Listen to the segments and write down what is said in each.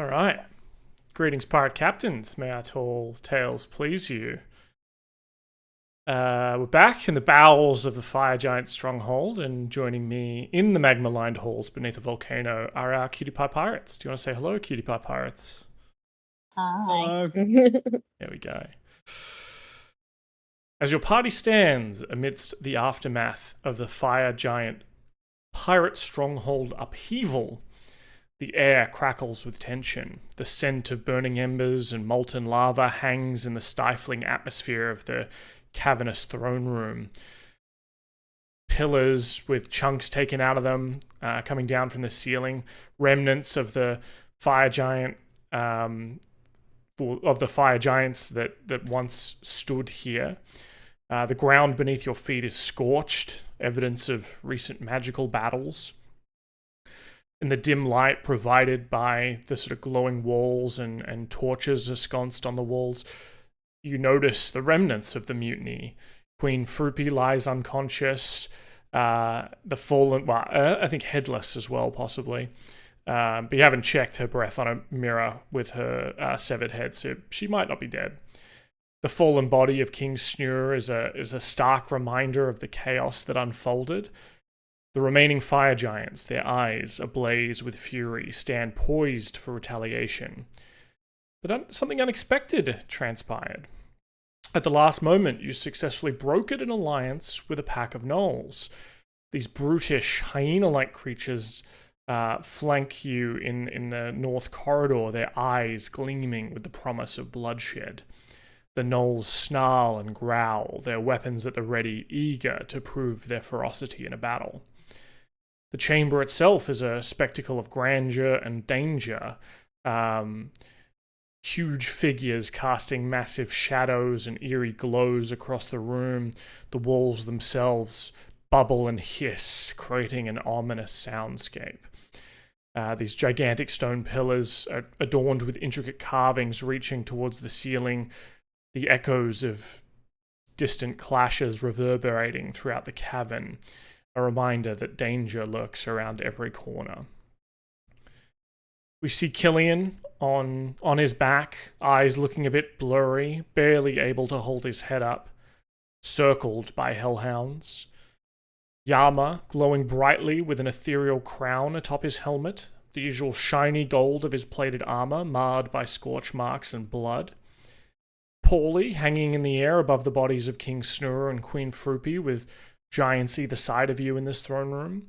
All right. Greetings, pirate captains. May our tall tales please you. We're back in the bowels of the fire giant stronghold, and joining me in the magma-lined halls beneath a volcano are our cutie pie pirates. Do you want to say hello, cutie pie pirates? Hi. There we go. As your party stands amidst the aftermath of the fire giant pirate stronghold upheaval, the air crackles with tension. The scent of burning embers and molten lava hangs in the stifling atmosphere of the cavernous throne room. Pillars with chunks taken out of them coming down from the ceiling. Remnants of the fire giant, of the fire giants that once stood here. The ground beneath your feet is scorched, evidence of recent magical battles. In the dim light provided by the sort of glowing walls and torches ensconced on the walls, you notice the remnants of the mutiny. Queen Frupy lies unconscious. The fallen, well, I think headless as well, possibly. But you haven't checked her breath on a mirror with her severed head, so she might not be dead. The fallen body of King Snurre is a stark reminder of the chaos that unfolded. The remaining fire giants, their eyes ablaze with fury, stand poised for retaliation. But something unexpected transpired. At the last moment, you successfully brokered an alliance with a pack of gnolls. These brutish, hyena-like creatures flank you in the north corridor, their eyes gleaming with the promise of bloodshed. The gnolls snarl and growl, their weapons at the ready, eager to prove their ferocity in a battle. The chamber itself is a spectacle of grandeur and danger. Huge figures casting massive shadows and eerie glows across the room. The walls themselves bubble and hiss, creating an ominous soundscape. These gigantic stone pillars are adorned with intricate carvings reaching towards the ceiling, the echoes of distant clashes reverberating throughout the cavern. A reminder that danger lurks around every corner. We see Killian on his back, eyes looking a bit blurry, barely able to hold his head up, circled by hellhounds. Yama glowing brightly with an ethereal crown atop his helmet, the usual shiny gold of his plated armor marred by scorch marks and blood. Paulie hanging in the air above the bodies of King Snurre and Queen Frupy with giants either side of you in this throne room.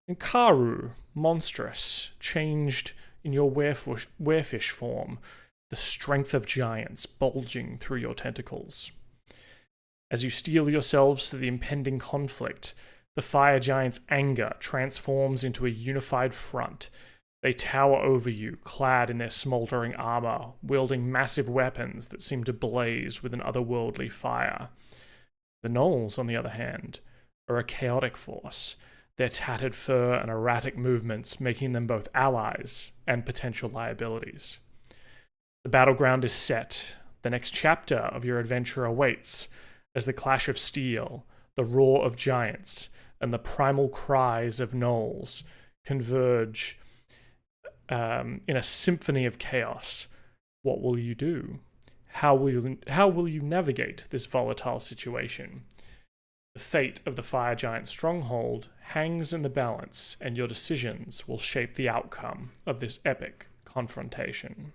And Karu, monstrous, changed in your werefish form, the strength of giants bulging through your tentacles. As you steel yourselves to the impending conflict, the fire giants' anger transforms into a unified front. They tower over you, clad in their smoldering armor, wielding massive weapons that seem to blaze with an otherworldly fire. The gnolls, on the other hand, are a chaotic force, their tattered fur and erratic movements making them both allies and potential liabilities. The battleground is set. The next chapter of your adventure awaits as the clash of steel, the roar of giants, and the primal cries of gnolls converge in a symphony of chaos. What will you do? How will you navigate this volatile situation? The fate of the fire giant stronghold hangs in the balance, and your decisions will shape the outcome of this epic confrontation.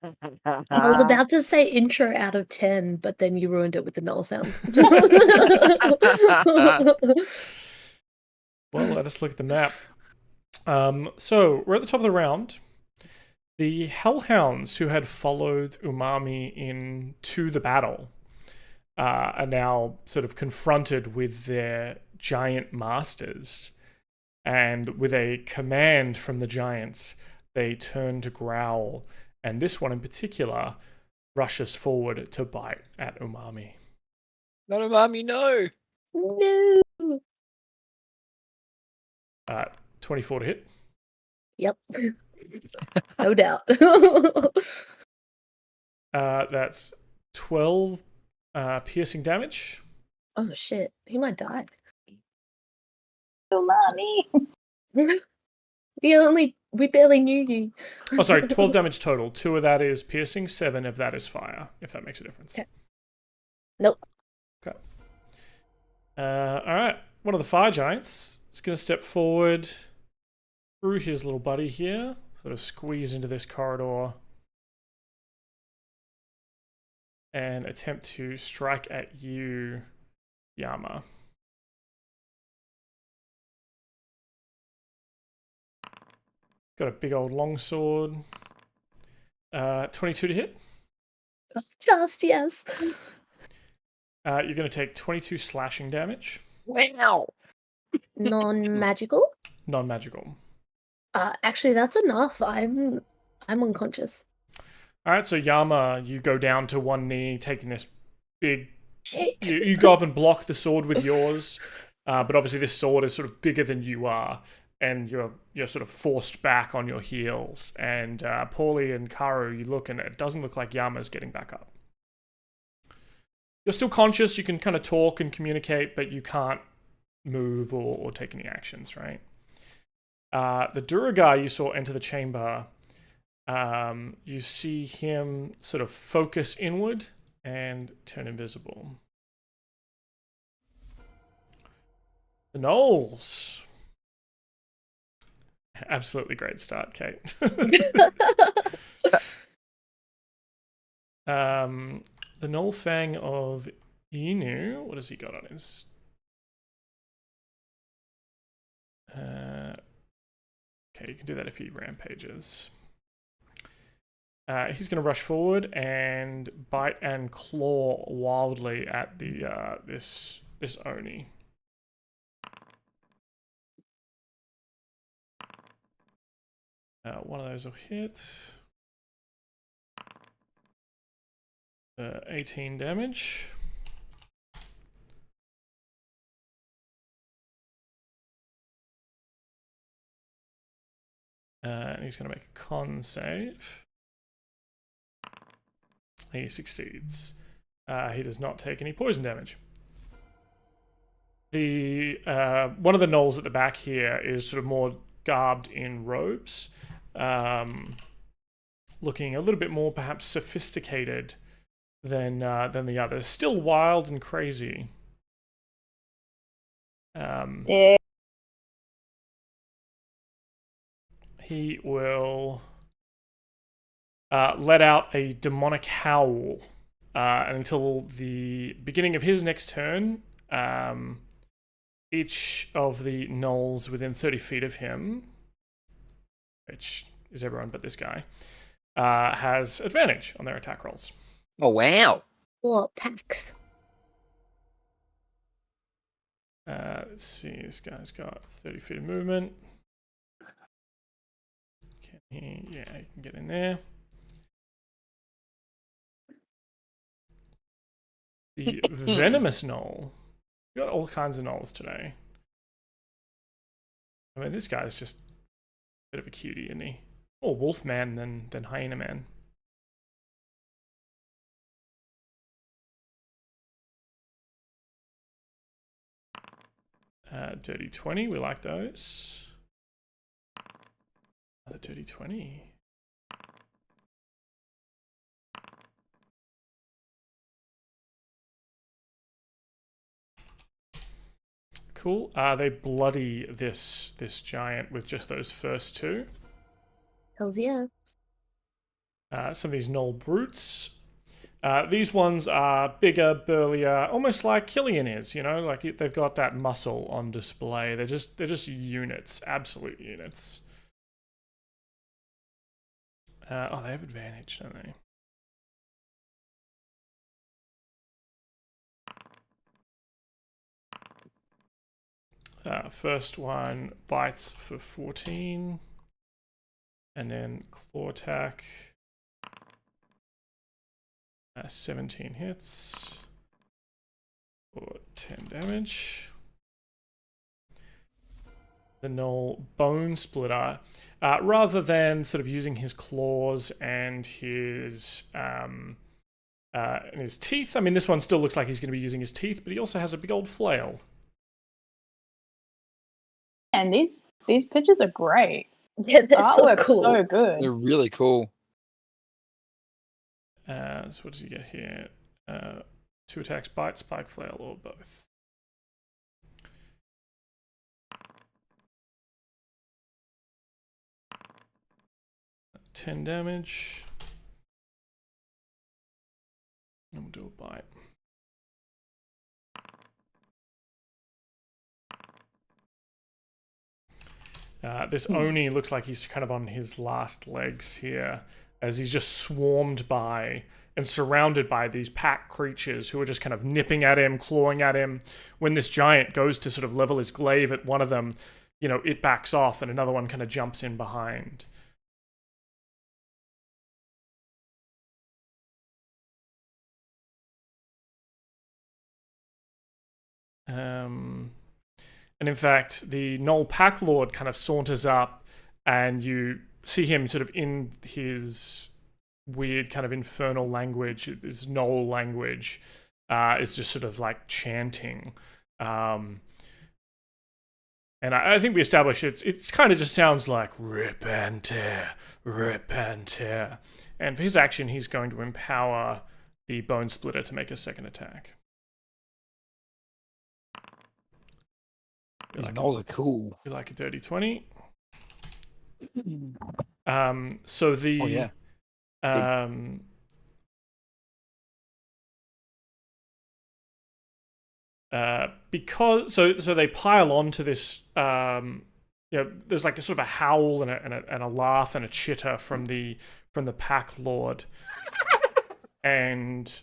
I was about to say intro out of 10, but then you ruined it with the null sound. Well, let us look at the map. So, we're at the top of the round. The hellhounds who had followed Umami into the battle are now sort of confronted with their giant masters. And with a command from the giants, they turn to growl. And this one in particular rushes forward to bite at Umami. Not Umami, no! No. 24 to hit. Yep. No doubt. That's 12 piercing damage. Oh shit, he might die. Umami. We barely knew you. Oh, sorry, 12 damage total. 2 of that is piercing, 7 of that is fire, if that makes a difference. Okay. Nope. Okay. Alright, one of the fire giants is going to step forward through his little buddy here, sort of squeeze into this corridor, and attempt to strike at you, Yama. Got a big old longsword. 22 to hit. Just yes. You're going to take 22 slashing damage. Wow. Non-magical. Non-magical. Actually, that's enough. I'm unconscious. All right, so Yama, you go down to one knee, taking this big. Shit. You go up and block the sword with yours, but obviously this sword is sort of bigger than you are, and you're sort of forced back on your heels. And Paulie and Karu, you look, and it doesn't look like Yama's getting back up. You're still conscious. You can kind of talk and communicate, but you can't move or take any actions, right? The Duragar you saw enter the chamber. You see him sort of focus inward and turn invisible. The Gnolls. Absolutely great start, Kate. The Gnoll Fang of Inu. What has he got on his? Okay, you can do that if he rampages. He's going to rush forward and bite and claw wildly at the this Oni. One of those will hit. 18 damage. And he's going to make a con save. He succeeds. He does not take any poison damage. The one of the gnolls at the back here is sort of more garbed in robes, looking a little bit more perhaps sophisticated than the others. Still wild and crazy. Yeah. He will let out a demonic howl until the beginning of his next turn. Each of the gnolls within 30 feet of him, which is everyone but this guy, has advantage on their attack rolls. Oh, wow. Or packs. Let's see, this guy's got 30 feet of movement. Can he? Yeah, he can get in there. The venomous gnoll. We got all kinds of gnolls today. I mean, this guy's just a bit of a cutie, isn't he? More wolf man than hyena man. Dirty 20, we like those. Another dirty 20. Cool. They bloody this giant with just those first two. Hells yeah. Some of these gnoll brutes. These ones are bigger, burlier, almost like Killian is. You know, like they've got that muscle on display. They're just units, absolute units. Oh, they have advantage, don't they? First one bites for 14, and then claw attack. 17 hits for 10 damage. The gnoll bone splitter, rather than sort of using his claws and his teeth. I mean, this one still looks like he's going to be using his teeth, but he also has a big old flail. And these pictures are great. Yeah, they're so Artwork's cool. so good. They're really cool. So what does he get here? 2 attacks, bite, spike, flail, or both. $10 damage. And we'll do a bite. This Oni looks like he's kind of on his last legs here, as he's just swarmed by and surrounded by these pack creatures who are just kind of nipping at him, clawing at him. When this giant goes to sort of level his glaive at one of them, you know, it backs off and another one kind of jumps in behind. And in fact, the Gnoll Pack Lord kind of saunters up, and you see him sort of in his weird kind of infernal language, his Gnoll language, is just sort of like chanting. And I think we established it kind of just sounds like rip and tear, rip and tear. And for his action, he's going to empower the Bone Splitter to make a second attack. These gnolls are cool. You like a dirty 20. So the Oh, yeah. Because so they pile onto this. You know, there's like a sort of a howl and a laugh and a chitter from the Pack Lord, and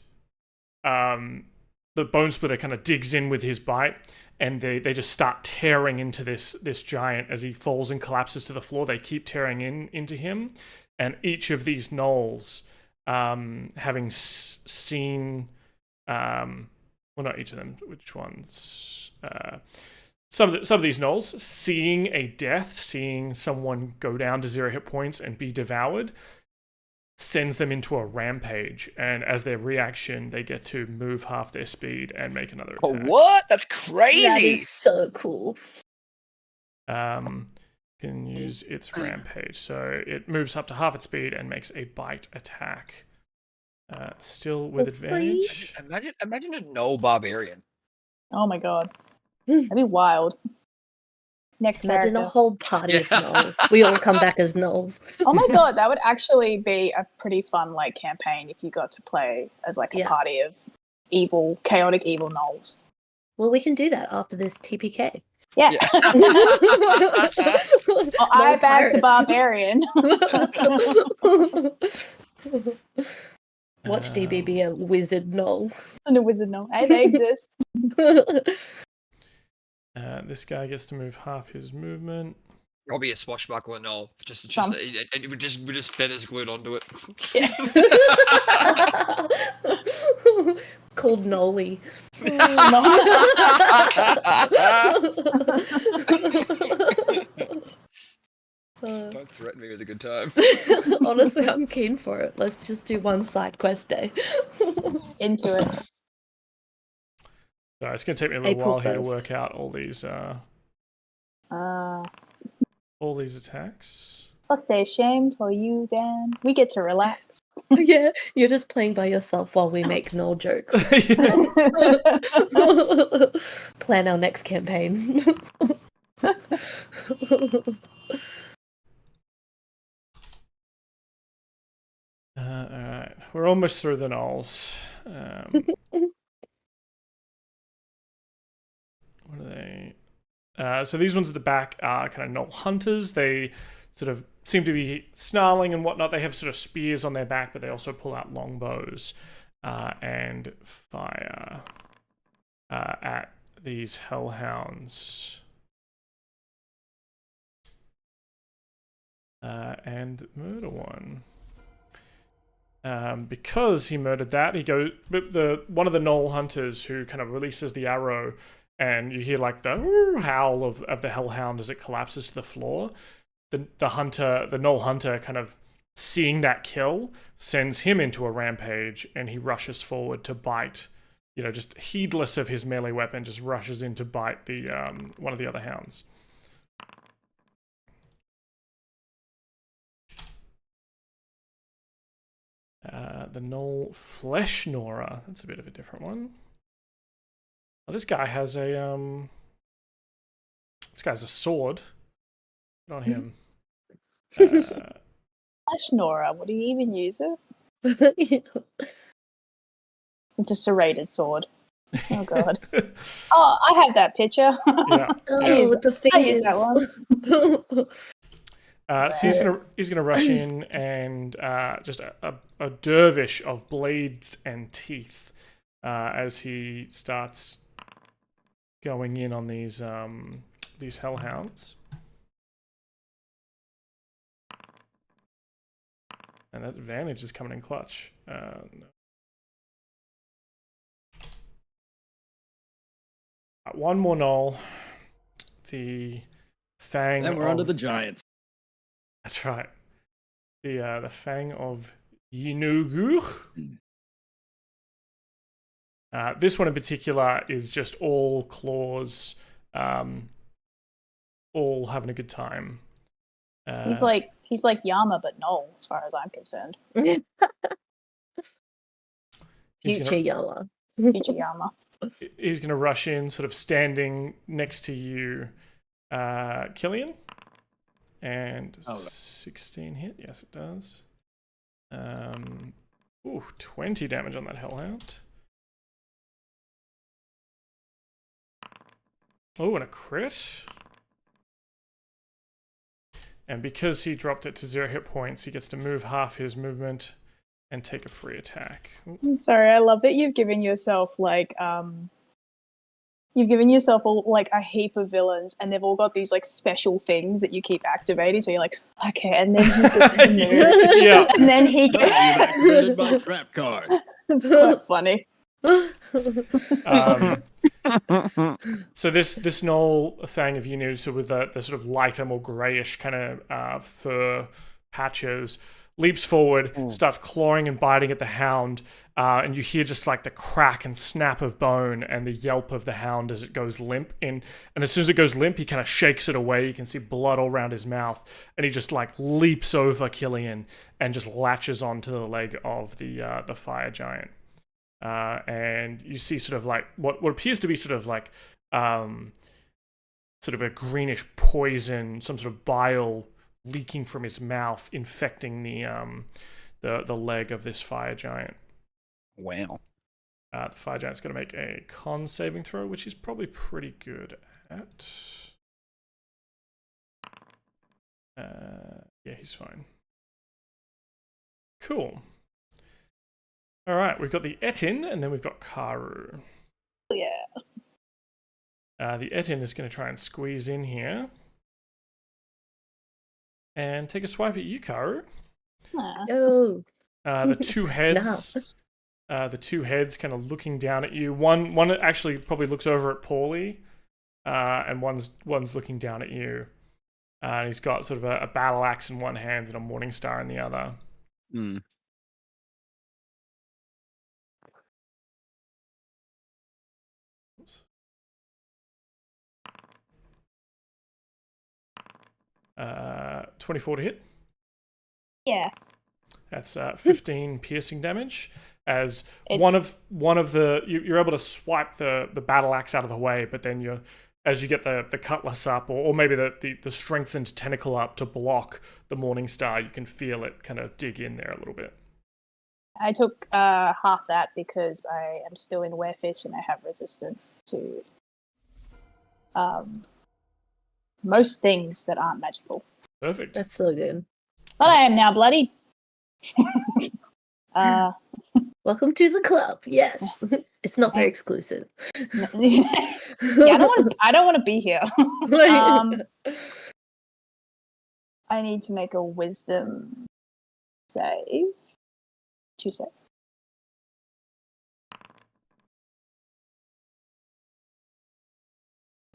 the Bone Splitter kind of digs in with his bite, and they just start tearing into this giant as he falls and collapses to the floor. They keep tearing into him, and each of these gnolls, having seen, well, not each of them. Which ones? Some of these gnolls seeing a death, seeing someone go down to 0 hit points and be devoured, sends them into a rampage, and as their reaction, they get to move half their speed and make another Oh, attack. what? That's crazy. That is so cool. Can use its rampage, so it moves up to half its speed and makes a bite attack. Still with advantage. Imagine a gnoll barbarian. Oh my god. That'd be wild. Next Imagine a character. whole party of gnolls. We all come back as gnolls. Oh my god, that would actually be a pretty fun like campaign if you got to play as like a party of evil, chaotic evil gnolls. Well, we can do that after this TPK. Yeah. Well, I bags a barbarian. Watch DB be a wizard gnoll. And a wizard gnoll. Hey, they exist. This guy gets to move half his movement. I'll be a swashbuckler gnoll. And we just feathers glued onto it. Yeah. Called Nolly. Don't threaten me with a good time. Honestly, I'm keen for it. Let's just do one side quest day. Into it. So it's going to take me a little April while here to 1st. work out all these attacks. Such a shame for you, Dan. We get to relax. Yeah, you're just playing by yourself while we make gnoll jokes. Plan our next campaign. Alright, we're almost through the gnolls. What are they? So these ones at the back are kind of gnoll hunters. They sort of seem to be snarling and whatnot. They have sort of spears on their back, but they also pull out longbows and fire at these hellhounds. And murder one. Because he murdered that, he goes. One of the gnoll hunters who kind of releases the arrow, and you hear like the howl of the hellhound as it collapses to the floor. The gnoll hunter, kind of seeing that kill, sends him into a rampage, and he rushes forward to bite. You know, just heedless of his melee weapon, just rushes in to bite the one of the other hounds. The Gnoll Flesh Gnawer. That's a bit of a different one. Oh, this guy has a This guy's a sword. Good on him. Flesh Nora, would he even use it? It's a serrated sword. Oh god. Oh, I have that picture. Yeah. Oh, with the I use fingers. that one. So he's gonna rush in and just a dervish of blades and teeth as he starts going in on these hellhounds. And that advantage is coming in clutch. No. One more Gnoll. The Fang. Then we're onto the giants. That's right. The Fang of Yinugu. This one in particular is just all claws, all having a good time. He's like Yama, but no, as far as I'm concerned. Future Yama. Future Yama. He's going to rush in, sort of standing next to you, Killian. And 16 hit. Yes, it does. 20 damage on that hellhound. Oh, and a crit. And because he dropped it to 0 hit points, he gets to move half his movement and take a free attack. Ooh. I'm sorry, I love that you've given yourself all like a heap of villains, and they've all got these like special things that you keep activating. So you're like, okay, and then he gets to move, Yeah. and then he You've gets. activated my trap card. It's quite funny. So this Gnoll Fang of Yinu, so with the sort of lighter, more greyish kind of fur patches, leaps forward, starts clawing and biting at the hound, and you hear just like the crack and snap of bone and the yelp of the hound as it goes limp. And as soon as it goes limp, he kind of shakes it away. You can see blood all around his mouth, and he just like leaps over Killian and just latches onto the leg of the fire giant. And you see sort of like what appears to be sort of like sort of a greenish poison, some sort of bile leaking from his mouth, infecting the leg of this fire giant. Wow. The fire giant's going to make a con saving throw, which he's probably pretty good at. Yeah, he's fine. Cool. All right, we've got the Etin, and then we've got Karu. Yeah. The Etin is going to try and squeeze in here. And take a swipe at you, Karu. Oh. The two heads, the two heads kind of looking down at you. One actually probably looks over at Paulie, and one's looking down at you. And he's got sort of a battle axe in one hand and a morning star in the other. Hmm. Oops. 24 to hit. Yeah. That's 15 piercing damage. As one of the you're able to swipe the battle axe out of the way, but then as you get the cutlass up, or maybe the strengthened tentacle up to block the morning star, you can feel it kind of dig in there a little bit. I took half that because I am still in werefish and I have resistance to most things that aren't magical. Perfect. That's so good. But I am now bloodied. Welcome to the club. Yes. It's not very exclusive. Yeah, I don't want to be here. I need to make a wisdom save. 2 saves.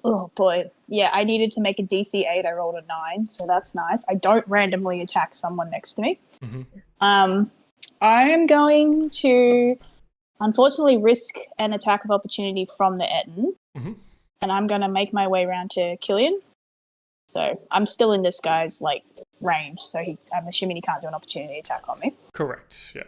Oh boy. Yeah, I needed to make a DC 8. I rolled a 9, so that's nice. I don't randomly attack someone next to me. Mm-hmm. I'm going to unfortunately risk an attack of opportunity from the Etin. Mm-hmm. And I'm going to make my way around to Killian. So I'm still in this guy's like range, so I'm assuming he can't do an opportunity attack on me. Correct, yeah.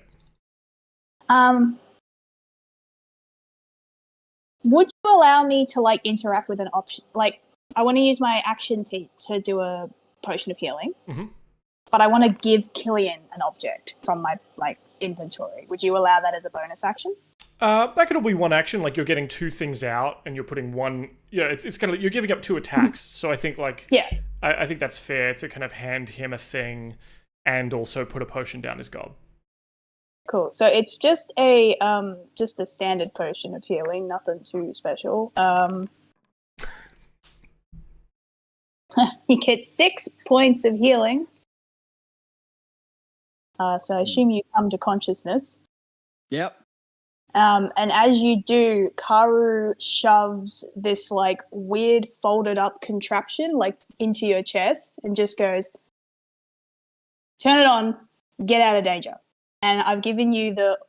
Would you allow me to like interact with an option? Like, I want to use my action to do a potion of healing, but I want to give Killian an object from my like inventory. Would you allow that as a bonus action? That could all be one action. Like you're getting two things out, and you're putting one. Yeah, it's kind of you're giving up two attacks. So I think like I think that's fair to kind of hand him a thing, and also put a potion down his gob. Cool. So it's just a standard potion of healing, nothing too special. He gets 6 points of healing. So I assume you come to consciousness. Yep. And as you do, Karu shoves this like weird folded up contraption like into your chest and just goes, turn it on, get out of danger. And I've given you the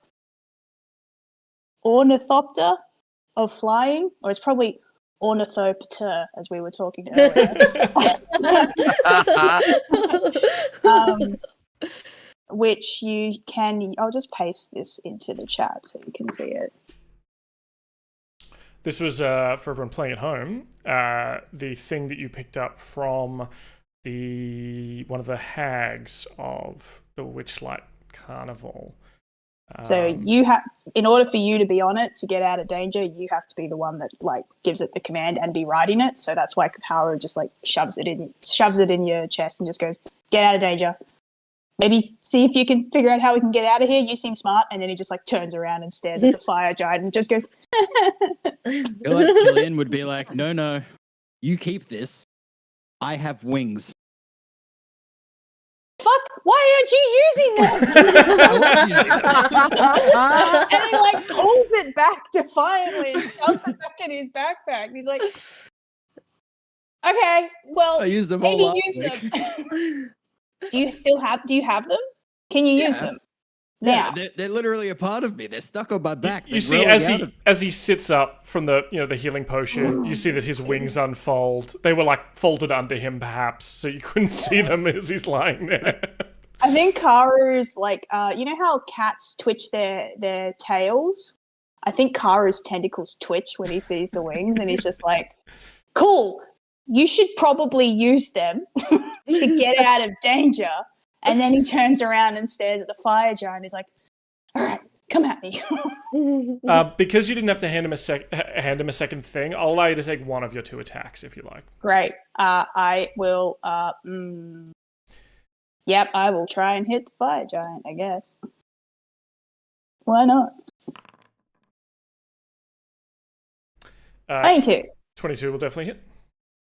ornithopter of flying, or it's probably ornithopter as we were talking earlier. Which you can, I'll just paste this into the chat so you can see it. This was, for everyone playing at home, the thing that you picked up from one of the hags of the Witchlight Carnival. So you have, in order for you to be on it to get out of danger, you have to be the one that like gives it the command and be riding it. So that's why Haru just like shoves it in your chest and just goes, get out of danger. Maybe see if you can figure out how we can get out of here. You seem smart. And then he just like turns around and stares at the fire giant and just goes. I feel like Killian would be like, no, you keep this. I have wings. Fuck, why aren't you using them? And he like pulls it back defiantly and shoves it back in his backpack. And he's like, okay, well, I used them maybe all last use week. them. Do you have them? Can you use them? Yeah, Now. they're literally a part of me. They're stuck on my back. You see, as he sits up from the the healing potion, you see that his wings unfold. They were like folded under him, perhaps, so you couldn't see them as he's lying there. I think Karu's like, you know how cats twitch their tails? I think Karu's tentacles twitch when he sees the wings, and he's just like, cool, you should probably use them to get out of danger. And then he turns around and stares at the fire giant. He's like, all right, come at me. Because you didn't have to hand him a second thing, I'll allow you to take one of your two attacks if you like. Great. I will, yep, I will try and hit the fire giant, I guess. Why not? 22. 22 will definitely hit.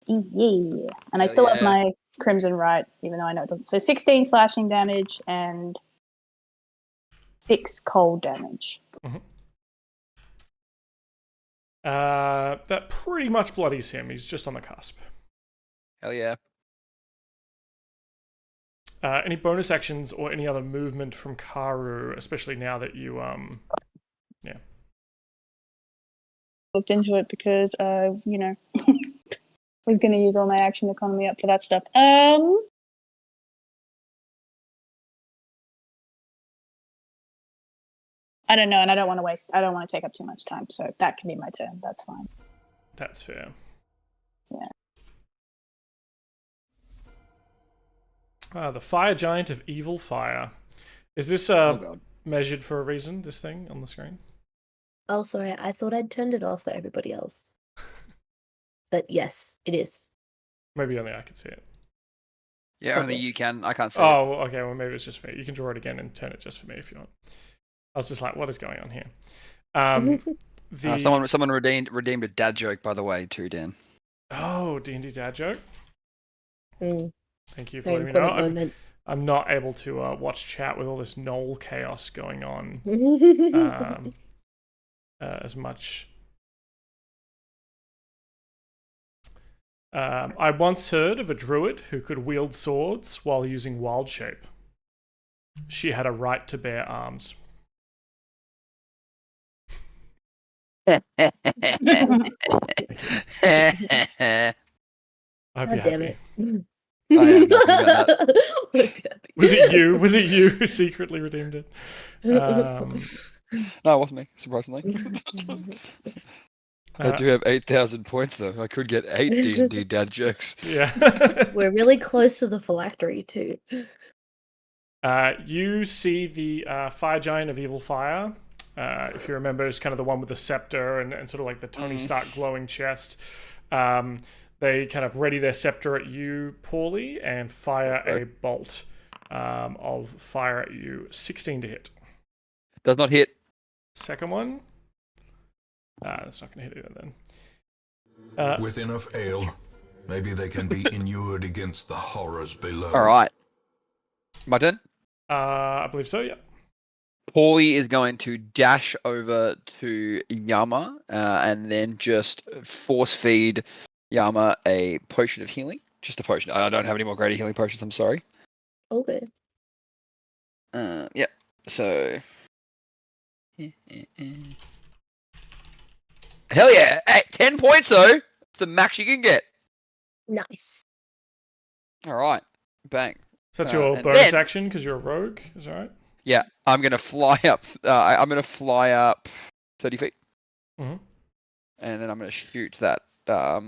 Yeah. And I still have my Crimson Right, even though I know it doesn't. So 16 slashing damage and 6 cold damage. Mm-hmm. That pretty much bloodies him. He's just on the cusp. Hell yeah. Any bonus actions or any other movement from Karu, especially now that you Looked into it because was going to use all my action economy up for that stuff. I don't know, and I don't want to take up too much time, so that can be my turn. That's fine. That's fair. Yeah. The fire giant of evil fire. Is this measured for a reason, this thing on the screen? Oh, sorry. I thought I'd turned it off for everybody else. But yes, it is. Maybe only I can see it. Yeah, only Okay. you can. I can't see it. Oh, okay. Well, maybe it's just me. You can draw it again and turn it just for me if you want. I was just like, what is going on here? Someone redeemed a dad joke, by the way, too, Dan. Oh, D&D dad joke. Mm, Thank you for very letting me know. important moment. I'm not able to watch chat with all this Knoll chaos going on as much. I once heard of a druid who could wield swords while using wild shape. She had a right to bear arms. I hope you're God damn happy. it. I am happy about that. Was it you? Was it you who secretly redeemed it? No, it wasn't me, surprisingly. I do have 8,000 points though. I could get 8 D&D dad jokes. Yeah. We're really close to the phylactery too. You see the fire giant of evil fire. If you remember, it's kind of the one with the scepter and sort of like the Tony Stark glowing chest. They kind of ready their scepter at you, Paulie, and fire a bolt of fire at you. 16 to hit. Does not hit. Second one. That's not going to hit either then. With enough ale, maybe they can be inured against the horrors below. Alright. My turn? I believe so, yeah. Paulie is going to dash over to Yama and then just force feed Yama a potion of healing. Just a potion. I don't have any more greater healing potions, I'm sorry. Okay. Yep. So. Hell yeah! 10 points though! It's the max you can get. Nice. Alright. Bang. So that's your and bonus then- action because you're a rogue, is that right? Yeah, I'm gonna fly up. I'm gonna fly up 30 feet, Mhm. and then I'm gonna shoot that that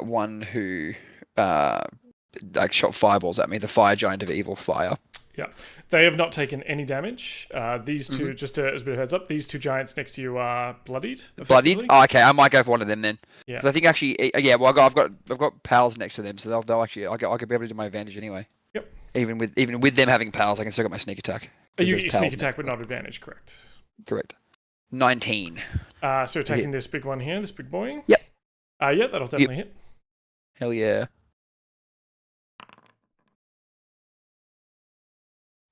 one who like shot fireballs at me, the fire giant of evil fire. Yeah. They have not taken any damage. These two, just as a bit of heads up, these two giants next to you are bloodied. Bloodied? effectively. Oh, okay, I might go for one of them then. Yeah. Because I think actually, yeah. Well, I've got pals next to them, so they'll actually I could be able to do my advantage anyway. Yep. Even with them having pals, I can still get my sneak attack. 'Cause You there's get your pals sneak next attack, to but them. not advantage, correct. Correct. 19. So attacking this big one here, this big boy. Yep. Yeah, that'll definitely hit. Hell yeah.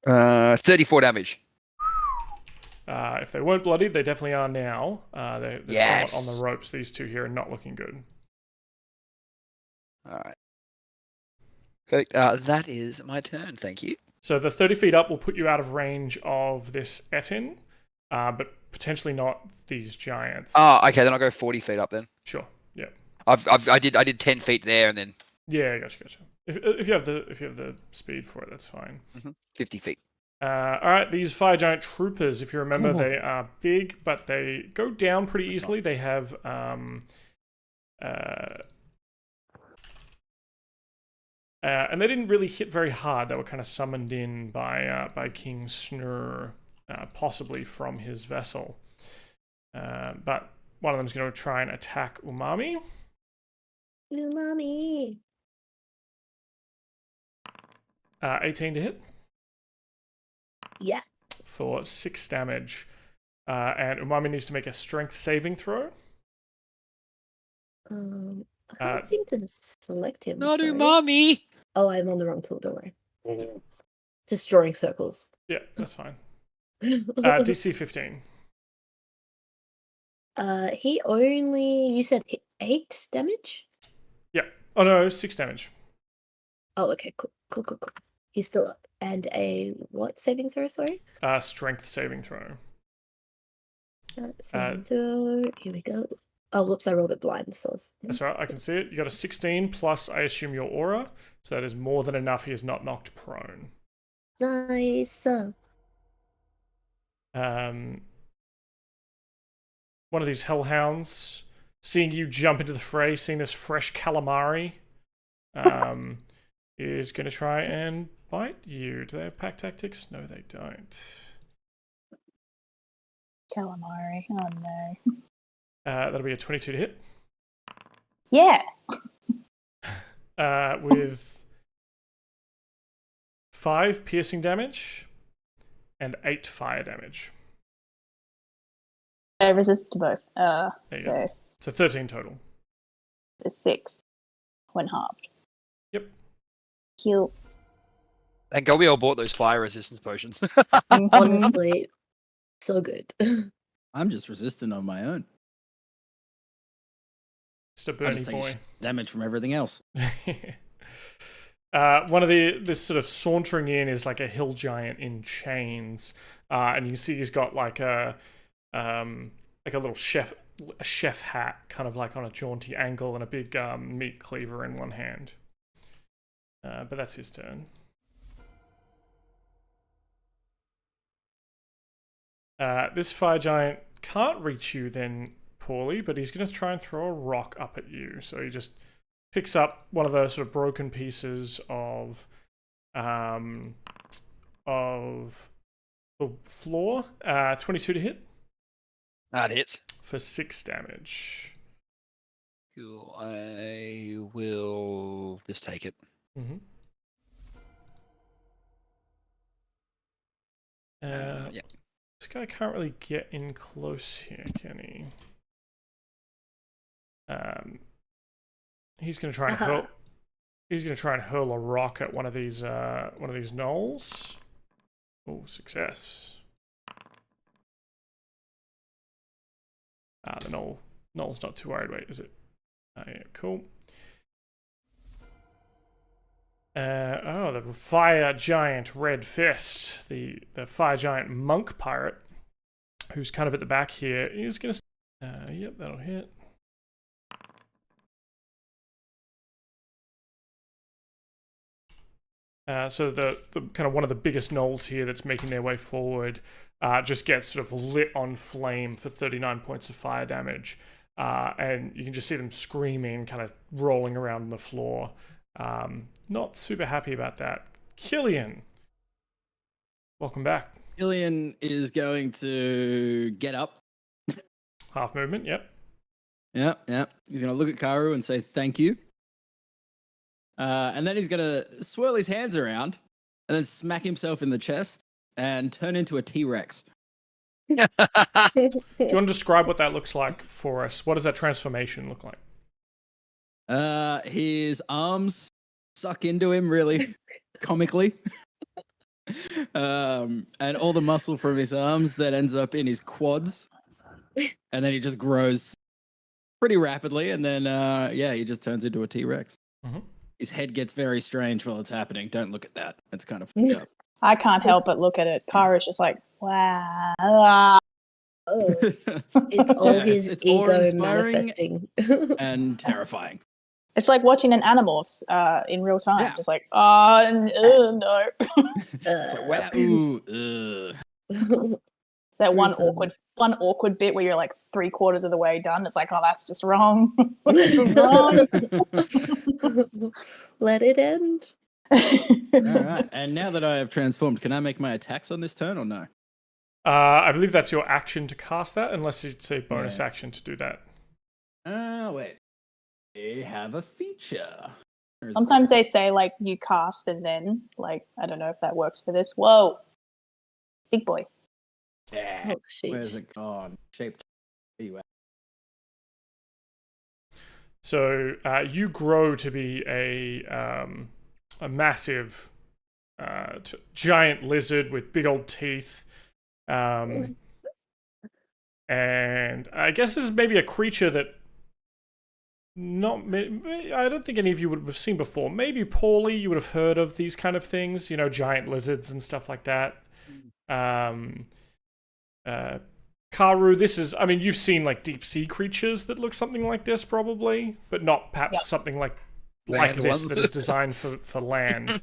34 damage. If they weren't bloodied, they definitely are now. They're Yes. somewhat on the ropes. These two here are not looking good. All right. Perfect. That is my turn. Thank you. So the 30 feet up will put you out of range of this Etin, but potentially not these giants. Oh, okay. Then I'll go 40 feet up then. Sure. Yeah. I did 10 feet there and then Yeah, gotcha. If you have the speed for it, that's fine. 50 feet. All right, these fire giant troopers. If you remember, they are big, but they go down pretty easily. They have and they didn't really hit very hard. They were kind of summoned in by King Snurre, possibly from his vessel. But one of them's going to try and attack Umami. Umami. 18 to hit. Yeah. For 6 damage. And Umami needs to make a strength saving throw. I can't seem to select him. Not sorry. Umami. Oh, I'm on the wrong tool, don't worry. Just drawing circles. Yeah, that's fine. DC 15. He only, you said 8 damage? Yeah. Oh no, 6 damage. Oh, okay, cool. He's still up. And a what saving throw, sorry? Strength saving throw. Saving throw. Here we go. Oh, whoops, I rolled it blind. So That's all right, I can see it. You got a 16 plus, I assume, your aura. So that is more than enough. He is not knocked prone. nice. One of these hellhounds, seeing you jump into the fray, seeing this fresh calamari, is going to try and bite you. Do they have pack tactics? No, they don't. Calamari. Oh no. That'll be a 22 to hit. Yeah. With 5 piercing damage and 8 fire damage. It resists to both. There you So go. So 13 total. it's 6 when halved. Yep. Heal. Thank God we all bought those fire resistance potions. Honestly, so good. I'm just resistant on my own. Just a I Bernie just take boy. damage from everything else. One of this sort of sauntering in is like a hill giant in chains, and you can see he's got like a little chef hat, kind of like on a jaunty angle, and a big meat cleaver in one hand. But that's his turn. This fire giant can't reach you then, Paulie, but he's going to try and throw a rock up at you. So he just picks up one of those sort of broken pieces of the floor. 22 to hit. That hits. For 6 damage. Cool. I will just take it. Mm-hmm. Yeah. This guy can't really get in close here, can he? He's gonna try and hurl. He's gonna try and hurl a rock at one of these gnolls. Oh, success! The gnoll's not too worried. Wait, is it? Yeah, cool. The fire giant red fist, the fire giant monk pirate, who's kind of at the back here, is gonna. Yep, that'll hit. So the kind of one of the biggest gnolls here that's making their way forward just gets sort of lit on flame for 39 points of fire damage. And you can just see them screaming, kind of rolling around on the floor. Not super happy about that. Killian, welcome back. Killian is going to get up. Half movement, yep. Yeah. He's going to look at Karu and say thank you. And then he's going to swirl his hands around and then smack himself in the chest and turn into a T-Rex. Do you want to describe what that looks like for us? What does that transformation look like? His arms suck into him really comically. And all the muscle from his arms that ends up in his quads. And then he just grows pretty rapidly. And then, he just turns into a T-Rex. Mm-hmm. His head gets very strange while it's happening. Don't look at that. It's kind of fucked up. I can't help but look at it. Kara's just like, wow. It's all his it's ego manifesting. And terrifying. It's like watching an Animorphs in real time. Yeah. It's like, no. It's like, wow, ooh, It's that one awkward bit where you're like 3/4 of the way done. It's like, oh, that's just wrong. That's just wrong. Let it end. All right. And now that I have transformed, can I make my attacks on this turn or no? I believe that's your action to cast that, unless it's a bonus action to do that. Wait. They have a feature. Sometimes they say like you cast and then like I don't know if that works for this. Whoa, big boy. Yeah. Oh, Where's it gone? Shaped. Anyway. So you grow to be a massive giant lizard with big old teeth. And I guess this is maybe a creature that I don't think any of you would have seen before. Maybe Paulie, you would have heard of these kind of things, giant lizards and stuff like that. Karu, this is, you've seen like deep sea creatures that look something like this probably, but not perhaps something like this that is designed for land.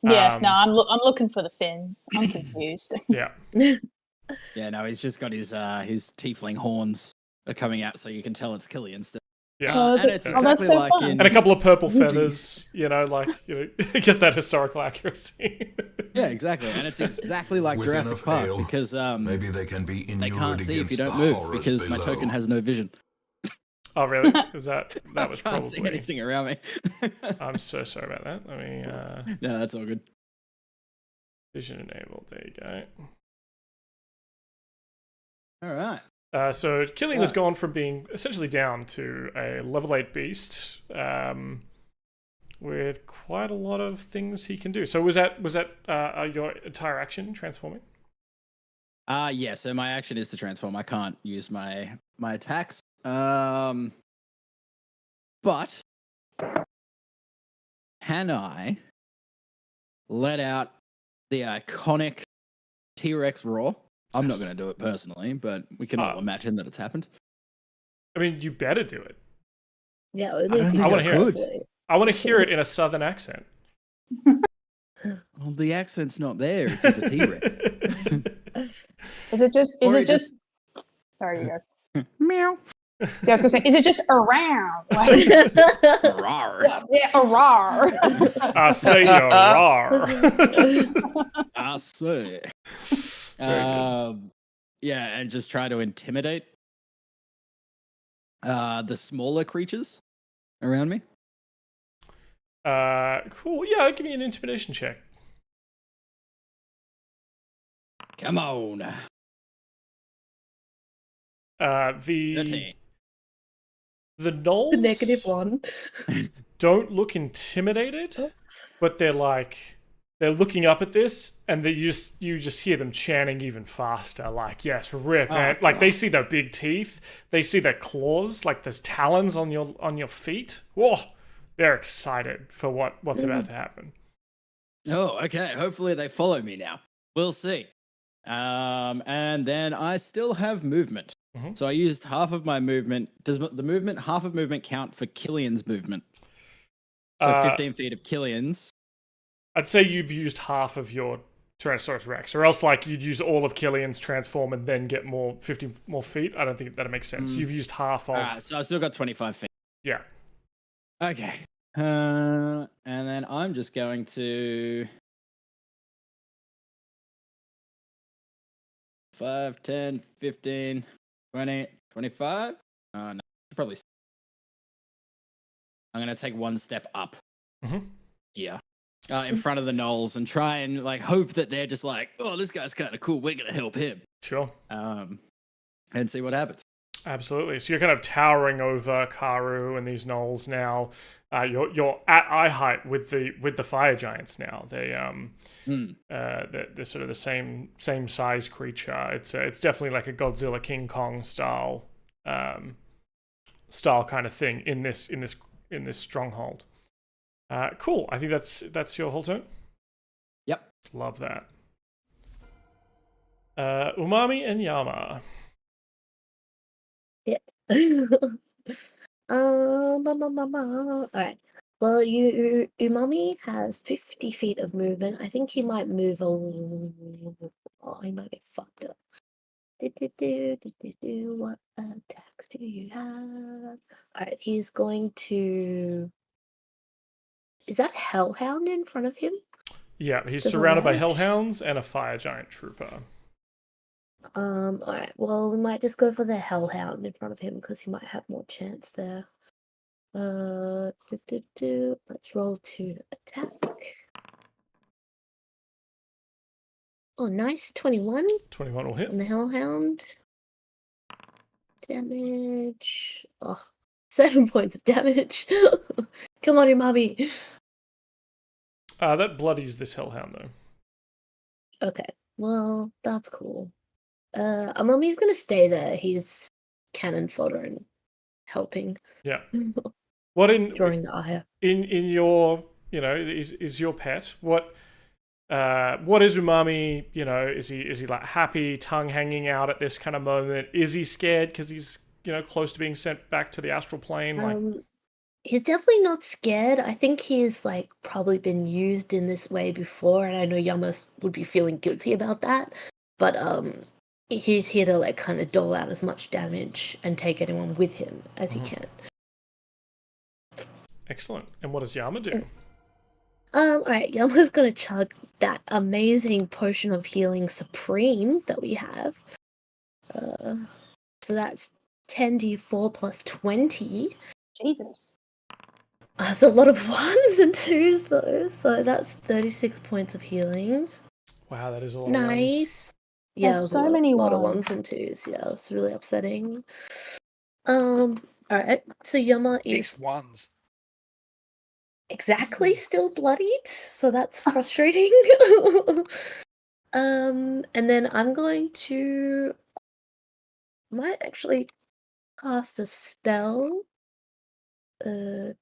Yeah, no, I'm looking for the fins. I'm confused. Yeah. Yeah, no, he's just got his tiefling horns are coming out, so you can tell it's Killian still. Yeah, and it's exactly that's so like fun. in... and a couple of purple feathers, get that historical accuracy. Yeah, exactly, and it's exactly like With Jurassic enough Park ale, because maybe they can be they inured can't see if you against don't the move horrors because my below. token has no vision. Oh, really? Is that was I can't see probably? anything around me. I'm so sorry about that. Let me. No, that's all good. Vision enabled. There you go. All right. So Killian has gone from being essentially down to a level 8 beast with quite a lot of things he can do. So was that your entire action transforming? Yeah, so my action is to transform. I can't use my attacks. But can I let out the iconic T-Rex roar? I'm not going to do it personally, but we can all imagine that it's happened. You better do it. Yeah, I don't think I wanna hear it. it. I want to hear it in a southern accent. Well, the accent's not there if there's a T-Rex. Is it just? Is Or it just? Sorry, you go. Meow. Yeah, I was gonna say, is it just around? Like, Rawr. yeah, around. I say you're rar. I see. Very Yeah, and just try to intimidate the smaller creatures around me. Cool. Yeah, give me an intimidation check. Come on. The 13. the gnolls The negative one. don't look intimidated, but they're looking up at this, and you just hear them chanting even faster. Like, yes, rip, man. Like they see their big teeth, they see their claws, like there's talons on your feet. Whoa, they're excited for what's about to happen. Oh, okay. Hopefully they follow me now. We'll see. And then I still have movement. Mhm. So I used half of my movement. Does the half of movement count for Killian's movement? So 15 feet of Killian's. I'd say you've used half of your Tyrannosaurus Rex, or else like you'd use all of Killian's transform and then get 50 more feet. I don't think that makes sense. You've used half of. Alright, so I've still got 25 feet. Yeah. Okay. And then I'm just going to 5, 10, 15, 20, 25. No, probably. I'm going to take one step up here in front of the gnolls and try and like hope that they're just like, oh, this guy's kind of cool. We're going to help him. Sure. And see what happens. Absolutely. So you're kind of towering over Karu and these gnolls now. You're at eye height with the fire giants now. They're sort of the same size creature. It's definitely like a Godzilla King Kong style kind of thing in this stronghold. Cool. I think that's your whole turn. Yep. Love that. Umami and Yama. Yeah. All right. Well, Umami has 50 feet of movement. I think he might move a little. Oh, he might get fucked up. What attacks do you have? All right, he's going to. Is that Hellhound in front of him? Yeah, he's To the surrounded by left? hellhounds and a fire giant trooper. All right. Well, we might just go for the Hellhound in front of him because he might have more chance there. Let's roll to attack. Oh, nice. 21 21 will hit. on the Hellhound. Damage. Oh, 7 points of damage. Come on, your mommy. That bloodies this hellhound though. Okay. Well, that's cool. Our mommy's gonna stay there. He's cannon fodder and helping. Yeah. What Drawing the ire. in your is your pet? What is Umami? Is he like happy, tongue hanging out at this kind of moment? Is he scared because he's close to being sent back to the astral plane? He's definitely not scared. I think he's like probably been used in this way before, and I know Yama would be feeling guilty about that. But he's here to like kind of dole out as much damage and take anyone with him as he can. Excellent. And what does Yama do? Alright, Yama's gonna chug that amazing potion of healing supreme that we have. So that's 10d4 plus 20. Jesus. That's a lot of 1s and 2s though, so that's 36 points of healing. Wow, that is a lot of ones. Nice. Yeah, There's it was so a many lot of ones. 1s and 2s. Yeah, it's really upsetting. Alright, so Yama Six is ones. exactly still bloodied, so that's frustrating. And then I'm going to might actually cast a spell. Oh,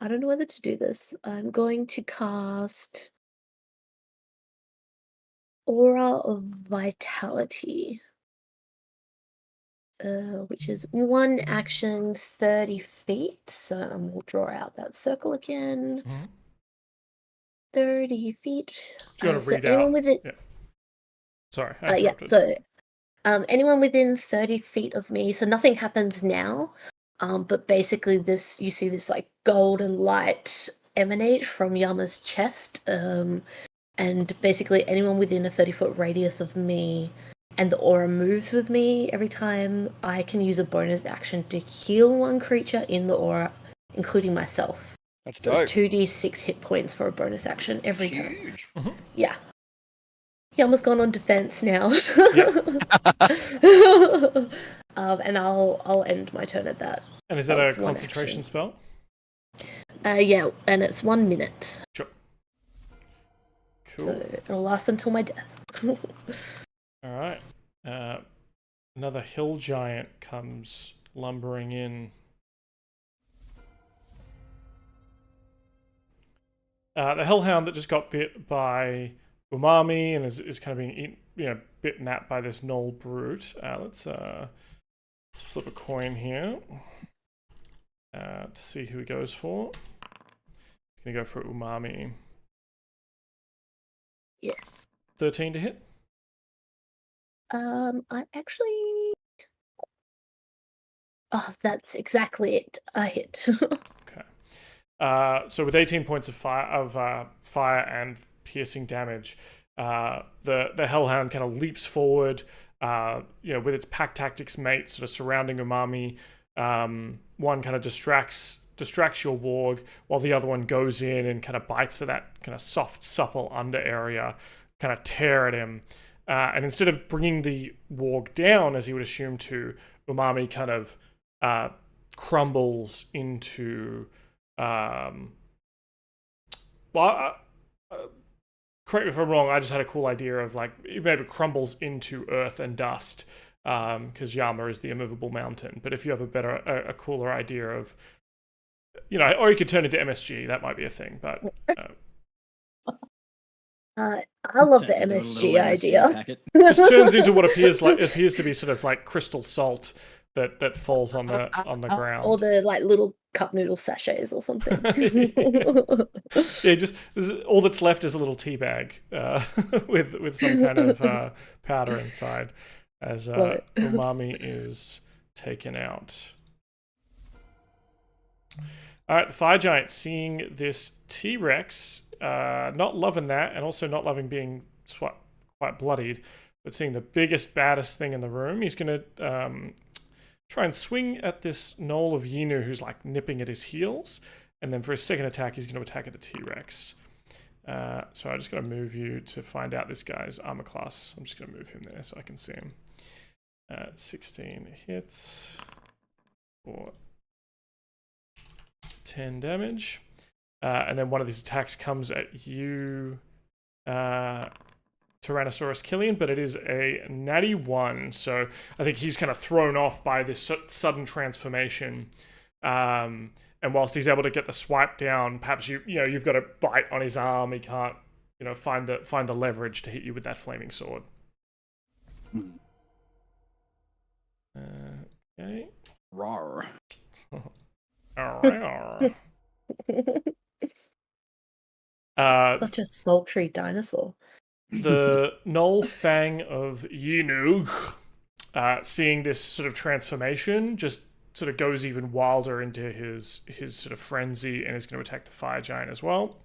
I don't know whether to do this. I'm going to cast Aura of Vitality, which is 1 action, 30 feet. So we'll draw out that circle again. 30 feet. Do you want to So read anyone out? with it? Yeah. Sorry, I Yeah, interrupted. so anyone within 30 feet of me, so nothing happens now, but basically you see this like golden light emanate from Yama's chest, and basically anyone within a 30-foot radius of me, and the aura moves with me every time. I can use a bonus action to heal one creature in the aura, including myself. That's So dope. it's 2d6 hit points for a bonus action every That's time. huge. Yeah. Yama's gone on defense now. And I'll end my turn at that. And is that That's a one concentration action. spell? Yeah, and it's 1 minute. Sure. Cool. So it'll last until my death. All right. Another hill giant comes lumbering in. The hellhound that just got bit by Umami and is kind of being bitten at by this gnoll brute. Let's flip a coin here to see who he goes for. He's gonna go for Umami. Yes. 13 to hit. I actually. Oh, that's exactly it. I hit. Okay. So with 18 points of fire and piercing damage, the hellhound kind of leaps forward. With its pack tactics mate sort of surrounding Umami. One kind of distracts your warg, while the other one goes in and kind of bites at that kind of soft, supple under area, kind of tear at him. And instead of bringing the warg down, as he would assume to, Umami kind of crumbles into... correct me if I'm wrong, I just had a cool idea of like, it maybe crumbles into earth and dust, because Yama is the immovable mountain. But if you have a cooler idea of, or you could turn into MSG, that might be a thing, but... I love the Turns into a MSG little idea. packet. just turns into what appears to be sort of like crystal salt that falls on the ground. Or the like little cup noodle sachets or something. Yeah, just all that's left is a little tea bag with some kind of powder inside as Umami is taken out. All right, the fire giant, seeing this T-Rex, not loving that, and also not loving being quite bloodied, but seeing the biggest, baddest thing in the room, he's going to try and swing at this gnoll of Yinu who's like nipping at his heels, and then for his second attack, he's going to attack at the T-Rex. So I'm just going to move you to find out this guy's armor class. I'm just going to move him there so I can see him. 16 hits for 10 damage. And then one of these attacks comes at you, Tyrannosaurus Killian, but it is a natty 1. So I think he's kind of thrown off by this sudden transformation. And whilst he's able to get the swipe down, perhaps you've got a bite on his arm. He can't find the leverage to hit you with that flaming sword. Okay. Rawr. Such a sultry dinosaur. The Gnoll Fang of Yinu, seeing this sort of transformation, just sort of goes even wilder into his sort of frenzy and is going to attack the fire giant as well.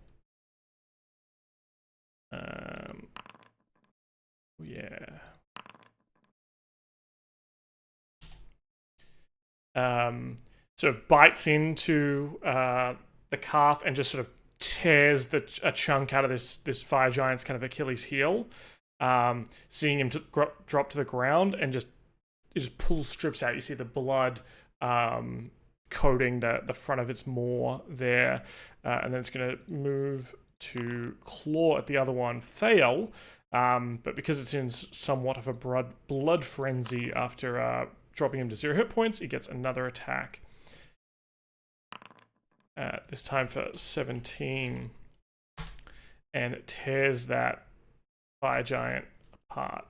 Sort of bites into the calf and just sort of tears a chunk out of this fire giant's kind of Achilles heel. Seeing him drop to the ground and just pulls strips out. You see the blood coating the front of its maw there, and then it's going to move to claw at the other one. Fail, but because it's in somewhat of a blood frenzy after dropping him to 0 hit points, he gets another attack. This time for 17, and it tears that fire giant apart.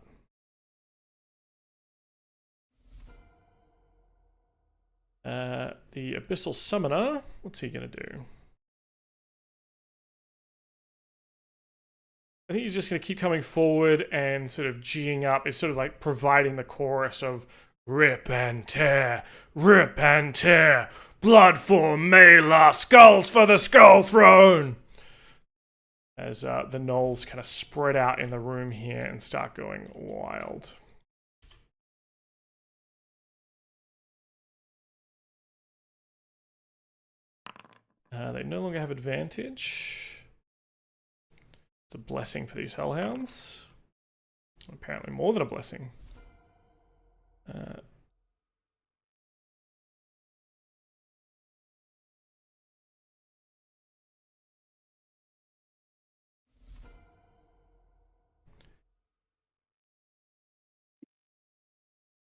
The Abyssal Summoner, what's he going to do? I think he's just going to keep coming forward and sort of G'ing up. It's sort of like providing the chorus of rip and tear, blood for Mela, skulls for the Skull Throne. As the gnolls kind of spread out in the room here and start going wild. They no longer have advantage. It's a blessing for these hellhounds. Apparently more than a blessing.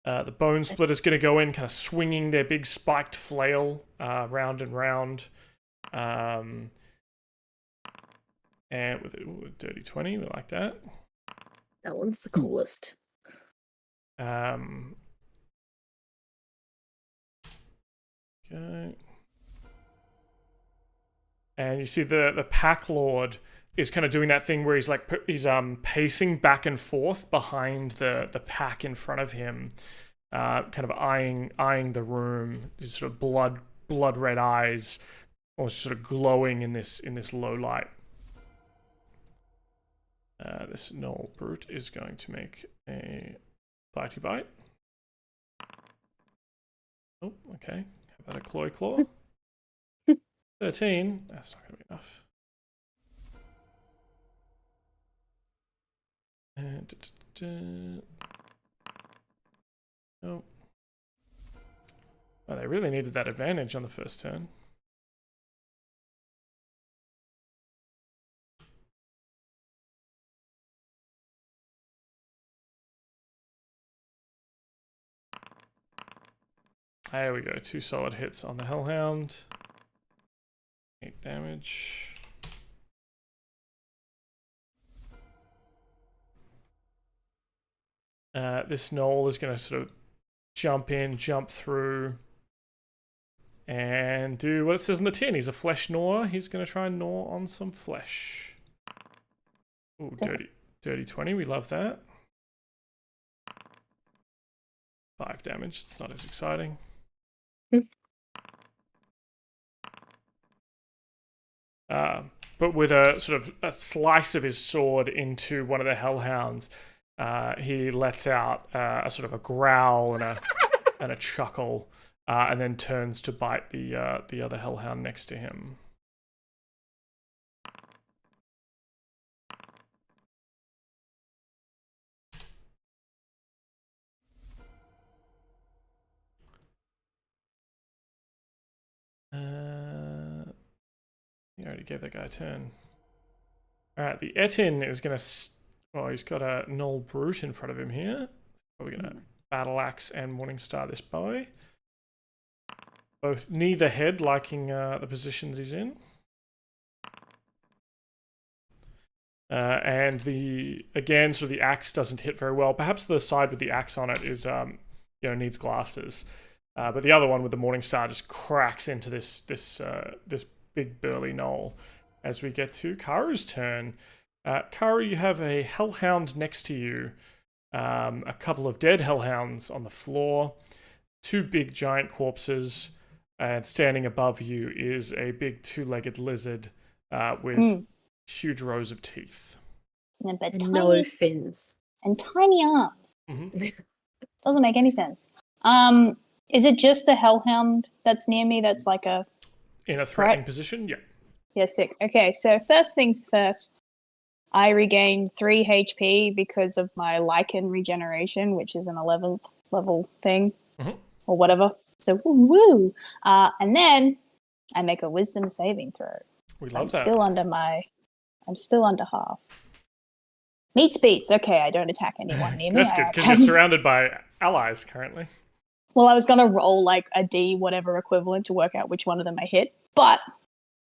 The Bone Splitter's going to go in, kind of swinging their big spiked flail round and round. And with a dirty 20, we like that. That one's the coolest. Okay. And you see the Pack Lord is kind of doing that thing where he's like pacing back and forth behind the pack in front of him, kind of eyeing the room. His sort of blood red eyes, almost sort of glowing in this low light. This Gnoll Brute is going to make a bitey bite. Oh, okay. How about a claw? 13. That's not going to be enough. And oh, they really needed that advantage on the first turn. There we go. 2 solid hits on the Hellhound. 8 damage. This Gnoll is going to sort of jump in, jump through, and do what it says in the tin. He's a flesh gnawer. He's going to try and gnaw on some flesh. Ooh, dirty 20. We love that. 5 damage. It's not as exciting. But with a sort of a slice of his sword into one of the Hellhounds, he lets out a sort of a growl and a chuckle, and then turns to bite the other Hellhound next to him. He already gave that guy a turn. Alright, the Etin is going to... Oh, he's got a Gnoll Brute in front of him here. Probably going to Battle Axe and Morningstar this boy. Both neither head liking the position that he's in. And again, sort of the axe doesn't hit very well. Perhaps the side with the axe on it is, needs glasses. But the other one with the Morningstar just cracks into this big burly Gnoll. As we get to Karu's turn. Karu, you have a Hellhound next to you. A couple of dead Hellhounds on the floor. 2 big giant corpses. And standing above you is a big 2-legged lizard with huge rows of teeth. And no fins. And tiny arms. Mm-hmm. Doesn't make any sense. Is it just the Hellhound that's near me that's like in a threatening position? Yeah. Yeah, sick. Okay, so first things first. I regain 3 HP because of my Lichen regeneration, which is an 11th level thing. Mm-hmm. Or whatever. So, woo! And then I make a wisdom saving throw. We so love that. I'm still under half. Meat beats. Okay, I don't attack anyone near me. That's good, because you're surrounded by allies currently. Well, I was going to roll like a D whatever equivalent to work out which one of them I hit. But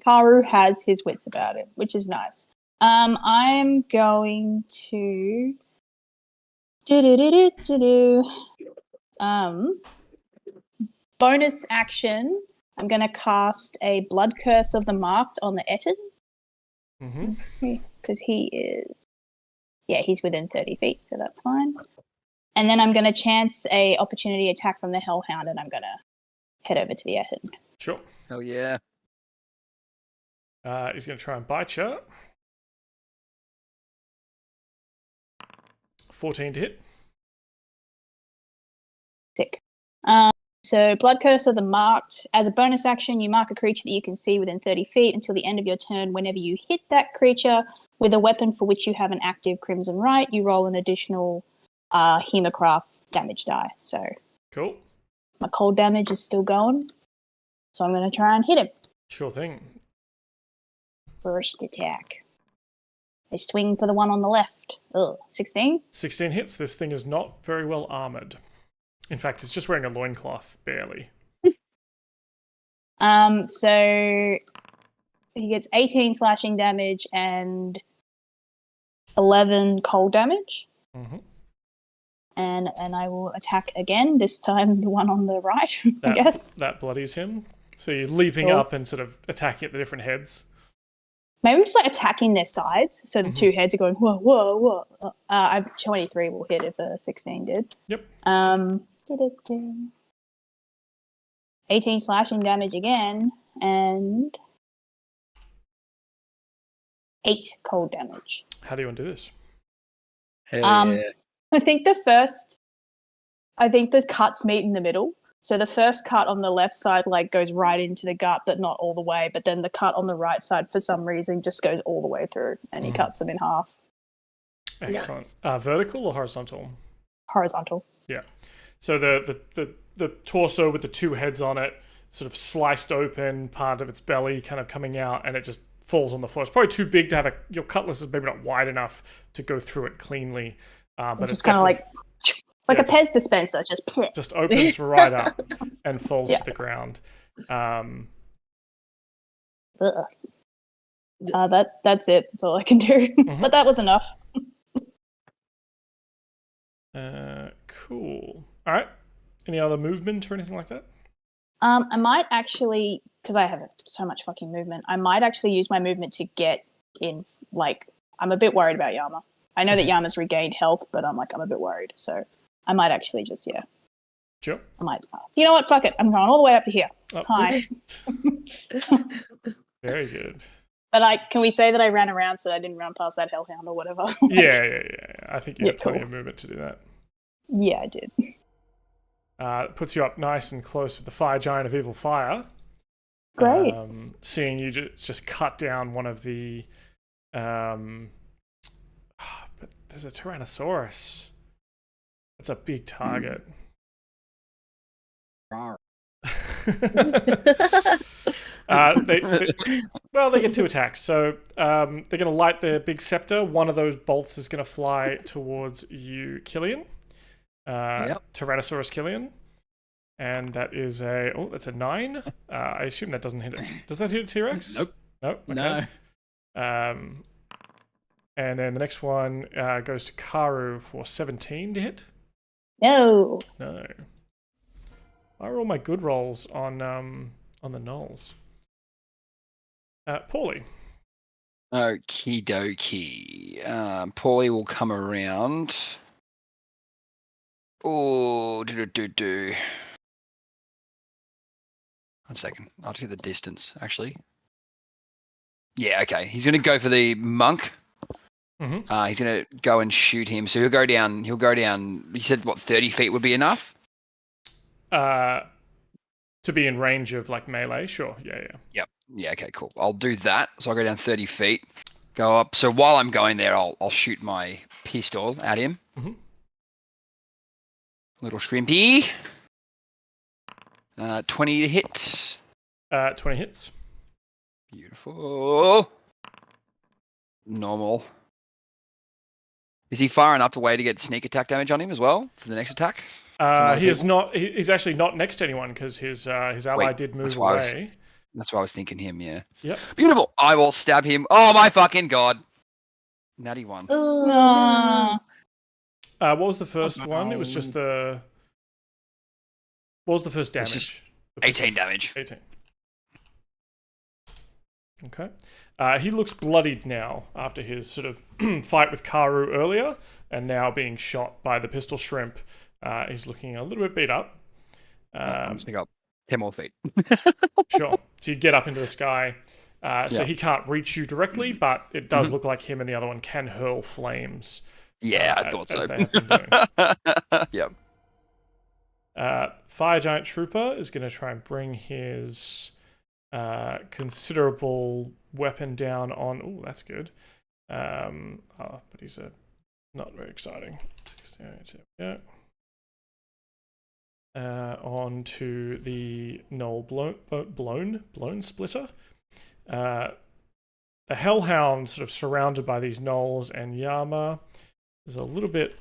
Karu has his wits about it, which is nice. I'm going to... bonus action, I'm going to cast a Blood Curse of the Marked on the Etin. Mm-hmm. Because he is Yeah, he's within 30 feet, so that's fine. And then I'm going to chance a opportunity attack from the Hellhound, and I'm going to head over to the end. Sure. Hell yeah. He's going to try and bite you. 14 to hit. Sick. So Blood Curse of the Marked. As a bonus action, you mark a creature that you can see within 30 feet until the end of your turn. Whenever you hit that creature with a weapon for which you have an active Crimson Right, you roll an additional Hemocraft damage die. So Cool. my cold damage is still going. So I'm going to try and hit him. Sure thing. First attack. I swing for the one on the left. 16? 16 hits. This thing is not very well armored. In fact, it's just wearing a loincloth, barely. So he gets 18 slashing damage and 11 cold damage. Mm-hmm. And I will attack again, this time the one on the right, I guess. That bloodies him. So you're leaping up and sort of attacking at the different heads. Maybe I'm just like attacking their sides, so the two heads are going, whoa, whoa, whoa. I've 23 will hit if a 16 did. Yep. 18 slashing damage again, and 8 cold damage. How do you want to do this? Hell yeah. I think the cuts meet in the middle. So the first cut on the left side like goes right into the gut, but not all the way. But then the cut on the right side, for some reason, just goes all the way through, and he cuts them in half. Excellent. Vertical or horizontal? Horizontal. Yeah. So the torso with the two heads on it, sort of sliced open, part of its belly kind of coming out, and it just falls on the floor. It's probably too big to have your cutlass is maybe not wide enough to go through it cleanly. But it's kind of like a Pez dispenser, just opens right up and falls to the ground. That's it. That's all I can do. But that was enough. Cool. All right. Any other movement or anything like that? I might actually, because I have so much fucking movement, I might actually use my movement to get in. Like, I'm a bit worried about Yama. I know that Yama's regained health, but I'm a bit worried. So I might actually just, Sure. I might. You know what? Fuck it. I'm going all the way up to here. Hi. Very good. But can we say that I ran around so that I didn't run past that hellhound or whatever? Yeah. I think you have plenty of movement to do that. Yeah, I did. It puts you up nice and close with the fire giant of evil fire. Great. Seeing you just cut down one of the... but there's a Tyrannosaurus. That's a big target. They get 2 attacks. So they're going to light their big scepter. One of those bolts is going to fly towards you, Killian. Tyrannosaurus Killian. And that is that's a 9. I assume that doesn't hit it. Does that hit a T-Rex? Nope. Nope. Okay. No. And then the next one goes to Karu for 17 to hit. No. I roll my good rolls on the nulls. Paulie. Okie dokie. Paulie will come around. Oh, do. 1 second. I'll get the distance, actually. Yeah, okay. He's going to go for the monk. Mm-hmm. He's going to go and shoot him. So he'll go down. You said, 30 feet would be enough? To be in range of, melee? Sure, yeah. Yep. Yeah, okay, cool. I'll do that. So I'll go down 30 feet. Go up. So while I'm going there, I'll shoot my pistol at him. Mm-hmm. Little shrimpy. 20 hits. 20 hits. Beautiful. Normal. Is he far enough away to get sneak attack damage on him as well for the next attack? He is not. He's actually not next to anyone because his ally did move away. That's why I was thinking him. Yeah. Yep. Beautiful. I will stab him. Oh my fucking god. Natty 1. Oh, no. What was the first one? It was just the. What was the first damage? 18 damage. 18. Okay. He looks bloodied now after his sort of fight with Karu earlier, and now being shot by the pistol shrimp. He's looking a little bit beat up. I'm just up 10 more feet. Sure. So you get up into the sky. So Yeah. he can't reach you directly, but it does look like him and the other one can hurl flames. Yeah, I thought as so. they have been doing. Yep. Fire Giant Trooper is going to try and bring his considerable weapon down on... Oh, that's good. But he's not very exciting. 68, yeah. Onto the Knoll blown splitter. The Hellhound sort of surrounded by these gnolls, and Yama is a little bit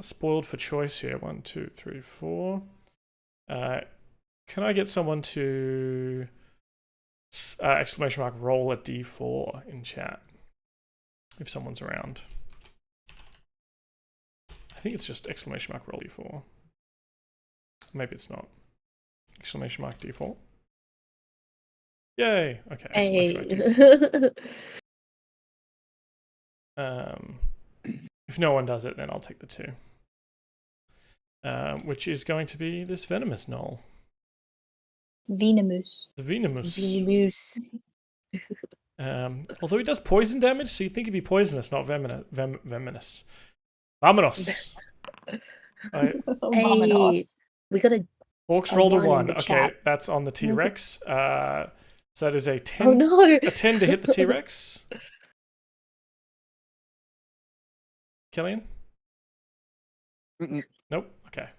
spoiled for choice here. 1, 2, 3, 4. Can I get someone to exclamation mark roll a d4 in chat if someone's around? I think it's just exclamation mark roll d4. Maybe it's not. Exclamation mark d4. Yay! Okay. Exclamation mark d4. If no one does it, then I'll take the 2. Which is going to be this venomous gnoll. Venomous. The venomous. Venomous. Although he does poison damage, so you'd think he'd be poisonous, not venomous. Vamonos. Vamonos. We got a Orcs rolled a one in 1. the Okay, chat. that's on the T-Rex. So that is a 10. Oh no! A 10 to hit the T-Rex. Killian? Nope. Okay.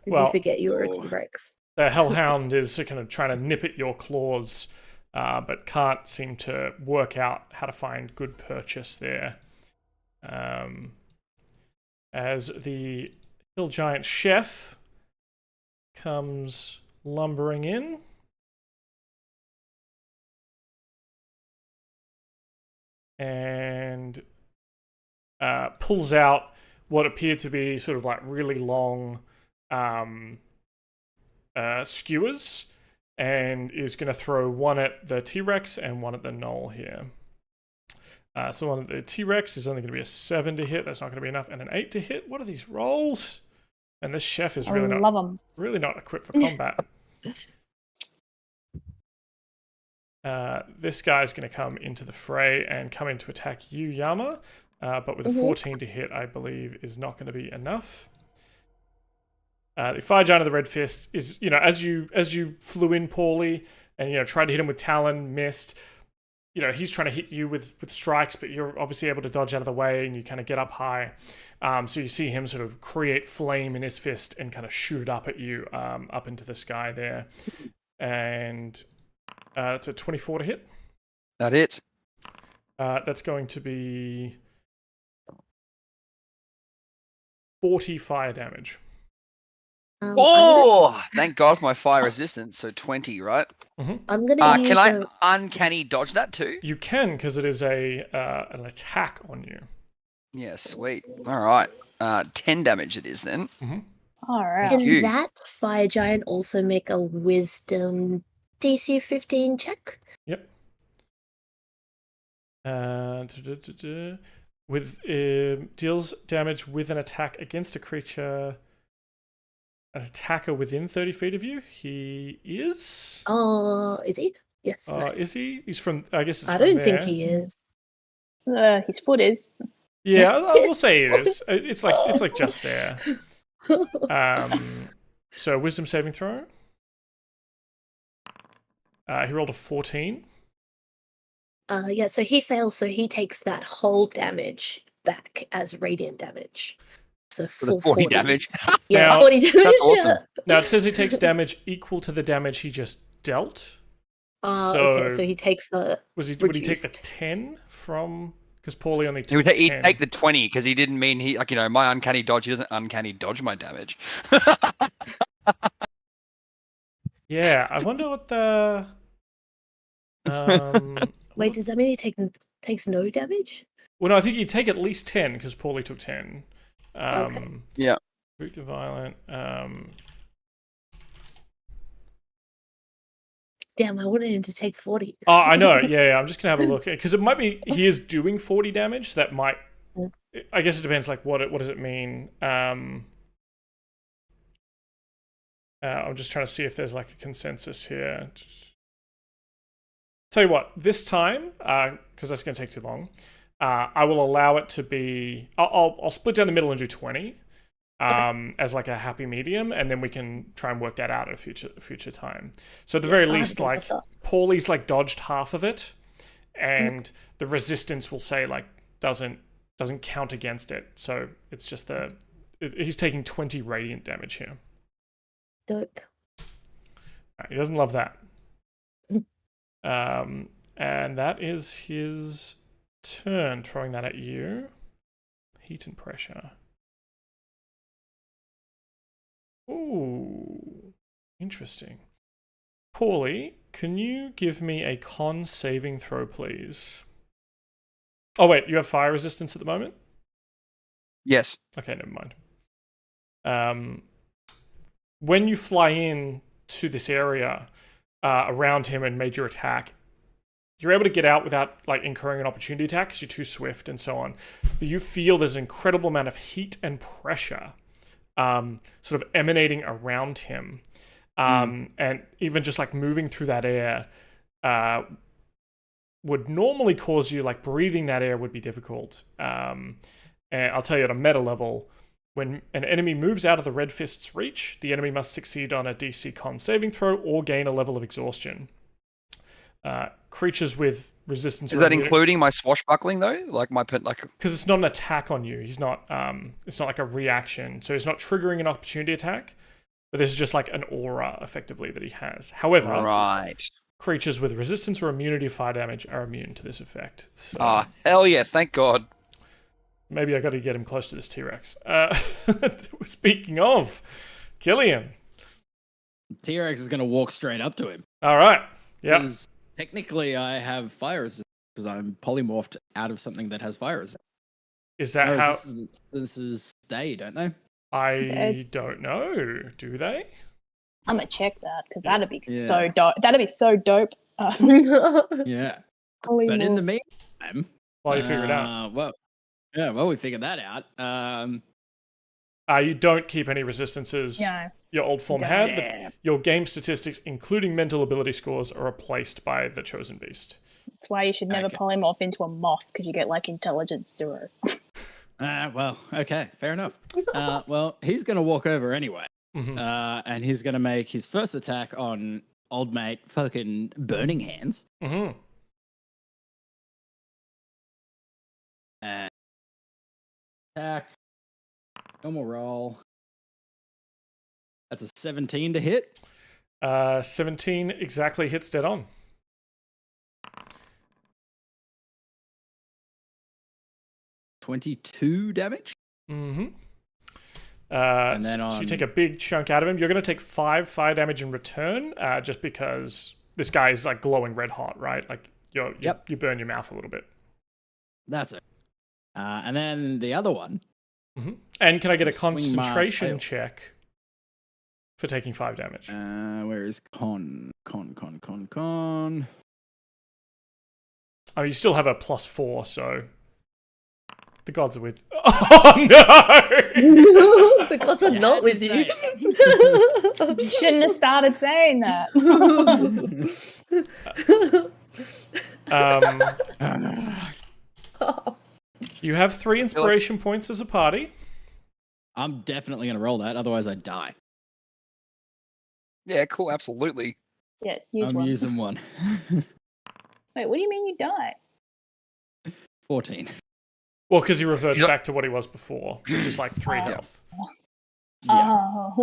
Did Well, you forget you were a T-Rex? the Hellhound is kind of trying to nip at your claws, but can't seem to work out how to find good purchase there. As the Hill Giant Chef comes lumbering in. And pulls out what appear to be sort of like really long skewers, and is going to throw one at the T-Rex and one at the Gnoll here. So one of the T-Rex is only going to be a 7 to hit. That's not going to be enough. And an 8 to hit. What are these rolls? And this chef is really really not equipped for combat. This guy's going to come into the fray and come in to attack you, Yama. But with a 14 to hit, I believe, is not going to be enough. The Fire Giant of the Red Fist is, as you flew in poorly and, tried to hit him with Talon, missed. He's trying to hit you with strikes, but you're obviously able to dodge out of the way and you kind of get up high. So you see him sort of create flame in his fist and kind of shoot it up at you, up into the sky there. And it's a 24 to hit. That it. That's going to be 40 fire damage. Thank God for my fire resistance. So 20, right? I'm gonna use can I uncanny dodge that too? You can, because it is an attack on you. Yeah, sweet. All right. 10 damage it is then. All right. Can that Fire Giant also make a Wisdom DC 15 check? Yep. With deals damage with an attack against a creature. An attacker within 30 feet of you. He is. Is he? Yes. Nice. Is he? He's from. I guess. It's I from don't there. think he is. His foot is. Yeah, we'll say it is. It's like just there. So wisdom saving throw. He rolled a 14. Yeah, so he fails, so he takes that whole damage back as radiant damage. So full 40 damage. Yeah, Now, 40 damage. That's awesome. Yeah. Now it says he takes damage equal to the damage he just dealt. Okay, so he takes the. Would he take the reduced. 10 from? Because Paulie only He'd took 10. take the 20 because he didn't mean my uncanny dodge. He doesn't uncanny dodge my damage. Yeah, I wonder what the. Wait, does that mean he takes no damage? Well, no, I think he'd take at least 10 because Paulie took 10. Okay. Yeah. Victor Violent. Damn, I wanted him to take 40. Oh, I know. Yeah, I'm just gonna have a look because it might be he is doing 40 damage. That might. I guess it depends. Like, what does it mean? I'm just trying to see if there's like a consensus here. Tell you what, this time, because that's gonna take too long, I will allow it to be. I'll split down the middle and do 20. As like a happy medium, and then we can try and work that out at a future time. So at the very least, like Paulie's like dodged half of it, and the resistance will say like doesn't count against it. So it's just he's taking 20 radiant damage here. Dope. He doesn't love that. And that is his turn. Throwing that at you. Heat and pressure. Ooh, interesting. Paulie, can you give me a con saving throw, please? Oh, wait, you have fire resistance at the moment? Yes. Okay, never mind. When you fly in to this area around him and made your attack, you're able to get out without like incurring an opportunity attack because you're too swift and so on. But you feel there's an incredible amount of heat and pressure sort of emanating around him. And even just like moving through that air would normally cause you, like breathing that air would be difficult. And I'll tell you at a meta level, when an enemy moves out of the Red Fist's reach, the enemy must succeed on a DC con saving throw or gain a level of exhaustion. Creatures with resistance. Is that including my swashbuckling though? Like because it's not an attack on you. He's not. It's not like a reaction, so he's not triggering an opportunity attack. But this is just like an aura, effectively, that he has. However, creatures with resistance or immunity to fire damage are immune to this effect. So hell yeah! Thank God. Maybe I got to get him close to this T-Rex. Speaking of, Killian, T-Rex is going to walk straight up to him. All right. Yeah. Technically, I have fire resistance because I'm polymorphed out of something that has fire resistance. Is that how? This is stay, don't they? I don't know. Do they? I'm gonna check that because that'd be so dope. That'd be so dope. Yeah. But in the meantime, while you figure it out, we figured that out. You don't keep any resistances. No. Your old form have. Your game statistics, including mental ability scores, are replaced by the chosen beast. That's why you should never polymorph into a moth because you get like intelligence 0. Well, okay, fair enough. Well, he's going to walk over anyway. And he's going to make his first attack on old mate fucking Burning Hands. Attack. Normal roll. That's a 17 to hit. 17 exactly hits dead on. 22 damage. And then so you take a big chunk out of him. You're going to take 5 fire damage in return, just because this guy is like glowing red hot, right? Like you burn your mouth a little bit. That's it. And then the other one. And can I get a concentration check for taking 5 damage? Where is con? Oh, you still have a +4, so the gods are with. Oh no! The gods are not with you. You shouldn't have started saying that. You have 3 inspiration points as a party. I'm definitely going to roll that, otherwise I die. Yeah, cool, absolutely. Yeah, use I'm one. using one. Wait, what do you mean you die? 14. Well, because he reverts back to what he was before, which is like 3 health. Yeah.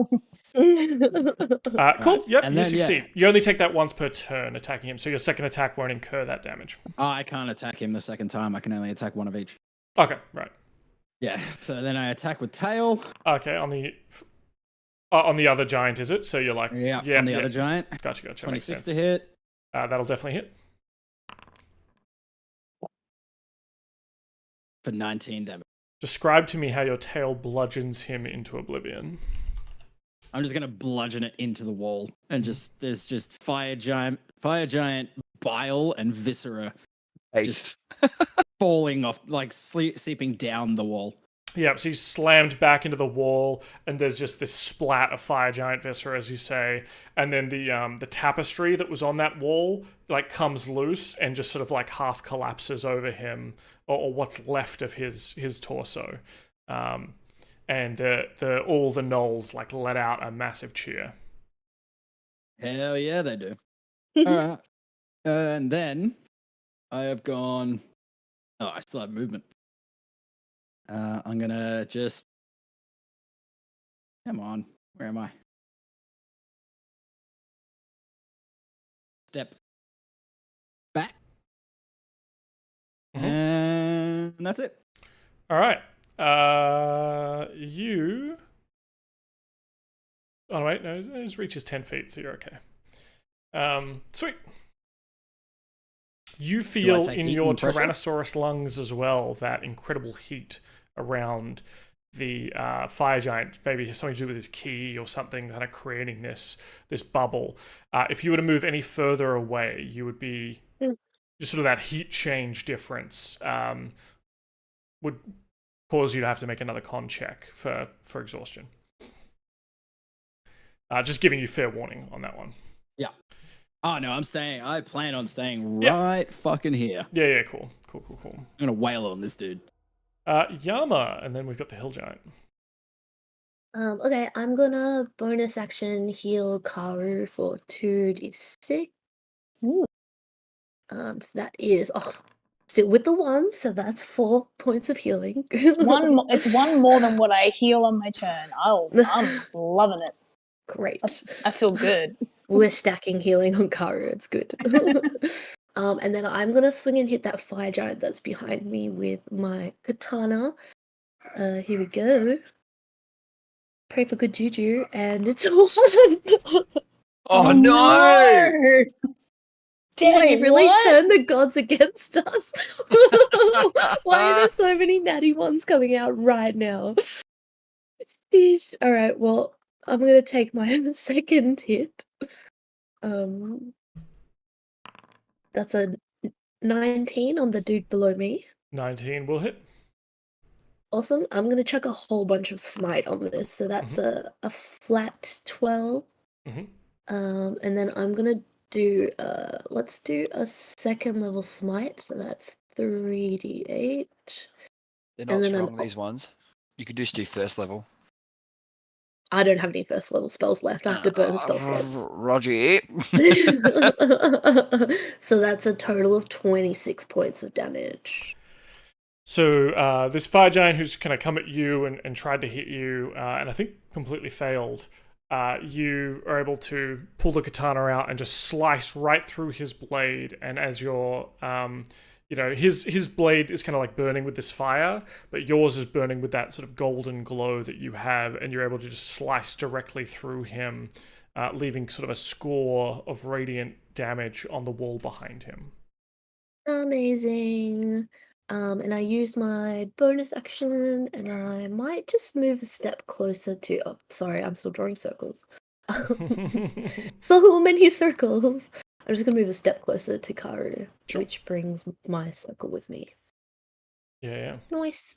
Cool. Yep, you succeed. You only take that once per turn attacking him, so your second attack won't incur that damage. I can't attack him the second time. I can only attack one of each. Okay, right. Yeah. So then I attack with tail. Okay, on the other giant, is it? So you're like, on the other giant. Gotcha. 26 to hit. That'll definitely hit. For 19 damage. Describe to me how your tail bludgeons him into oblivion. I'm just gonna bludgeon it into the wall, and there's just fire giant bile and viscera Ace. falling off, like seeping down the wall. Yeah, so he's slammed back into the wall, and there's just this splat of fire giant viscera, as you say, and then the tapestry that was on that wall like comes loose and just sort of like half collapses over him, or what's left of his torso, and all the gnolls like let out a massive cheer. Hell yeah, they do. All right, and then I have gone. Oh, I still have movement. I'm gonna just. Come on, where am I? Step back. And that's it. All right. You. Oh wait, no, it reaches 10 feet, so you're okay. Sweet. You feel in your Tyrannosaurus lungs as well that incredible heat around the fire giant. Maybe something to do with his key or something, kind of creating this bubble. If you were to move any further away, you would be just sort of that heat change difference would cause you to have to make another con check for exhaustion. Just giving you fair warning on that one. Yeah. Oh no, I'm staying. I plan on staying right fucking here. Yeah, cool. I'm gonna wail on this dude. Yama, and then we've got the hill giant. Okay, I'm gonna bonus action heal Karu for 2d6. Ooh. So that is still with the 1, so that's 4 points of healing. It's one more than what I heal on my turn. I'm loving it. Great. I feel good. We're stacking healing on Karu. It's good. And then I'm gonna swing and hit that fire giant that's behind me with my katana. Here we go. Pray for good juju, and it's Oh no! Damn, you really what? turned the gods against us. Why are there so many natty ones coming out right now? Sheesh. All right, well, I'm gonna take my second hit. That's a 19 on the dude below me. 19 will hit. Awesome. I'm gonna chuck a whole bunch of smite on this, so that's a flat 12. And then I'm gonna do let's do a second level smite, so that's 3d8. They're not And then strong, these ones. You could just do first level. I don't have any first level spells left. I have to burn spell slots. Roger. So that's a total of 26 points of damage. So this fire giant who's kind of come at you and tried to hit you, and I think completely failed, you are able to pull the katana out and just slice right through his blade. And as you're, his blade is kind of like burning with this fire, but yours is burning with that sort of golden glow that you have, and you're able to just slice directly through him, leaving sort of a score of radiant damage on the wall behind him. Amazing. And I used my bonus action, and I might just move a step closer to. Oh, sorry, I'm still drawing circles. So many circles. I'm just gonna move a step closer to Karu, which brings my circle with me. Yeah. Nice.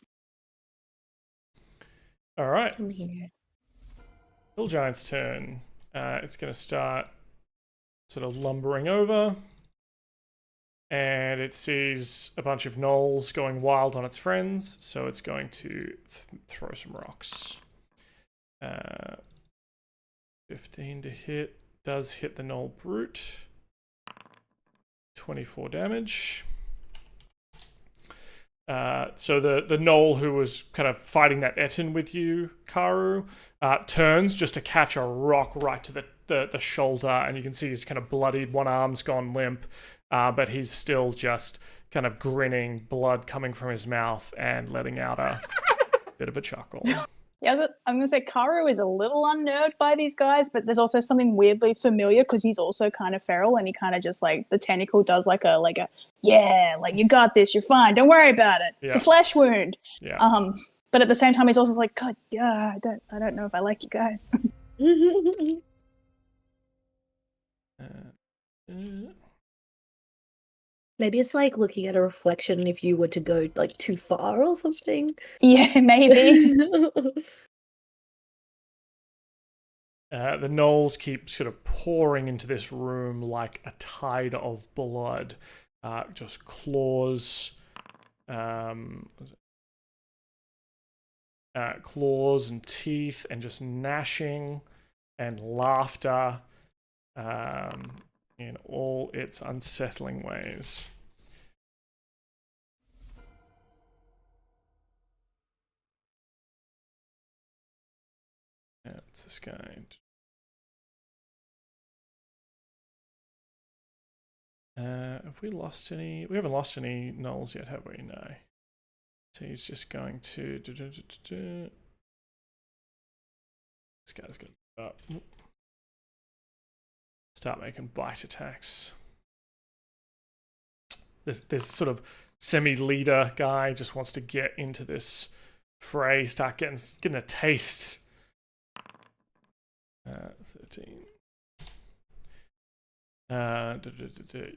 All right. Come here. Hill giant's turn. It's gonna start sort of lumbering over. And it sees a bunch of gnolls going wild on its friends, so it's going to throw some rocks. 15 to hit. Does hit the gnoll brute. 24 damage. So the gnoll who was kind of fighting that Etten with you, Karu, turns just to catch a rock right to the shoulder, and you can see he's kind of bloodied, one arm's gone limp. But he's still just kind of grinning, blood coming from his mouth and letting out a bit of a chuckle. Yeah, I'm going to say Karu is a little unnerved by these guys, but there's also something weirdly familiar because he's also kind of feral, and he kind of just like the tentacle does like a yeah, like you got this, you're fine, don't worry about it. Yeah. It's a flesh wound. Yeah. But at the same time, he's also like, God, I don't know if I like you guys. Maybe it's like looking at a reflection if you were to go like too far or something. Yeah, maybe. The gnolls keep sort of pouring into this room like a tide of blood. Just claws, claws and teeth, and just gnashing and laughter in all its unsettling ways. Yeah, it's this guy. Have we lost any? We haven't lost any gnolls yet, have we? No. So he's just going to. This guy's going to start making bite attacks. This sort of semi-leader guy just wants to get into this fray, start getting a taste. 13.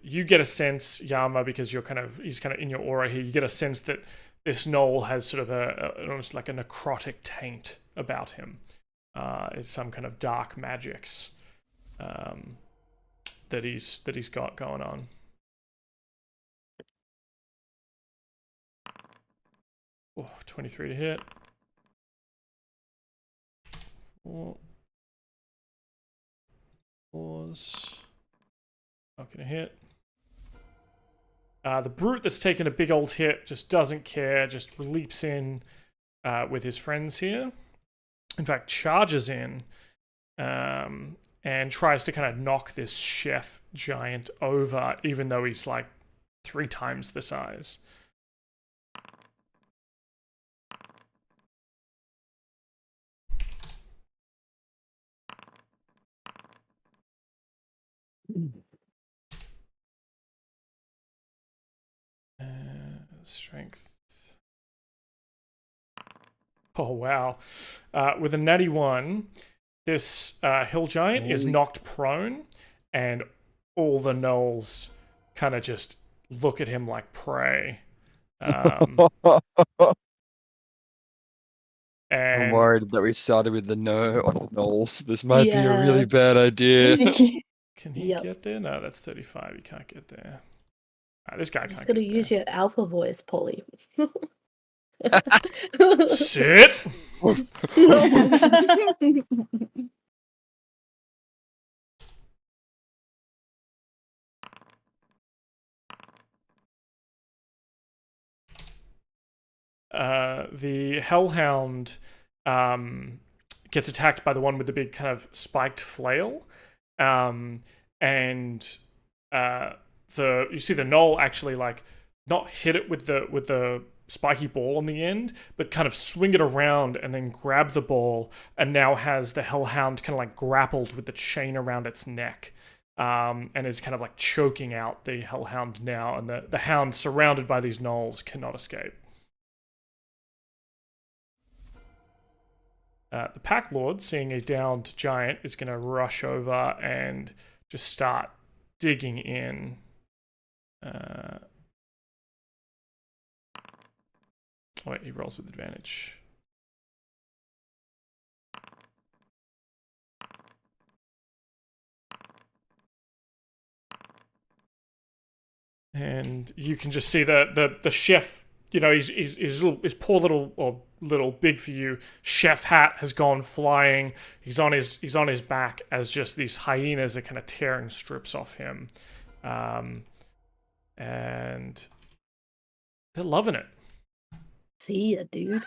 You get a sense, Yama, because he's kind of in your aura here. You get a sense that this gnoll has sort of almost like a necrotic taint about him. It's some kind of dark magics that he's got going on. Oh, 23 to hit. 4. Pause. Not gonna hit. The brute that's taken a big old hit just doesn't care, just leaps in with his friends here. In fact, charges in and tries to kind of knock this chef giant over, even though he's like 3 times the size. Strength. Oh, wow. With a natty 1, this hill giant is knocked prone, and all the gnolls kind of just look at him like prey. And I'm worried that we started with the gnolls. This might be a really bad idea. Can he get there? No, that's 35. He can't get there. This guy can't. Just gotta use your alpha voice, Polly. Sit. The hellhound gets attacked by the one with the big kind of spiked flail, and you see the gnoll actually like not hit it with the spiky ball on the end, but kind of swing it around and then grab the ball, and now has the hellhound kind of like grappled with the chain around its neck, and is kind of like choking out the hellhound now, and the hound, surrounded by these gnolls, cannot escape. The pack lord, seeing a downed giant, is going to rush over and just start digging in. Wait, he rolls with advantage. And you can just see the chef, you know, his poor little big for you chef hat has gone flying. He's on his back as just these hyenas are kind of tearing strips off him. And they're loving it. See ya, dude.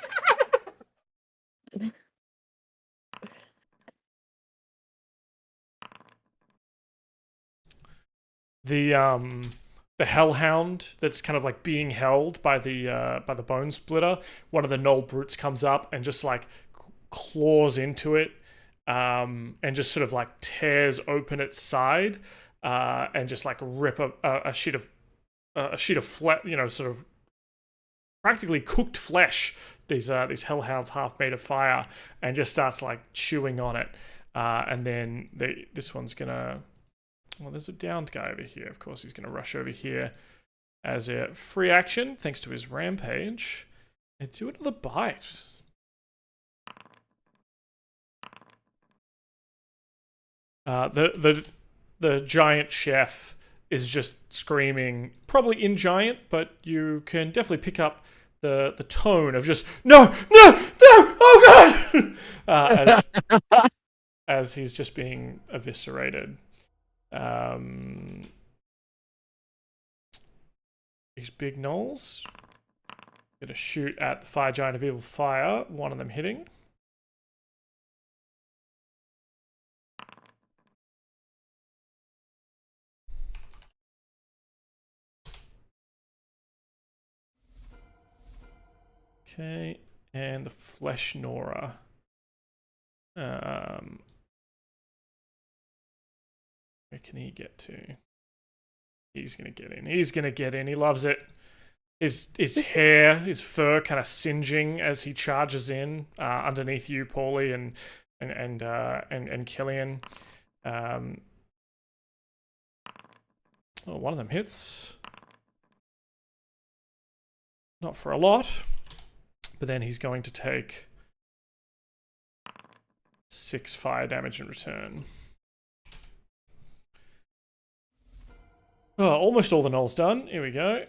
The hellhound that's kind of like being held by the bone splitter, one of the gnoll brutes comes up and just like claws into it, and just sort of like tears open its side, and just like rip a sheet of flesh, you know, sort of practically cooked flesh. These hellhounds half made of fire, and just starts like chewing on it. And then this one's gonna. Well, there's a downed guy over here. Of course, he's gonna rush over here as a free action, thanks to his rampage, and do another bite. The giant chef is just screaming, probably in giant, but you can definitely pick up the tone of just no, oh god, as he's just being eviscerated. These big gnolls gonna shoot at the fire giant of evil fire. One of them hitting. Okay, and the flesh Nora. Where can he get to? He's gonna get in. He's gonna get in. He loves it. His hair, his fur, kind of singeing as he charges in underneath you, Paulie, and Killian. One of them hits. Not for a lot, but then he's going to take 6 fire damage in return. Oh, almost all the gnolls done. Here we go.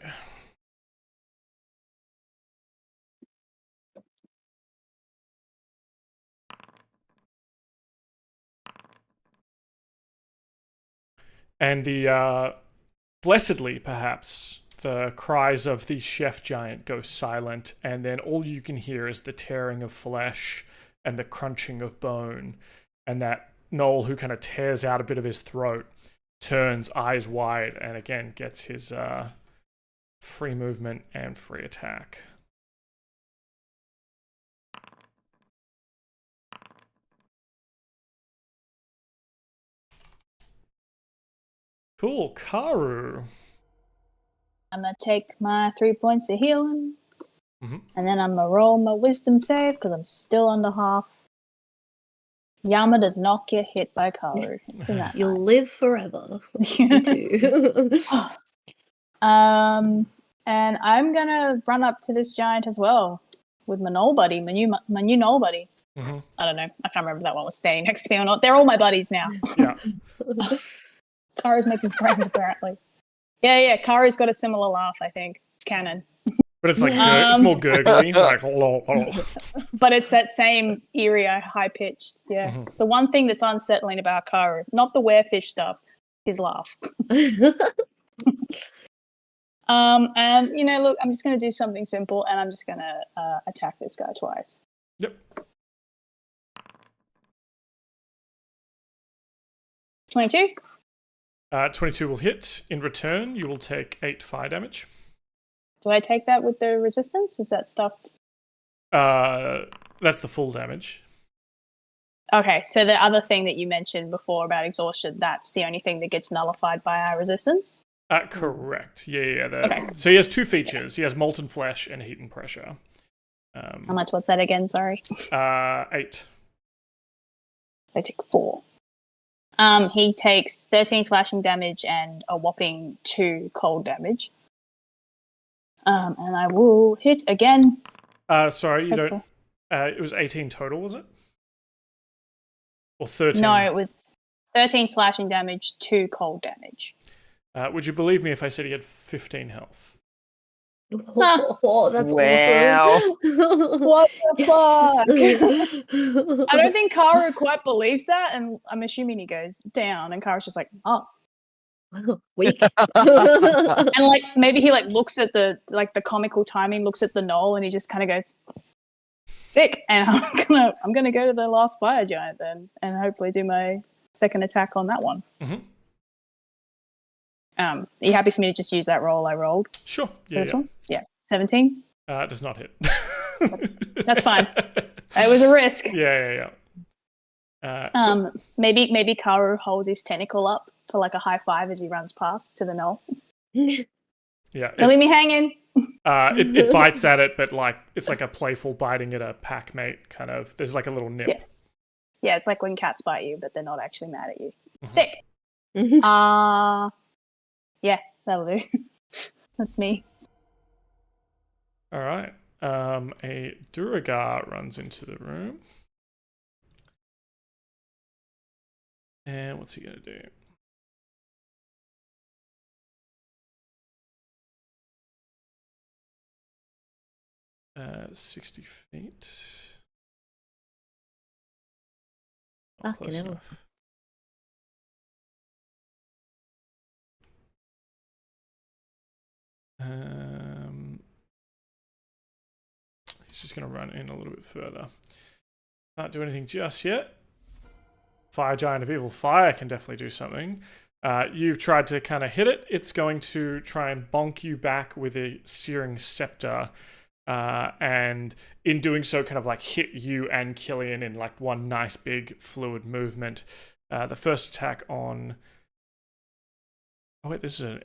And the blessedly, perhaps, the cries of the chef giant go silent, and then all you can hear is the tearing of flesh and the crunching of bone, and that gnoll who kind of tears out a bit of his throat turns eyes wide and again gets his free movement and free attack. Cool, Karu. I'm gonna take my 3 points of healing, and then I'm gonna roll my wisdom save because I'm still under half. Yama does not get hit by Karu. Isn't that You'll nice? live forever. You too. And I'm gonna run up to this giant as well with my gnoll buddy, my new gnoll buddy. I don't know. I can't remember if that one was standing next to me or not. They're all my buddies now. Yeah. Karu's making friends apparently. Yeah. Karu's got a similar laugh. I think it's canon. But it's like it's more gurgly, like But it's that same eerie, high pitched. Yeah. It's the one thing that's unsettling about Karu, not the werefish stuff, his laugh. And look, I'm just gonna do something simple, and I'm just gonna attack this guy twice. Yep. 22. 22 will hit. In return, you will take 8 fire damage. Do I take that with the resistance? Is that stuff? That's the full damage. Okay, so the other thing that you mentioned before about exhaustion, that's the only thing that gets nullified by our resistance? Correct. Yeah. Okay. So he has 2 features. He has molten flesh and heat and pressure. How much was that again? Sorry. 8. I take 4. He takes 13 slashing damage and a whopping 2 cold damage. And I will hit again. Sorry, you don't. It was 18 total, was it? Or 13? No, it was 13 slashing damage, 2 cold damage. Would you believe me if I said he had 15 health? Oh, that's Wow. awesome. What the fuck? I don't think Karu quite believes that, and I'm assuming he goes down, and Karu's just like, oh. Weak. And maybe he looks at the comical timing, looks at the gnoll, and he just kind of goes, sick. And I'm gonna go to the last fire giant then, and hopefully do my second attack on that one. Are you happy for me to just use that roll I rolled? Sure. Yeah. One? Yeah. 17? Does not hit. That's fine. It was a risk. Yeah. Maybe Karu holds his tentacle up for a high five as he runs past to the gnoll. Yeah. Don't leave me hanging. It bites at it, but it's like a playful biting at a pack mate kind of. There's like a little nip. Yeah, it's like when cats bite you, but they're not actually mad at you. Mhm. Sick. Yeah, that'll do. That's me. All right. A Duragar runs into the room. And what's he going to do? 60 feet. Not Fucking close hell. enough. He's just going to run in a little bit further. Can't do anything just yet. Fire Giant of Evil Fire can definitely do something. You've tried to kind of hit it. It's going to try and bonk you back with a Searing Scepter. And in doing so, kind of like hit you and Killian in like one nice big fluid movement. The first attack on... Oh wait, this is a...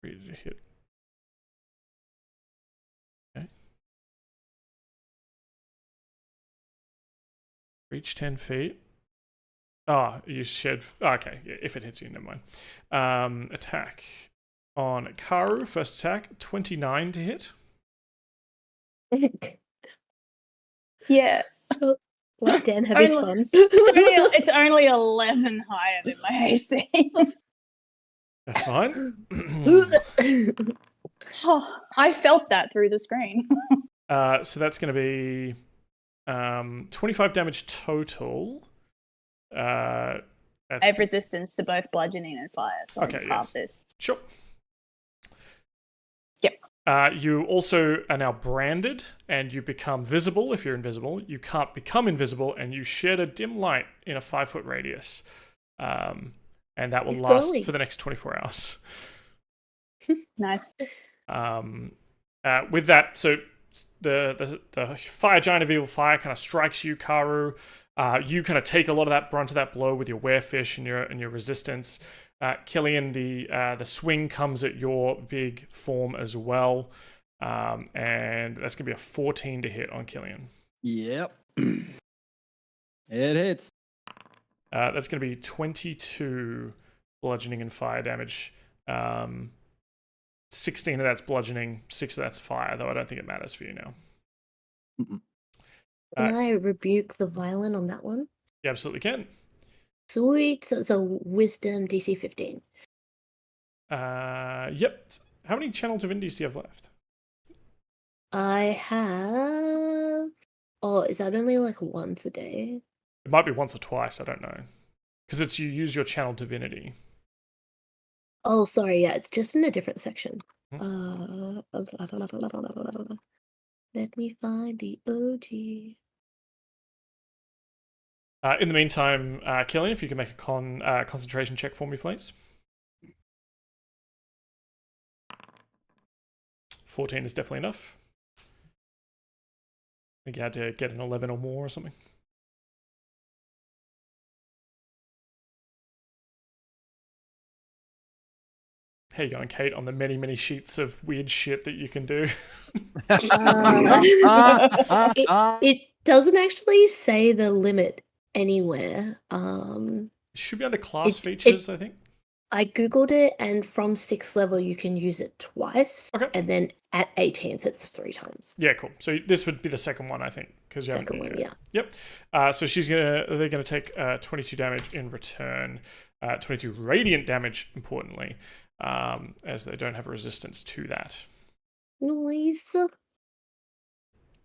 Ready to hit. Okay. Reach 10 feet. Oh, you shed... Okay, yeah, if it hits you, never mind. Attack on Karu. First attack, 29 to hit. Yeah. Let Dan have his fun. It's only 11 higher than my AC. That's fine. Oh, I felt that through the screen. So that's going to be 25 damage total. I have resistance to both bludgeoning and fire, so I'll just half this. Sure. Yep. You also are now branded, and you become visible if you're invisible. You can't become invisible, and you shed a dim light in a 5-foot radius. And that will last for the next 24 hours. Nice. With that, so the Fire Giant of Evil Fire kind of strikes you, Karu. You kind of take a lot of that brunt of that blow with your werefish and your resistance. Killian, the swing comes at your big form as well, and that's gonna be a 14 to hit on Killian. Yep, it hits. That's gonna be 22 bludgeoning and fire damage. 16 of that's bludgeoning, 6 of that's fire. Though I don't think it matters for you now. Can I rebuke the violin on that one? You absolutely can. Sweet. So it's a wisdom DC 15. Yep. How many channel divinities do you have left? I have... Oh, is that only like once a day? It might be once or twice, I don't know. Because it's you use your channel divinity. Oh, sorry, yeah, it's just in a different section. Hmm. Let me find the OG. In the meantime, Killian, if you can make a concentration check for me, please. 14 is definitely enough. I think you had to get an 11 or more or something. How you going, Kate, on the many, many sheets of weird shit that you can do? It doesn't actually say the limit anywhere. It should be under class features, I think. I googled it, and from 6th level you can use it twice. Okay. And then at 18th it's 3 times. Yeah, cool. So this would be the second one, I think, because you Second one, yeah. Yep. So they're gonna take 22 damage in return, 22 radiant damage, importantly, as they don't have resistance to that. Nice.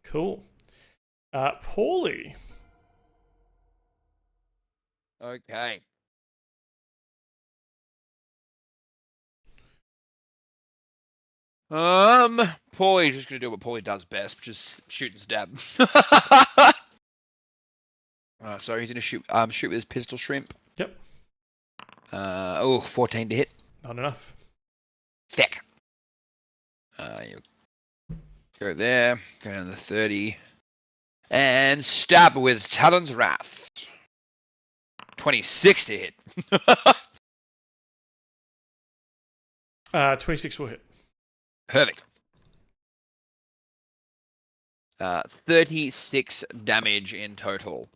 Cool. Paulie. Okay. Paulie's just gonna do what Paulie does best, which is shoot and stab. So he's gonna shoot with his pistol shrimp. Yep. 14 to hit. Not enough. Feck. You go there, go down to 30. And stab with Talon's Wrath. 26 to hit. 26 will hit. Perfect. 36 damage in total.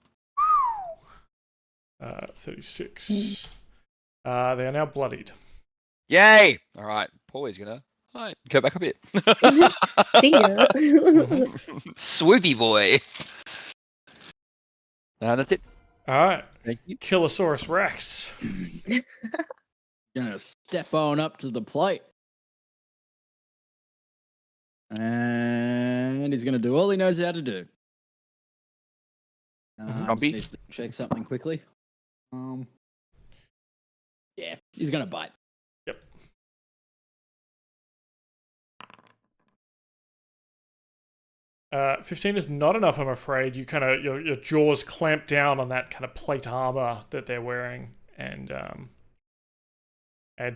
36. They are now bloodied. Yay! All right, Paulie's gonna go back up here. See ya. Swoopy boy. That's it. All right. Thank you. Killosaurus Rex. Gonna step on up to the plate. And he's gonna do all he knows how to do. Just need to check something quickly. Yeah, he's gonna bite. Yep. Uh, 15 is not enough, I'm afraid. You kind of your jaws clamp down on that kind of plate armor that they're wearing, and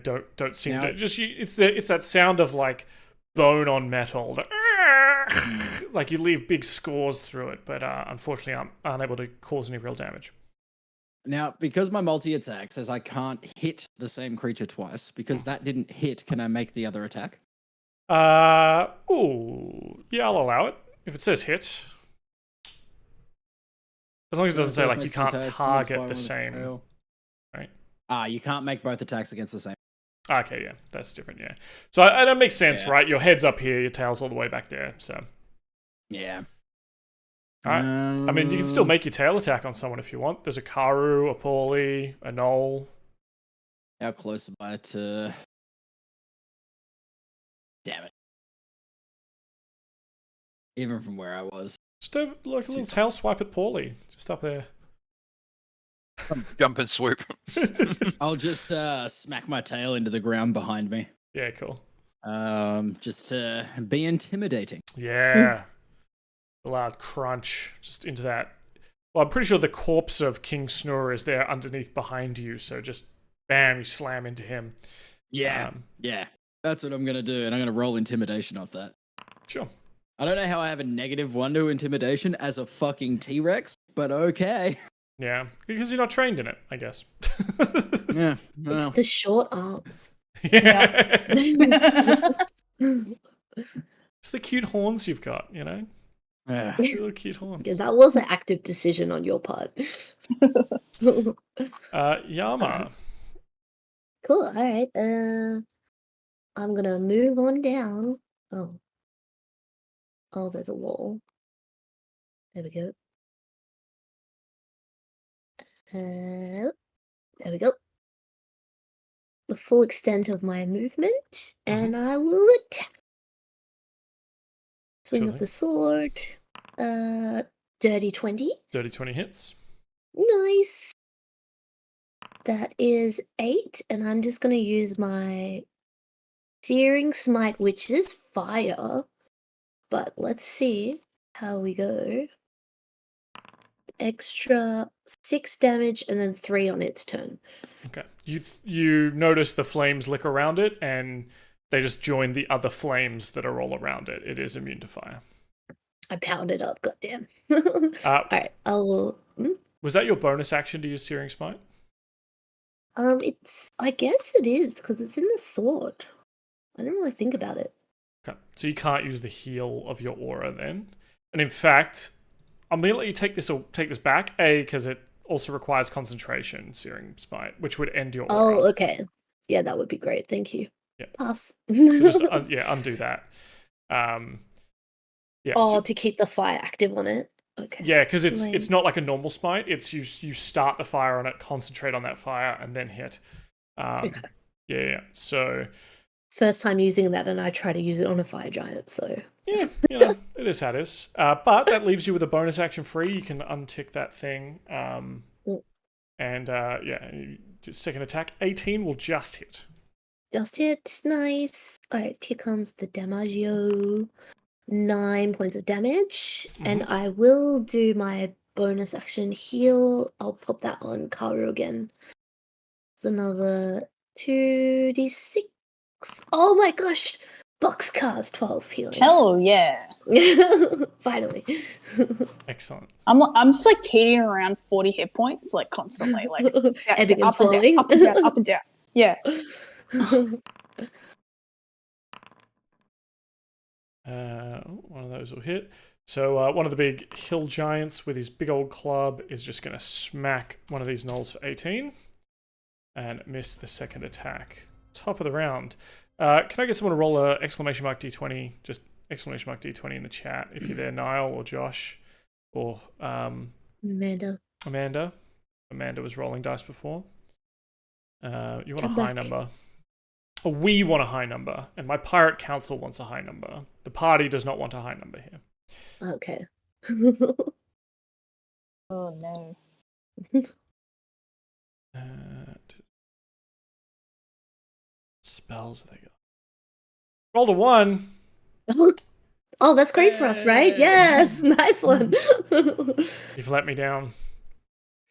don't seem Now- to just. It's that sound of like bone on metal, like you leave big scores through it, but unfortunately, I'm unable to cause any real damage. Now, because my multi-attack says I can't hit the same creature twice, because that didn't hit, can I make the other attack? Yeah, I'll allow it if it says hit. As long as it doesn't say like you can't target the same. Right? You can't make both attacks against the same. Okay, yeah, that's different. Yeah, so that makes sense, Yeah. right? Your head's up here, your tail's all the way back there. So, Yeah. all right. I mean, you can still make your tail attack on someone if you want. There's a Karu, a Paulie, a Knoll. How close am I to... Damn it. Even from where I was. Just a little tail swipe at Paulie, just up there. Jump and swoop. I'll just smack my tail into the ground behind me. Yeah, cool. Just to be intimidating. Yeah. A loud crunch just into that. Well, I'm pretty sure the corpse of King Snurre is there underneath behind you, so just bam, you slam into him. Yeah. Yeah. That's what I'm going to do, and I'm going to roll intimidation off that. Sure. I don't know how I have a -1 to intimidation as a fucking T-Rex, but okay. Yeah, because you're not trained in it, I guess. Yeah. It's Well, the short arms. Yeah. It's the cute horns you've got, you know? yeah. Little cute horns. Yeah, that was an active decision on your part. Yama. Cool. All right. I'm gonna move on down. Oh, there's a wall. There we go. There we go. The full extent of my movement, and I will attack. Swing Sure of thing. the sword. Dirty 20. Dirty 20 hits. Nice. That is 8, and I'm just going to use my Searing Smite, which is fire. But let's see how we go. Extra 6 damage and then 3 on its turn. Okay. You notice the flames lick around it, and they just join the other flames that are all around it. It is immune to fire. I powered it up, goddamn. Alright, I will. Was that your bonus action to use Searing Smite? I guess it is, because it's in the sword. I didn't really think about it. Okay. So you can't use the heal of your aura then. And in fact, I'm going to let you take this back, because it also requires concentration, Searing Smite, which would end your aura. Oh, okay. Yeah, that would be great. Thank you. Yeah. Pass. So just undo that. To keep the fire active on it. Okay. Yeah, because it's not like a normal smite. It's you start the fire on it, concentrate on that fire, and then hit. Okay. Yeah. So First time using that, and I try to use it on a fire giant. So yeah, it is how it is. But that leaves you with a bonus action free. You can untick that thing. Second attack, 18 will just hit. just hit. Nice. All right, here comes the damaggio. 9 points of damage, and I will do my bonus action heal. I'll pop that on Karu again. It's another 2d6. Oh my gosh! Boxcars 12 healing. Hell yeah. Finally. Excellent. I'm just like teetering around 40 hit points, like constantly, like Ebbing and up and flowing. down, up and down, up and down. Yeah. One of those will hit. So one of the big hill giants with his big old club is just going to smack one of these gnolls for 18 and miss the second attack. Top of the round. Can I get someone to roll a exclamation mark D20? Just exclamation mark D20 in the chat if you're there, Niall or Josh or Amanda. Amanda was rolling dice before. You want Come a high back. number. Or we want a high number, and my pirate council wants a high number. The party does not want a high number here. Okay. Oh no. Spells they got. Rolled a 1. Oh, that's great for us, right? Hey. Yes, nice one. You've let me down.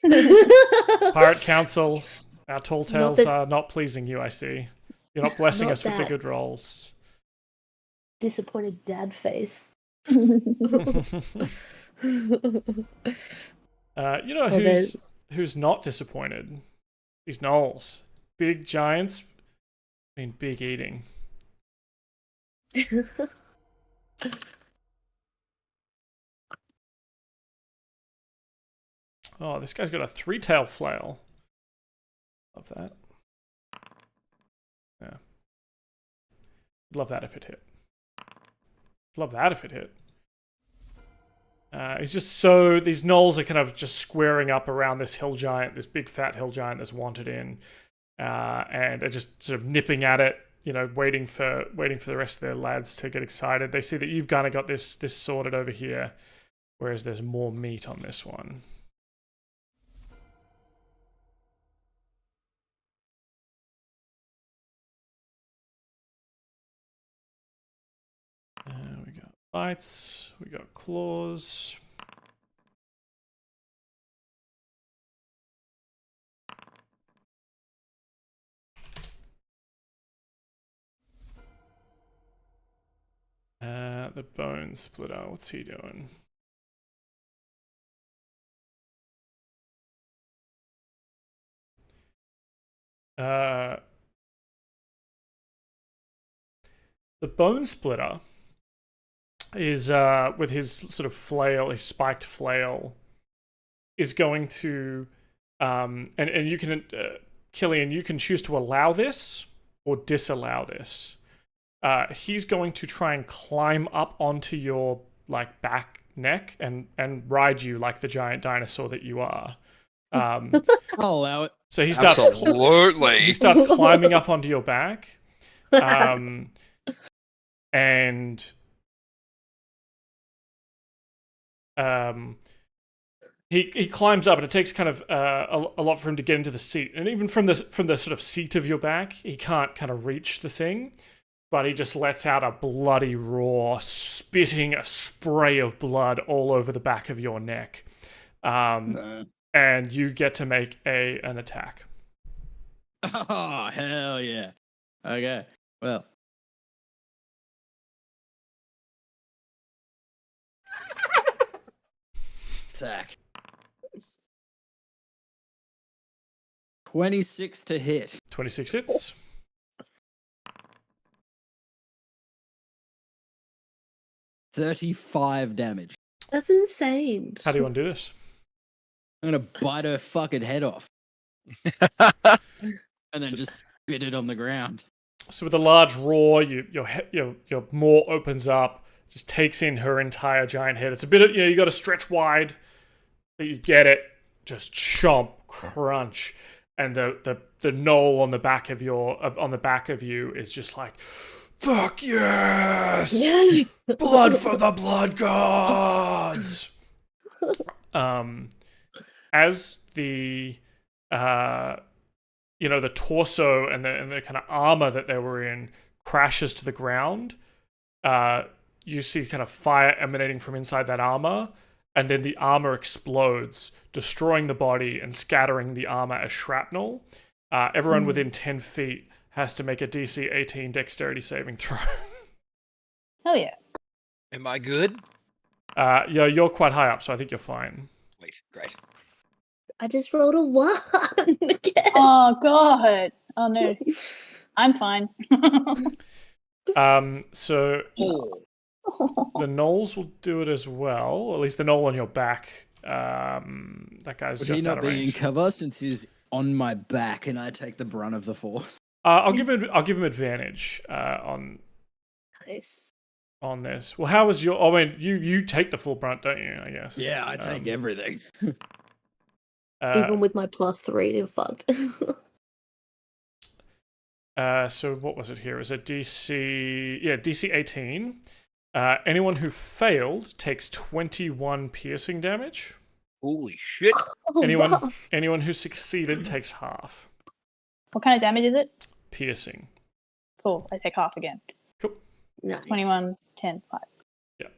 Pirate council, our tall tales that- are not pleasing you, I see. You're not blessing Not us with the that. good rolls. Disappointed dad face. You know Well, who's not disappointed? These gnolls. Big giants mean big eating. Oh, this guy's got a 3-tail flail. Love that. Yeah. Love that if it hit. Love that if it hit. He's just so... These gnolls are kind of just squaring up around this hill giant, this big fat hill giant that's wanted in. And are just sort of nipping at it, you know, waiting for the rest of their lads to get excited. They see that you've kind of got this sorted over here, whereas there's more meat on this one. We got bites, we got claws. The bone splitter, what's he doing? The bone splitter is with his sort of flail, his spiked flail, is going to and you can Killian, you can choose to allow this or disallow this. He's going to try and climb up onto your like back neck and ride you like the giant dinosaur that you are. I'll allow it. So he starts Absolutely. he starts climbing up onto your back. And he climbs up, and it takes kind of a lot for him to get into the seat. And even from the sort of seat of your back, he can't kind of reach the thing. But he just lets out a bloody roar, spitting a spray of blood all over the back of your neck. And you get to make an attack. Oh, hell yeah. Okay, well. Attack. 26 to hit. 26 hits. 35 damage. That's insane. How do you want to do this? I'm gonna bite her fucking head off. And then just spit it on the ground. So with a large roar, your maw opens up, just takes in her entire giant head. It's a bit of, you got to stretch wide, but you get it. Just chomp, crunch, and the gnoll on the back of you is just like, fuck yes, blood for the blood gods. As the the torso and the kind of armor that they were in crashes to the ground, you see kind of fire emanating from inside that armor, and then the armor explodes, destroying the body and scattering the armor as shrapnel. Everyone within 10 feet has to make a DC 18 dexterity saving throw. Hell yeah. Am I good? You're quite high up, so I think you're fine. Wait, great. I just rolled a 1 again. Oh god. Oh no. I'm fine. So The gnolls will do it as well, or at least the gnoll on your back. That guy's Would just he out not of be in range. cover since he's on my back and I take the brunt of the force? I'll give him advantage on Nice. this. Well, how was your? I mean, you take the full brunt, don't you? I guess. Yeah, I take everything. Even with my +3, they're fucked. So what was it here? Is it DC? Yeah, DC 18. Anyone who failed takes 21 piercing damage. Holy shit! Oh, rough. Anyone who succeeded takes half What kind of damage is it? piercing. Cool. I take half again. Cool. Nice. 21, 10, 5. Yeah.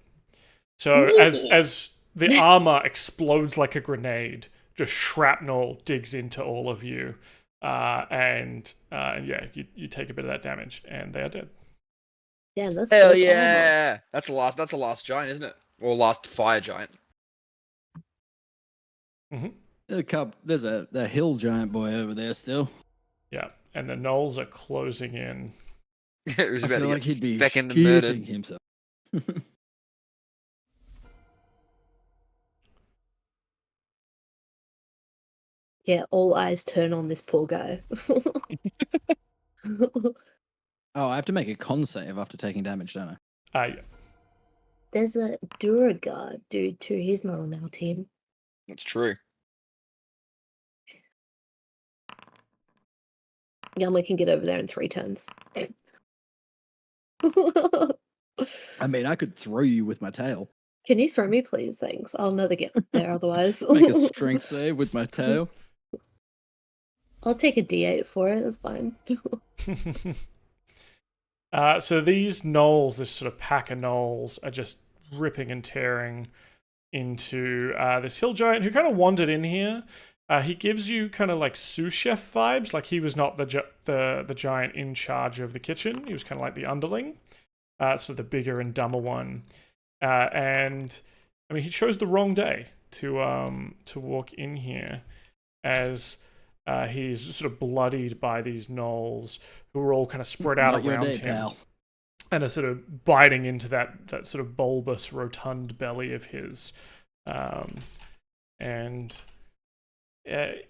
So as the armor explodes like a grenade, just shrapnel digs into all of you, and yeah, you take a bit of that damage, and they are dead. Yeah, that's Hell good armor. yeah! That's the last giant, isn't it? Or last fire giant. There's a hill giant boy over there still. Yeah, and the gnolls are closing in. It was I about feel to like get he'd be beckoned and shooting murdered. himself. Yeah, all eyes turn on this poor guy. Oh, I have to make a con save after taking damage, don't I? Yeah. There's a Duragard dude too. He's not on our team. That's true. Yama can get over there in 3 turns. I mean, I could throw you with my tail. Can you throw me, please? Thanks. I'll never get there otherwise. Make a strength save with my tail. I'll take a D8 for it. That's fine. So these gnolls, this sort of pack of gnolls, are just ripping and tearing into this hill giant who kind of wandered in here. He gives you kind of like sous chef vibes, like he was not the giant in charge of the kitchen. He was kind of like the underling, sort of the bigger and dumber one. And I mean, he chose the wrong day to walk in here, as he's sort of bloodied by these gnolls who are all kind of spread out Not your around day, him, pal. and are sort of biting into that sort of bulbous, rotund belly of his, and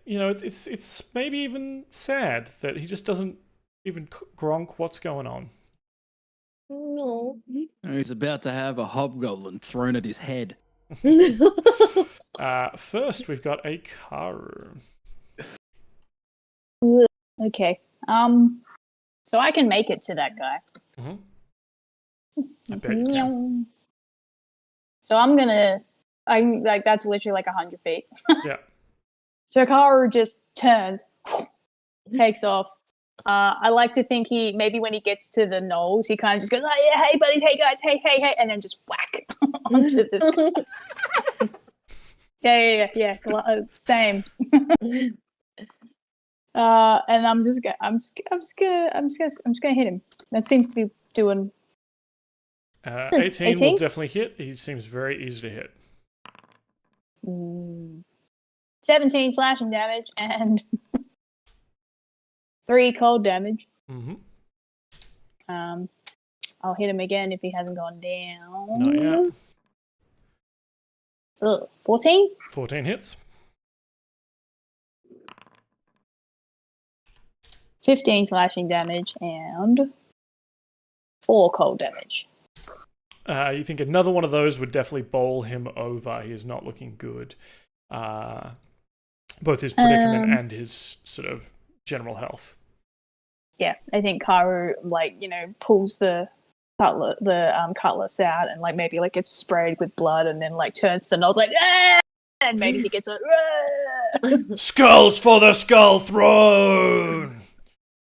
you know, it's maybe even sad that he just doesn't even gronk what's going on. No. He's about to have a hobgoblin thrown at his head. First, we've got a Karu. Okay. So I can make it to that guy. I bet you can. So I'm like, that's literally like 100 feet. Yeah. So Karu just turns, takes off. I like to think maybe when he gets to the gnolls, he kind of just goes, oh yeah, hey buddies, hey guys, hey, and then just whack onto this guy. Yeah. Same. And I'm just gonna hit him. That seems to be doing. 18 will definitely hit. He seems very easy to hit. 17 slashing damage and 3 cold damage. I'll hit him again if he hasn't gone down. Not yet. 14? 14 hits. 15 slashing damage and 4 cold damage. You think another one of those would definitely bowl him over. He is not looking good. Both his predicament and his sort of general health. Yeah, I think Karu, pulls the cutlass out and maybe gets sprayed with blood and then turns to the nose ah! And maybe he gets a Skulls for the skull throne!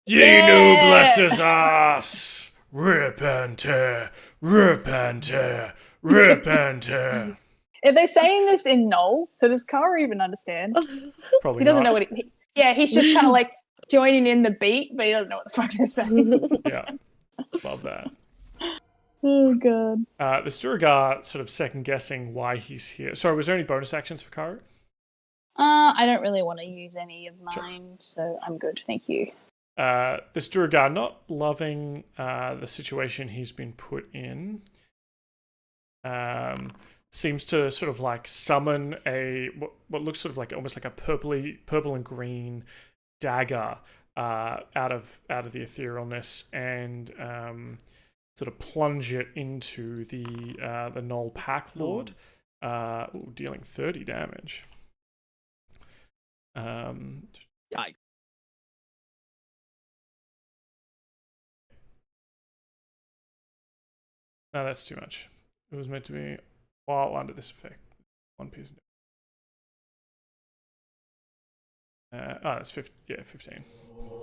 Ye who blesses us! Rip and tear, rip and tear, rip and tear. Are they saying this in Null? So does Karu even understand? Probably He doesn't not. know what he's just kind of joining in the beat, but he doesn't know what the fuck they're saying. Yeah, love that. Oh god. The Sturagar sort of second guessing why he's here. Sorry, was there any bonus actions for Karu? I don't really want to use any of mine, so I'm good, thank you. This Duragar not loving the situation he's been put in. seems to sort of like summon what looks sort of like almost like a purple and green dagger out of the etherealness and sort of plunge it into the Gnoll Pack Lord, dealing 30 damage. Yikes. No, that's too much. It was meant to be while under this effect. One piece. It's 15.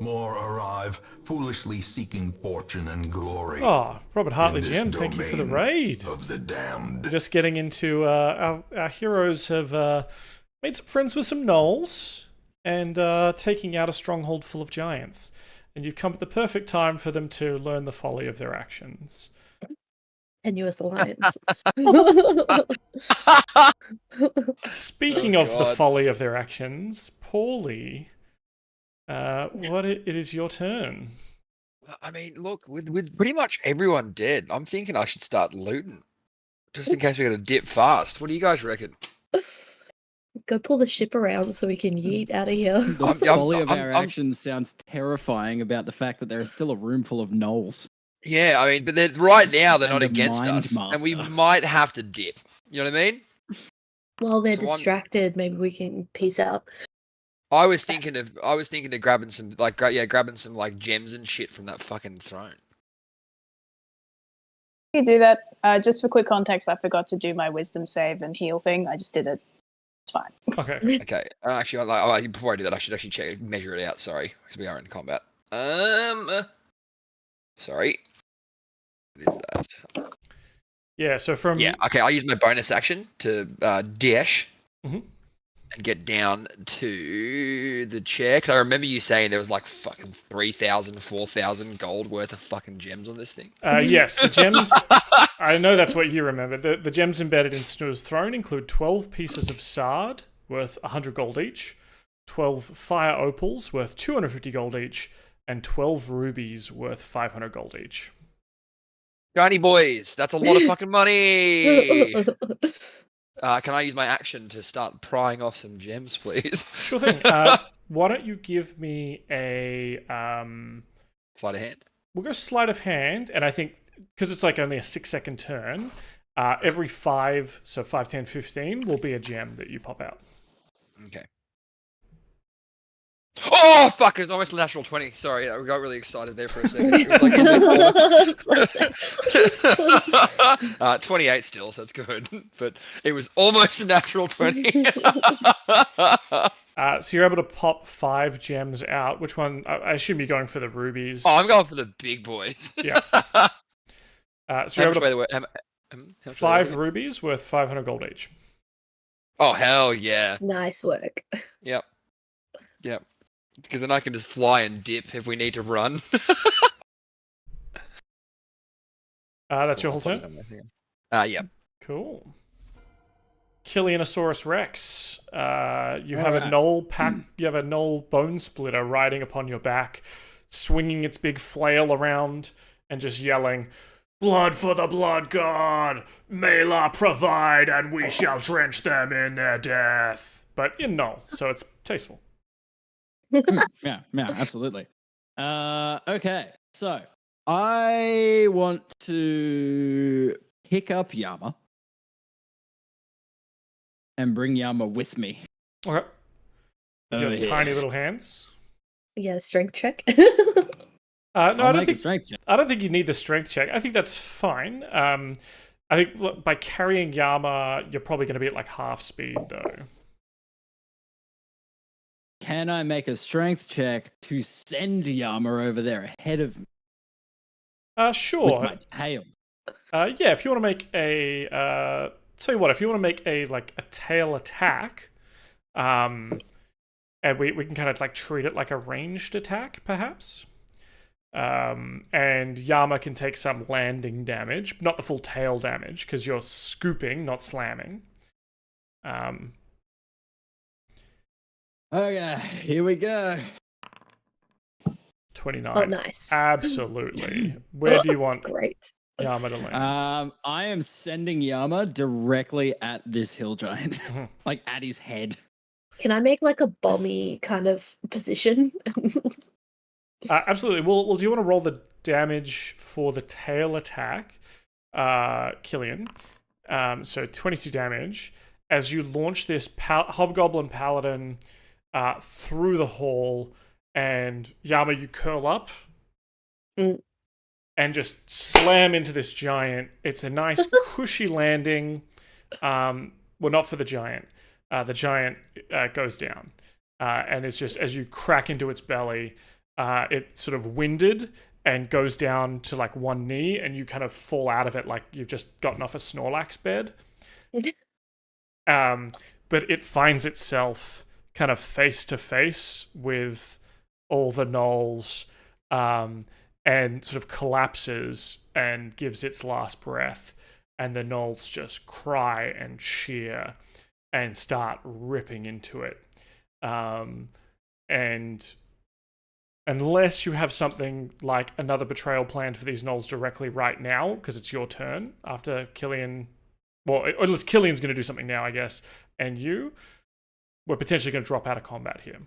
More arrive, foolishly seeking fortune and glory. Oh, Robert Hartley, in this GM, thank you for the domain raid. of the damned. Just getting into our heroes have made some friends with some gnolls and taking out a stronghold full of giants. And you've come at the perfect time for them to learn the folly of their actions. Tenuous alliance. Speaking of the folly of their actions, Paulie, it is your turn. I mean, look, with pretty much everyone dead, I'm thinking I should start looting. Just in case we gotta dip fast. What do you guys reckon? Go pull the ship around so we can yeet out of here. The folly of our actions sounds terrifying about the fact that there is still a room full of gnolls. Yeah, I mean, but right now they're And not a against mind us, and we master. might have to dip. You know what I mean? While they're So I'm- distracted, maybe we can peace out. I was thinking of grabbing some grabbing some like gems and shit from that fucking throne. You do that. Just for quick context, I forgot to do my wisdom save and heal thing. I just did it. It's fine. Okay. Okay. Actually, before I do that, I should actually measure it out. Sorry, because we are in combat. Sorry. What is that? Yeah, so from... Yeah, okay, I'll use my bonus action to dash Mhm. and get down to the chair. Because I remember you saying there was like fucking 3,000, 4,000 gold worth of fucking gems on this thing. Yes, the gems... I know that's what you remember. The gems embedded in Snurre's throne include 12 pieces of sard, worth 100 gold each, 12 fire opals, worth 250 gold each, and 12 rubies, worth 500 gold each. Shiny boys, that's a lot of fucking money! Can I use my action to start prying off some gems, please? Sure thing. Why don't you give me a... Sleight of hand. We'll go sleight of hand, and I think, because it's like only a 6-second turn, every 5, so 5, 10, 15, will be a gem that you pop out. Okay. Oh, fuck, it's almost a natural 20. Sorry, I got really excited there for a second. It was like 28 still, so that's good. But it was almost a natural 20. So you're able to pop 5 gems out. Which one? I assume you're going for the rubies. Oh, I'm going for the big boys. Yeah. So you're able to... 5 rubies worth 500 gold each. Oh, hell yeah. Nice work. Yep. Because then I can just fly and dip if we need to run. That's your whole turn? Yeah. Cool. Killianosaurus Rex. You have a gnoll bone splitter riding upon your back, swinging its big flail around and just yelling, "Blood for the blood god! Mela provide, and we shall drench them in their death." But in gnoll, so it's tasteful. Yeah, absolutely. Okay, so I want to pick up Yama and bring Yama with me. Okay. With your tiny little hands. Yeah, strength check. No, I don't think. Strength check. I don't think you need the strength check. I think that's fine. I think by carrying Yama, you're probably going to be at like half speed, though. Can I make a strength check to send Yama over there ahead of me? Sure. With my tail. Yeah, if you want to make a... tell you what, if you want to make a tail attack, and we can kind of like treat it like a ranged attack, perhaps. And Yama can take some landing damage, not the full tail damage, because you're scooping, not slamming. Okay, here we go. 29. Oh, nice. Absolutely. Where do you want? Great. Yama to land. I am sending Yama directly at this hill giant, like at his head. Can I make like a bomby kind of position? Absolutely. Well, do you want to roll the damage for the tail attack, Killian? So 22 damage as you launch this hobgoblin paladin through the hall, and Yama, you curl up and just slam into this giant. It's a nice cushy landing. Well, not for the giant. The giant goes down, and it's just as you crack into its belly, it sort of winded and goes down to like one knee, and you kind of fall out of it like you've just gotten off a Snorlax bed. But it finds itself kind of face to face with all the gnolls, and sort of collapses and gives its last breath, and the gnolls just cry and cheer and start ripping into it. And unless you have something like another betrayal planned for these gnolls directly right now, because it's your turn after Killian, well, unless Killian's going to do something now, I guess, and we're potentially going to drop out of combat here.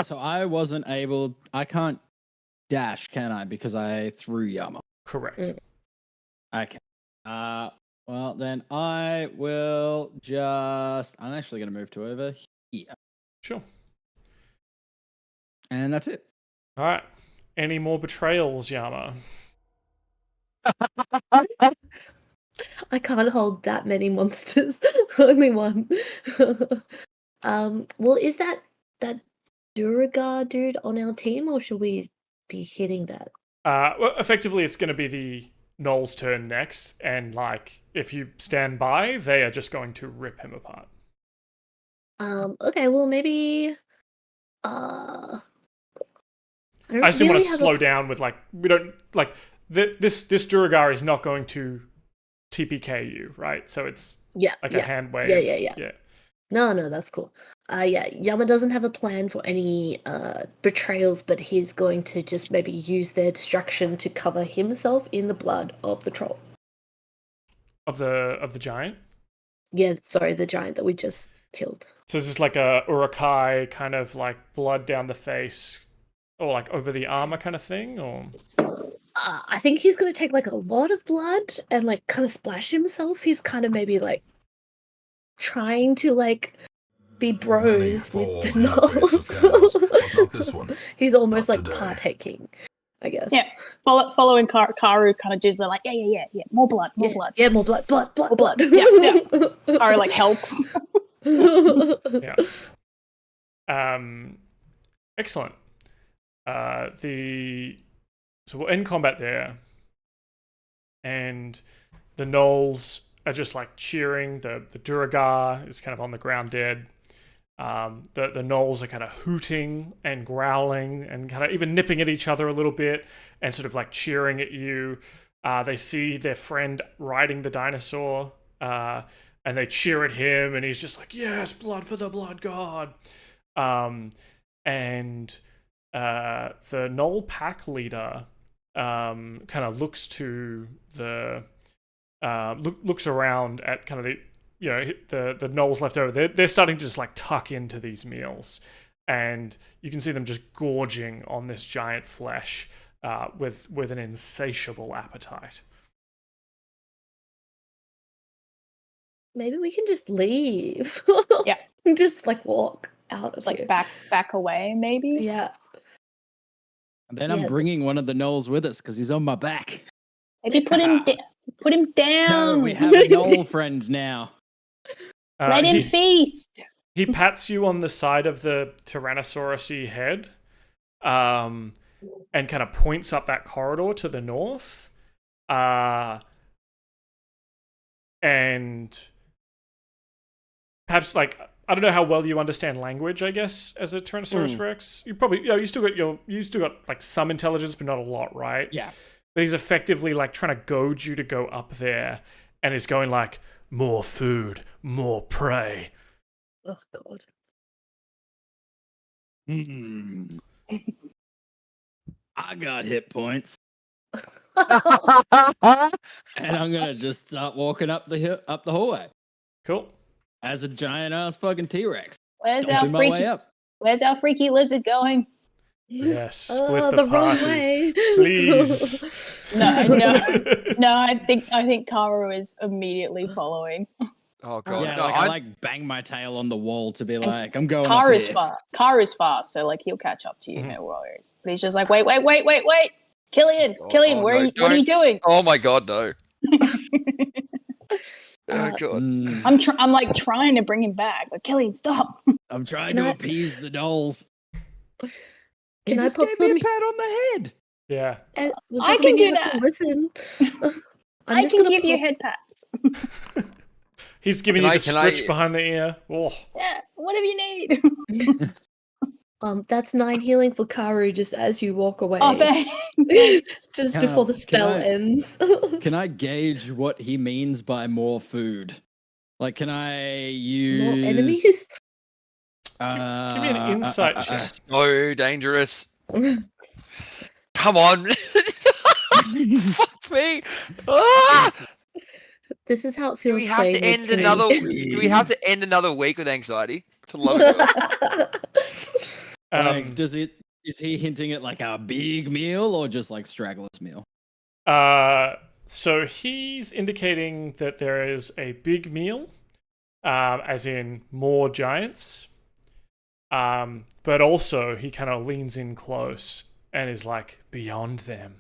So I can't dash, can I? Because I threw Yama. Correct. Okay. Well, then I will I'm actually going to move to over here. Sure. And that's it. All right. Any more betrayals, Yama? I can't hold that many monsters. Only one. Well, is that Duragar dude on our team, or should we be hitting that? Well, effectively, it's going to be the Gnoll's turn next, and like if you stand by, they are just going to rip him apart. Okay, well maybe I just didn't want to slow down with like we don't like this Duragar is not going to TPK you, right? So it's a hand wave. Yeah. No, that's cool. Yama doesn't have a plan for any betrayals, but he's going to just maybe use their distraction to cover himself in the blood of the troll. Of the giant? Yeah, sorry, the giant that we just killed. So is this like a Urukai kind of like blood down the face, or like over the armor kind of thing, or? I think he's gonna take like a lot of blood and like kind of splash himself. He's kind of maybe like trying to like be bros with the gnolls. Not this one. He's almost Not like today. partaking, I guess. Yeah, following Karu kind of does the like, yeah, more blood. Yeah, more blood. Yeah. Karu like helps. Yeah. Excellent. So we'll end combat there, and the gnolls are just like cheering. The Duragar is kind of on the ground dead. The gnolls are kind of hooting and growling and kind of even nipping at each other a little bit and sort of like cheering at you. They see their friend riding the dinosaur, and they cheer at him, and he's just like, yes, blood for the blood god. And the gnoll pack leader kind of looks to the looks around at kind of the gnolls left over. They're starting to just like tuck into these meals, and you can see them just gorging on this giant flesh with an insatiable appetite. Maybe we can just leave. Yeah. Just like walk out It's of like here. back away, maybe. Yeah. And then I'm bringing one of the gnolls with us because he's on my back. Maybe put him down. No, we have a gnoll friend now. Let him feast. He pats you on the side of the Tyrannosaurus-y head, and kind of points up that corridor to the north, and perhaps like I don't know how well you understand language. I guess as a Tyrannosaurus Rex, you probably you still got like some intelligence, but not a lot, right? Yeah. But he's effectively like trying to goad you to go up there, and he's going like, more food, more prey. Oh god. I got hit points. And I'm gonna just start walking up the hallway Cool. as a giant ass fucking T-Rex. Where's our Stomping my way freaky? up. Where's our freaky lizard going? Yes, split the the wrong party. way. Please. No. I think Karu is immediately following. Oh god. Yeah, no, like I like bang my tail on the wall to be like, I'm going. Karu's up here. fast. Karu's fast, so like he'll catch up to you, Mhm. no worries. But he's just like, wait, Killian, Oh, Killian, oh, what no, are you doing? Oh my god, no. Oh god. Mm, I'm like trying to bring him back, but Killian, stop. I'm trying Can to I- appease the dolls. He Can I just pop gave me some? a pat on the head. Yeah. Well, I doesn't can mean you do have to that. Listen. I'm I just can gonna give you pop- head pats. He's giving Can you I- the can scritch I- behind the ear. Oh. Yeah, whatever you need. That's 9 healing for Karu just as you walk away. Oh, thanks. Just Can before I- the spell can I- ends. Can I gauge what he means by more food? Like, can I use More enemies? Give me an insight check. So dangerous. Come on. Fuck me. Ah! This is how it Do feels we have playing to end with another? Kenny. Do we have to end another week with anxiety? For the love of God. Like, is he hinting at like a big meal or just like stragglers meal? So he's indicating that there is a big meal, as in more giants. But also he kind of leans in close and is like, beyond them,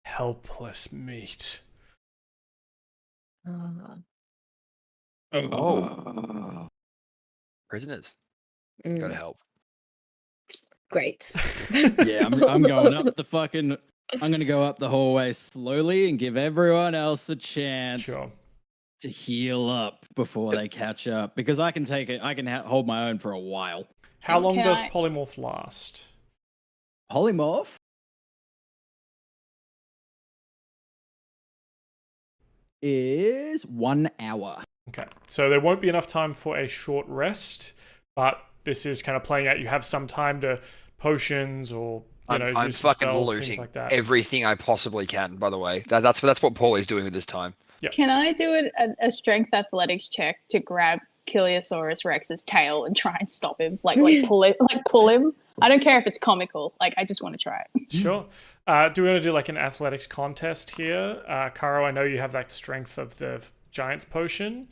helpless meat. Oh. Prisoners. Gotta help. Great. Yeah, I'm going up the fucking. I'm gonna go up the hallway slowly and give everyone else a chance Sure. to heal up before they catch up because I can take it. I can hold my own for a while. How long Can does I- polymorph last? Polymorph is 1 hour. Okay, so there won't be enough time for a short rest, but this is kind of playing out. You have some time to potions or I'm use some fucking spells, things looting like that. everything I possibly can. By the way, that's what Paulie's doing with his time. Can I do a strength athletics check to grab Kiliosaurus Rex's tail and try and stop him? Like pull him? I don't care if it's comical. Like I just want to try it. Sure. Do we want to do like an athletics contest here? Caro, I know you have that strength of the Giant's Potion.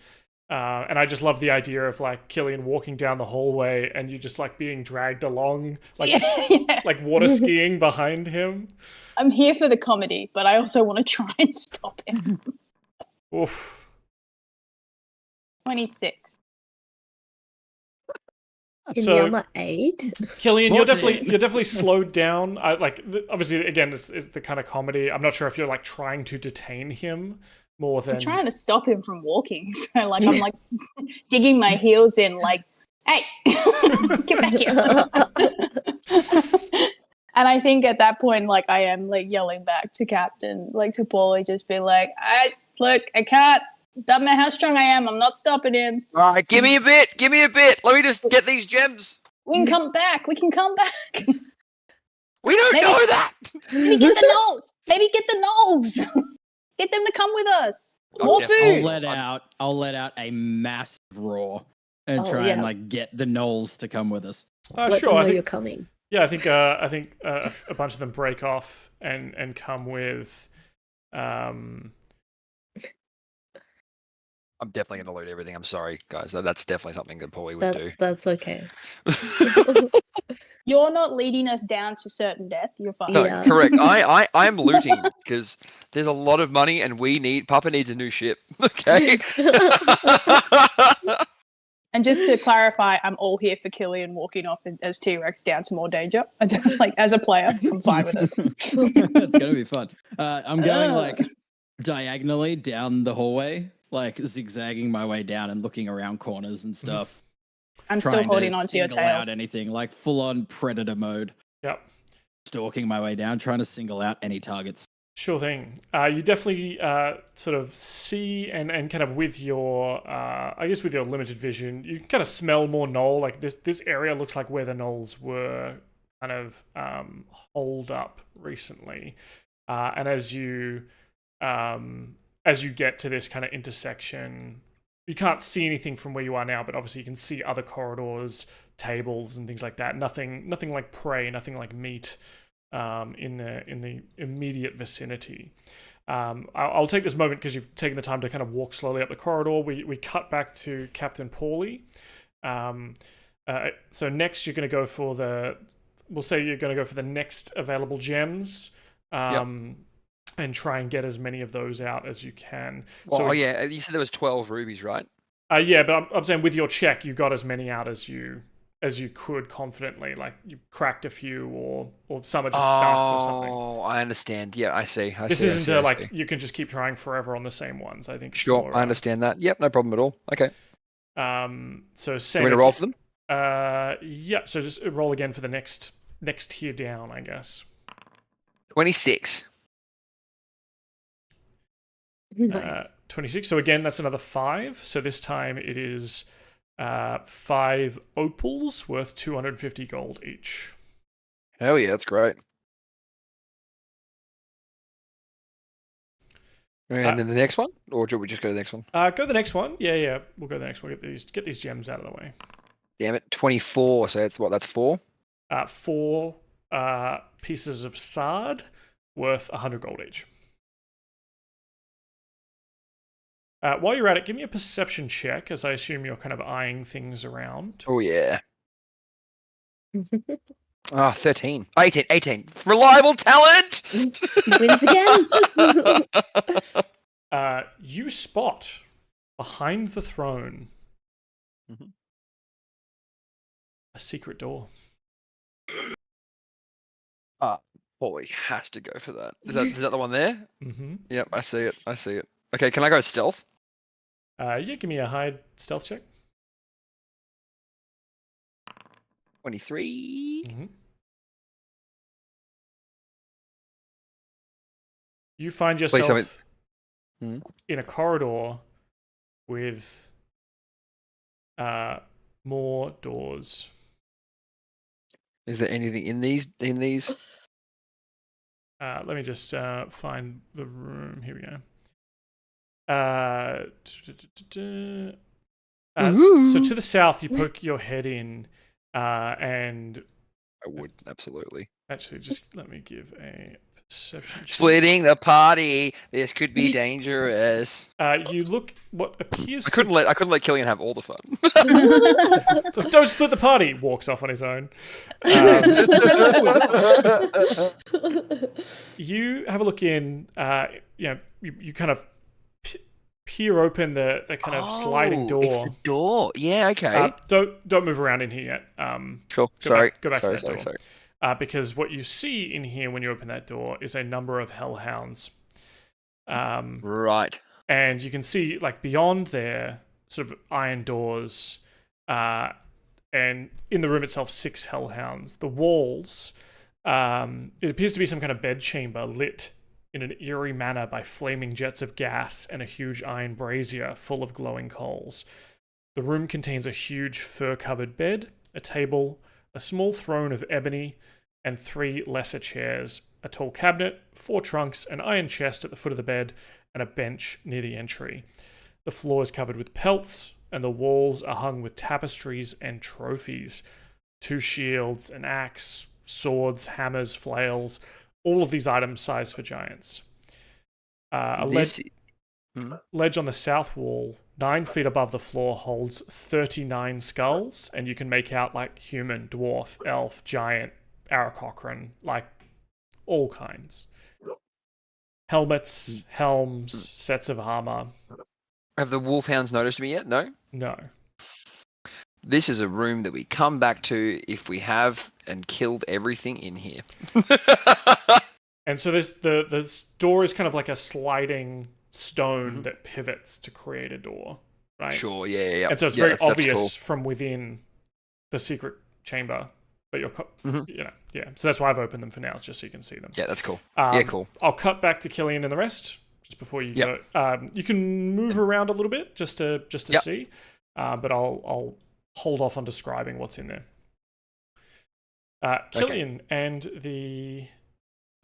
And I just love the idea of like Killian walking down the hallway and you just like being dragged along, like Yeah. like water skiing behind him. I'm here for the comedy, but I also want to try and stop him. Oof. 26. Can So- Yama aid? Killian, More you're definitely slowed down. Obviously, again, it's the kind of comedy. I'm not sure if you're like trying to detain him more than I'm trying to stop him from walking. So like I'm like digging my heels in like, hey, get back here. And I think at that point, like I am like yelling back to Captain, like to Paulie, just be like, I can't. Doesn't matter how strong I am, I'm not stopping him. All right, give me a bit. Give me a bit. Let me just get these gems. We can come back. We can come back. We don't Maybe- know that. Maybe get the gnolls. Maybe get the gnolls. Get them to come with us. Oh, More definitely. food. I'll let out a massive roar and Oh, try yeah. and like get the gnolls to come with us. Let sure. them I know you're think coming. yeah. I think a bunch of them break off and come with. I'm definitely gonna loot everything. I'm sorry, guys. That's definitely something that Paulie would do. That's okay. You're not leading us down to certain death. You're fine. No, Yeah. correct. I'm looting because there's a lot of money and Papa needs a new ship. Okay. And just to clarify, I'm all here for Killian walking off as T-Rex down to more danger. I just, like as a player, I'm fine with it. It's gonna be fun. I'm going Ah. like diagonally down the hallway, like zigzagging my way down and looking around corners and stuff. I'm still trying to holding onto your single tail. out anything, like full on predator mode. Yep. Stalking my way down, trying to single out any targets. Sure thing. You definitely sort of see and kind of with your, I guess with your limited vision, you can kind of smell more gnoll. Like this area looks like where the gnolls were kind of holed up recently. And as you get to this kind of intersection, you can't see anything from where you are now, but obviously you can see other corridors, tables, and things like that. Nothing like prey, nothing like meat in the immediate vicinity. I'll take this moment because you've taken the time to kind of walk slowly up the corridor. We cut back to Captain Paulie. So next you're going to go for we'll say you're going to go for the next available gems. And try and get as many of those out as you can. Well, yeah, you said there was 12 rubies, right? Yeah, but I'm saying with your check, you got as many out as you could confidently. Like you cracked a few, or some are just stuck or something. Oh, I understand. Yeah, I see. This isn't like you can just keep trying forever on the same ones. I think. Sure, I understand that. Yep, no problem at all. Okay. So same. We're gonna roll for them. Yeah. So just roll again for the next tier down, I guess. 26. Nice. 26. So again, that's another 5. So this time it is 5 opals worth 250 gold each. Hell yeah, that's great. And then the next one, or should we just go to the next one? Go to the next one. Yeah. We'll go to the next one. Get these gems out of the way. Damn it, 24. So that's 4. 4 pieces of sard worth 100 gold each. While you're at it, give me a perception check, as I assume you're kind of eyeing things around. Oh, yeah. 13. 18. Reliable talent! Wins again. You spot behind the throne a secret door. Paulie has to go for that. Is that the one there? Mm-hmm. Yep, I see it. Okay, can I go stealth? Yeah, give me a hide stealth check. 23. Mm-hmm. You find yourself in a corridor with more doors. Is there anything in these? Let me just find the room. Here we go. So to the south, you poke your head in, and I would, absolutely. actually, just let me give a perception check. Splitting the party. This could be dangerous. You look what appears I couldn't let Killian have all the fun. So don't split the party. Walks off on his own. You have a look in. You kind of peer open the kind of sliding door. It's the door. Yeah. Okay. Don't move around in here yet. Sure. Go back to that door. Sorry. Because what you see in here when you open that door is a number of hellhounds. Right. And you can see, like, beyond there, sort of iron doors, and in the room itself, 6 hellhounds. The walls, it appears to be some kind of bedchamber lit in an eerie manner by flaming jets of gas and a huge iron brazier full of glowing coals. The room contains a huge fur-covered bed, a table, a small throne of ebony, and 3 lesser chairs, a tall cabinet, 4 trunks, an iron chest at the foot of the bed, and a bench near the entry. The floor is covered with pelts, and the walls are hung with tapestries and trophies. 2 shields, an axe, swords, hammers, flails, all of these items sized for giants. A ledge on the south wall, 9 feet above the floor, holds 39 skulls, and you can make out like human, dwarf, elf, giant, Aarakocran, like all kinds. Helmets, helms, sets of armor. Have the wolfhounds noticed me yet? No? No. This is a room that we come back to if we have and killed everything in here. And so the door is kind of like a sliding stone that pivots to create a door, right? Sure, yeah. And so it's very obvious from within the secret chamber, but you're, So that's why I've opened them for now, just so you can see them. Yeah, that's cool. Cool. I'll cut back to Killian and the rest just before you go. You can move around a little bit just to see, but I'll hold off on describing what's in there. Killian and the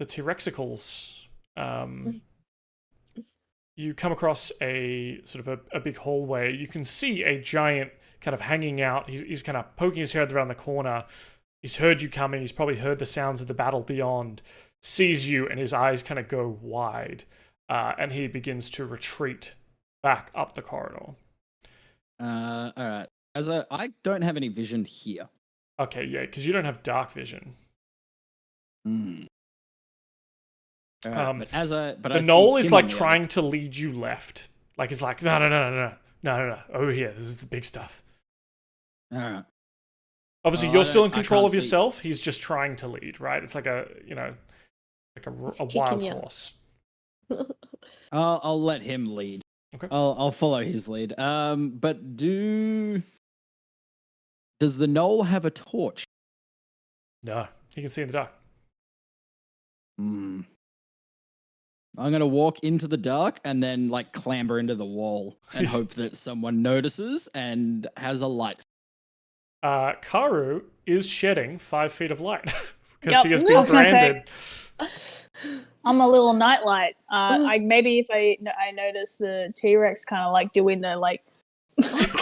T-Rexicals You come across a sort of a big hallway. You can see a giant kind of hanging out. He's kind of poking his head around the corner. He's heard you coming. He's probably heard the sounds of the battle beyond. Sees you, and his eyes kind of go wide. And he begins to retreat back up the corridor. All right. I don't have any vision here. Okay, yeah, because you don't have dark vision. But the knoll is like trying to lead you left. Like it's like no, over here. This is the big stuff. All right. Obviously, you're still in control of yourself. He's just trying to lead, right? It's like a wild horse. I'll let him lead. Okay. I'll follow his lead. But does the knoll have a torch? No, he can see in the dark. I'm gonna walk into the dark and then like clamber into the wall and hope that someone notices and has a light. Karu is shedding 5 feet of light because he has been branded. I'm a little nightlight. Maybe if I notice the T-Rex kind of like doing the like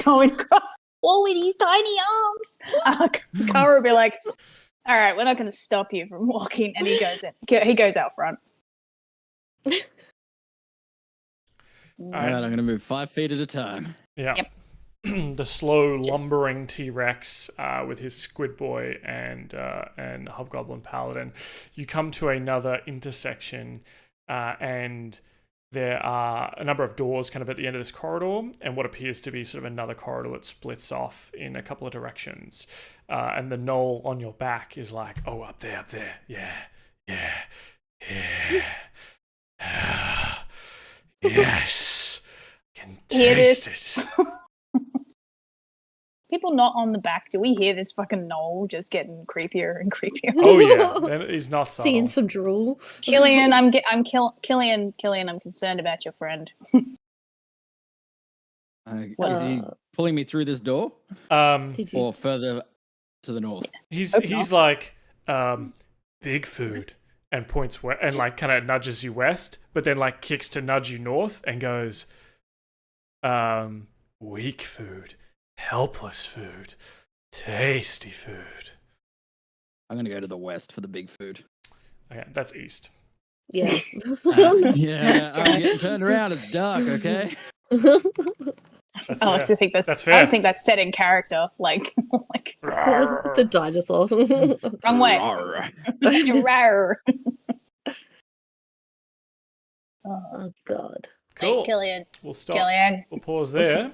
going across the wall with his tiny arms, Karu will be like, "All right, we're not going to stop you from walking," and he goes in. He goes out front. All right, I'm going to move 5 feet at a time. Yeah. Yep. The slow lumbering T-Rex with his squid boy and hobgoblin paladin. You come to another intersection, and there are a number of doors kind of at the end of this corridor, and what appears to be sort of another corridor that splits off in a couple of directions. And the knoll on your back is like, oh, up there, yeah. Yes, I can taste it. People not on the back, do we hear this fucking knoll just getting creepier and creepier? Oh yeah, and he's not subtle. Seeing some drool. Killian, Killian, I'm concerned about your friend. Is he pulling me through this door? Or further to the north? He's like, big food, and points west, and like kind of nudges you west, but then like kicks to nudge you north and goes, weak food. Helpless food. Tasty food. I'm going to go to the west for the big food. Okay, that's east. Yeah. I'm getting turned around. It's dark, okay? That's I fair. think That's fair. I don't think that's set in character. Like The dinosaur. wrong way. Rawr. Oh god. Cool. Hey, Killian. We'll stop. Killian. We'll pause there.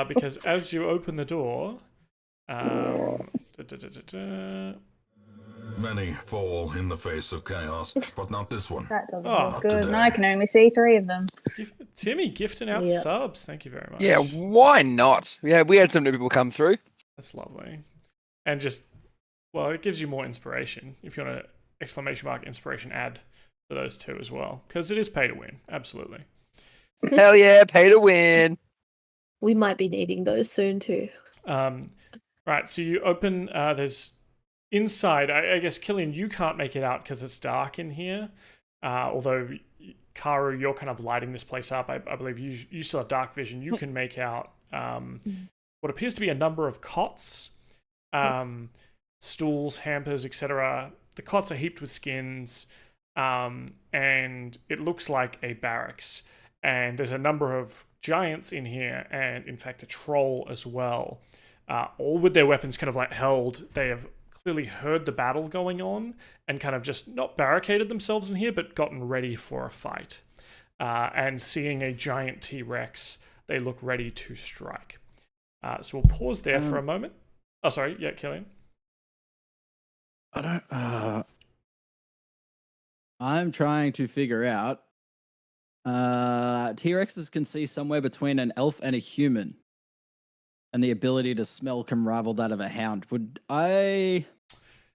Because as you open the door, Many fall in the face of chaos, but not this one. That doesn't Oh, look good. today. And I can only see 3 of them. Timmy gifting out Yeah. subs. Thank you very much. Yeah, why not? Yeah, we had some new people come through. That's lovely. And just, well, it gives you more inspiration. If you want to exclamation mark inspiration add for those two as well. Because it is pay to win. Absolutely. Hell yeah, pay to win. We might be needing those soon too. Right, so you open, there's inside, I guess, Killian, you can't make it out because it's dark in here. Although, Karu, you're kind of lighting this place up. I believe you still have dark vision. You can make out what appears to be a number of cots, stools, hampers, etc. The cots are heaped with skins, and it looks like a barracks. And there's a number of giants in here, and in fact a troll as well. All with their weapons kind of like held. They have clearly heard the battle going on and kind of just not barricaded themselves in here, but gotten ready for a fight. And seeing a giant T-Rex, they look ready to strike. So we'll pause there for a moment. Oh, sorry. Yeah, Killian. I'm trying to figure out. T-Rexes can see somewhere between an elf and a human, and the ability to smell can rival that of a hound. Would I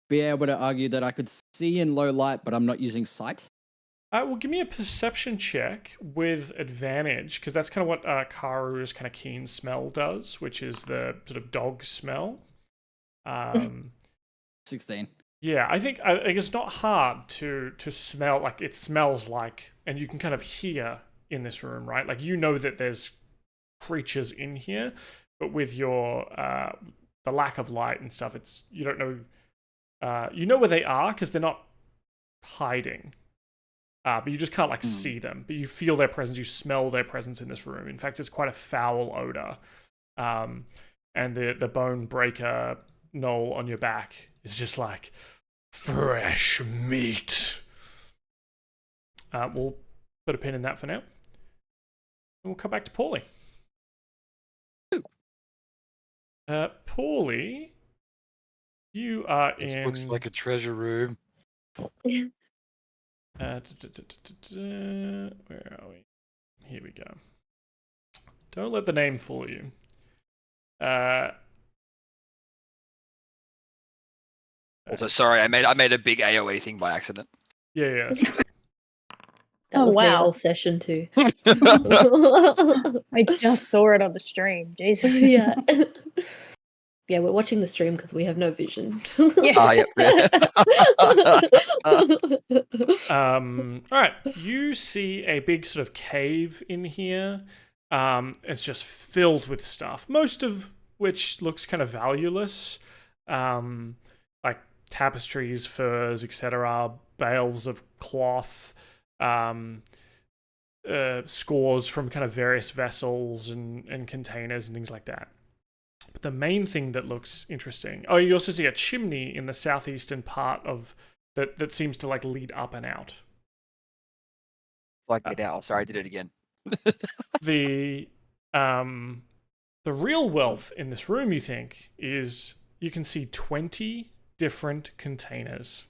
be able to argue that I could see in low light, but I'm not using sight? Well, give me a perception check with advantage, because that's kind of what Karu's kind of keen smell does, which is the sort of dog smell. 16. Yeah, I think it's not hard to smell. Like it smells like, and you can kind of hear in this room, right? Like you know that there's creatures in here, but with your the lack of light and stuff, it's you don't know. You know where they are because they're not hiding, but you just can't like see them. But you feel their presence, you smell their presence in this room. In fact, it's quite a foul odor. And the bone breaker knoll on your back is just like fresh meat. We'll put a pin in that for now. And we'll come back to Paulie. Paulie, you are This in. looks like a treasure room. Where are we? Here we go. Don't let the name fool you. Also, sorry, I made a big AOE thing by accident. Yeah. That Oh, was my wow. whole session too. I just saw it on the stream. Jesus. Yeah. Yeah, we're watching the stream because we have no vision. Yep. All right. You see a big sort of cave in here. It's just filled with stuff, most of which looks kind of valueless, like tapestries, furs, etc., bales of cloth, scores from kind of various vessels and containers and things like that. But the main thing that looks interesting, you also see a chimney in the southeastern part of that seems to like lead up and out. Like it out. Sorry, I did it again. The real wealth in this room, you think, is you can see 20 different containers,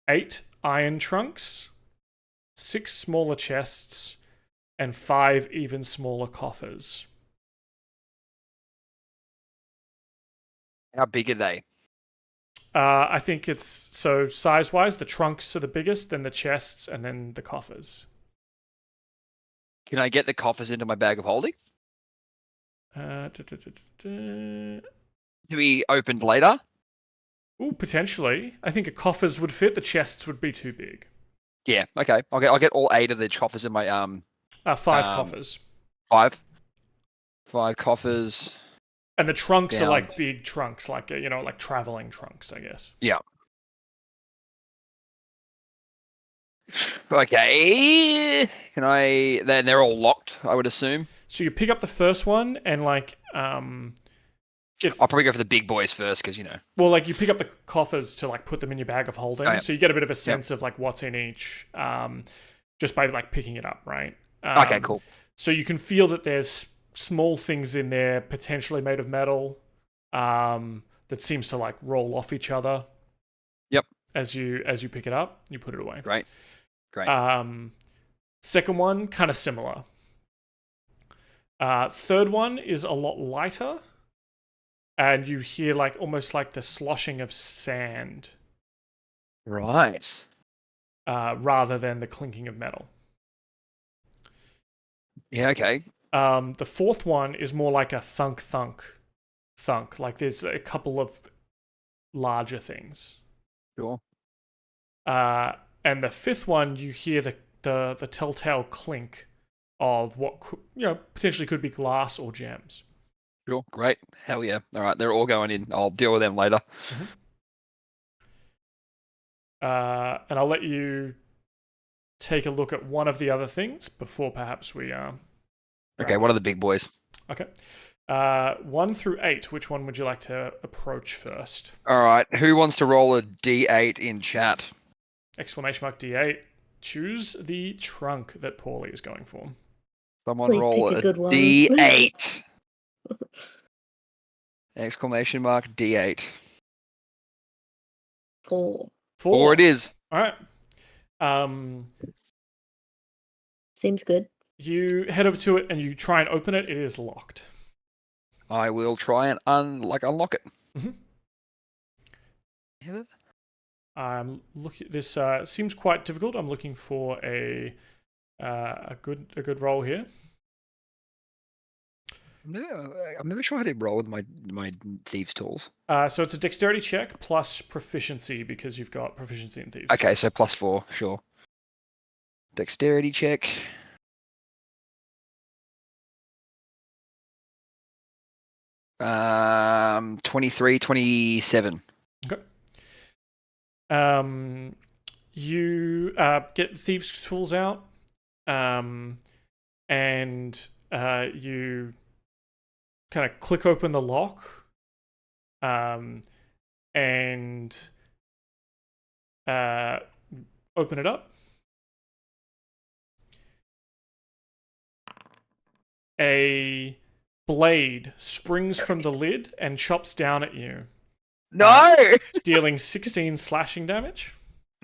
8 iron trunks, 6 smaller chests, and 5 even smaller coffers. How big are they? I think it's so size-wise, the trunks are the biggest, then the chests, and then the coffers. Can I get the coffers into my bag of holding? To be opened later? Ooh, potentially. I think a coffers would fit. The chests would be too big. Yeah. Okay. I'll get all 8 of the coffers in my 5 coffers. 5 coffers. And the trunks are Down. like big trunks, like like traveling trunks, I guess. Yeah. Okay. Can I? Then they're all locked, I would assume. So you pick up the first one and like I'll probably go for the big boys first because well, like you pick up the coffers to like put them in your bag of holding, Oh, yeah. so you get a bit of a sense of like what's in each, just by like picking it up, right? Okay, cool. So you can feel that there's small things in there, potentially made of metal, that seems to like roll off each other. Yep. As you pick it up, you put it away. Great. Second one, kind of similar. Third one is a lot lighter, and you hear like almost like the sloshing of sand, Right. rather than the clinking of metal. Yeah. Okay. The fourth one is more like a thunk. Like there's a couple of larger things. Sure. And the fifth one, you hear the telltale clink of what potentially could be glass or gems. Sure. Great. Hell yeah. All right. They're all going in. I'll deal with them later. Mm-hmm. And I'll let you take a look at one of the other things before perhaps we Okay. What are the big boys? Okay. 1 through 8. Which one would you like to approach first? All right. Who wants to roll a D8 in chat? Exclamation mark D8. Choose the trunk that Paulie is going for. Someone Please roll pick a good one. D8. Exclamation mark D8. 4. 4 it is. All right. Seems good. You head over to it and you try and open it. It is locked. I will try and unlock it. Mm-hmm. Yeah. This seems quite difficult. I'm looking for a good roll here. I'm never sure how to roll with my thieves' tools. So it's a dexterity check plus proficiency because you've got proficiency in thieves. Okay, so +4, sure. Dexterity check. Um, 23, 27. Okay. You get thieves' tools out, and you kind of click open the lock, and open it up. A blade springs from the lid and chops down at you, No! dealing 16 slashing damage.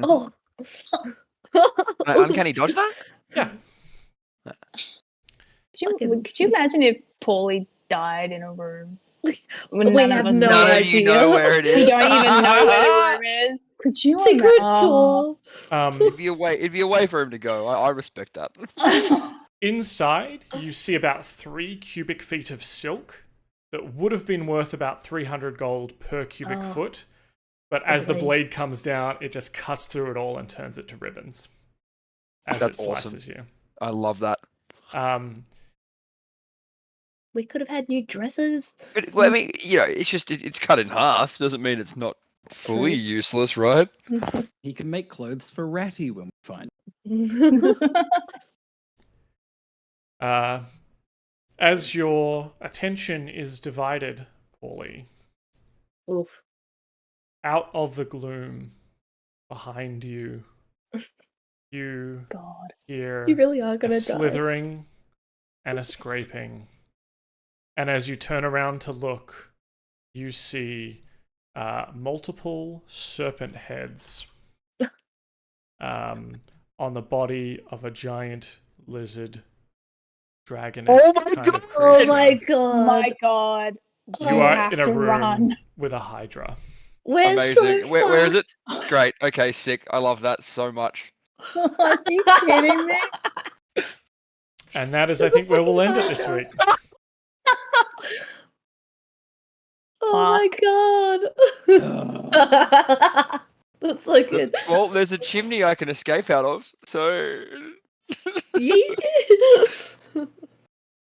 Oh. Uncanny dodge that? Yeah. Could you imagine if Paulie died in a room? When We none have of us no know. None of you know where it is. We don't even know where the room is. Could you Secret imagine? door. It'd be a way for him to go. I respect that. Inside, you see about 3 cubic feet of silk that would have been worth about 300 gold per cubic foot. But as the blade comes down, it just cuts through it all and turns it to ribbons as That's it slices awesome. you. I love that. We could have had new dresses. But well, I mean, it's just it's cut in half. Doesn't mean it's not fully useless, right? He can make clothes for Ratty when we find As your attention is divided, Paulie, Oof. out of the gloom behind you, you God. hear You really are a gonna die. slithering and a scraping. And as you turn around to look, you see multiple serpent heads on the body of a giant lizard dragon-esque kind of creature. Oh my god. My God. You are have in a to room run. with a hydra. We're Amazing. so Where is fucked. it? Great. Okay, sick. I love that so much. Are you kidding me? And that is, I There's a think, where we'll fucking end it this hydra. week. Oh my god. That's so good. Well, there's a chimney I can escape out of, so.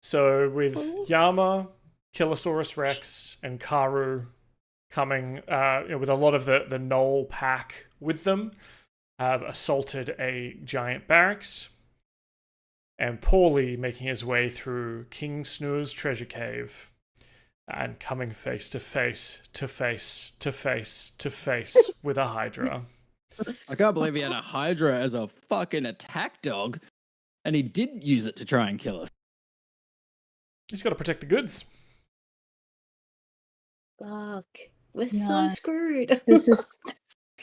So with Yama, Kilosaurus Rex, and Karu coming with a lot of the Knoll pack with them, have assaulted a giant barracks, and Paulie making his way through King Snurre's treasure cave and coming face to face with a hydra. I can't believe he had a hydra as a fucking attack dog, and he did use it to try and kill us. He's got to protect the goods. Fuck. We're so No. screwed. This is.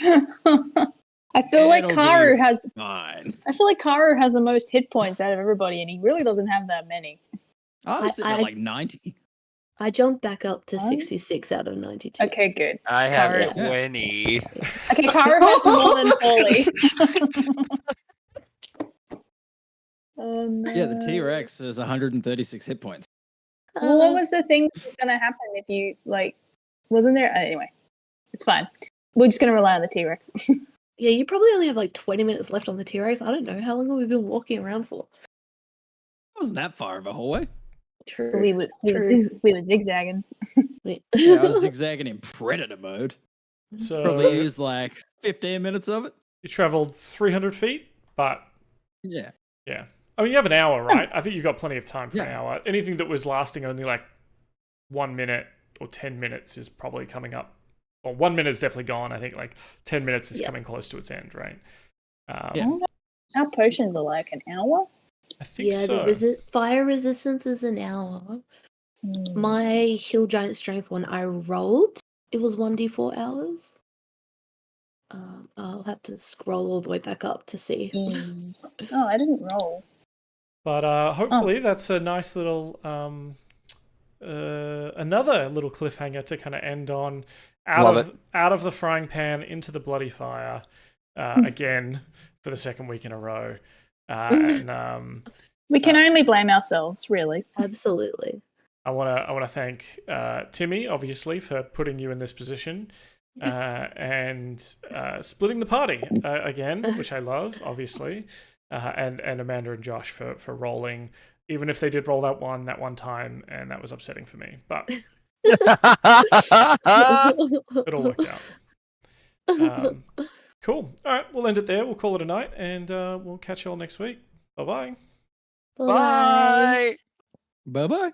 I feel like It'll Karu be has. Fine. I feel like Karu has the most hit points out of everybody, and he really doesn't have that many. I'm sitting I- at like 90. I jumped back up to Huh? 66 out of 92. Okay, good. I have Karu. 20. Okay, Karu has more than Paulie. Oh no. Yeah, the T-Rex has 136 hit points. Well, what was the thing that was going to happen if you, like, wasn't there? Anyway, it's fine. We're just going to rely on the T-Rex. Yeah, you probably only have like 20 minutes left on the T-Rex. I don't know. How long have we been walking around for? It wasn't that far of a hallway. True. we were zigzagging. Yeah, I was zigzagging in predator mode. So Probably used like 15 minutes of it. you traveled 300 feet, but Yeah. yeah. I mean, you have an hour, right? I think you've got plenty of time for an Yeah. hour. Anything that was lasting only like 1 minute or 10 minutes is probably coming up. Well, 1 minute is definitely gone. I think like 10 minutes is coming close to its end, right? Yeah. Our potions are like an hour. I think Yeah, so. the fire resistance is an hour. My Hill Giant Strength one I rolled, it was 1d4 hours. I'll have to scroll all the way back up to see. Oh, I didn't roll. But hopefully that's a nice little another little cliffhanger to kind of end on. Out of the frying pan into the bloody fire again for the second week in a row. And We can only blame ourselves, really. Absolutely. I want to thank Timmy, obviously, for putting you in this position, and splitting the party again, which I love, obviously, and Amanda and Josh for rolling, even if they did roll that one time, and that was upsetting for me. But it all worked out. Cool. All right, we'll end it there. We'll call it a night, and we'll catch you all next week. Bye-bye. Bye. Bye bye.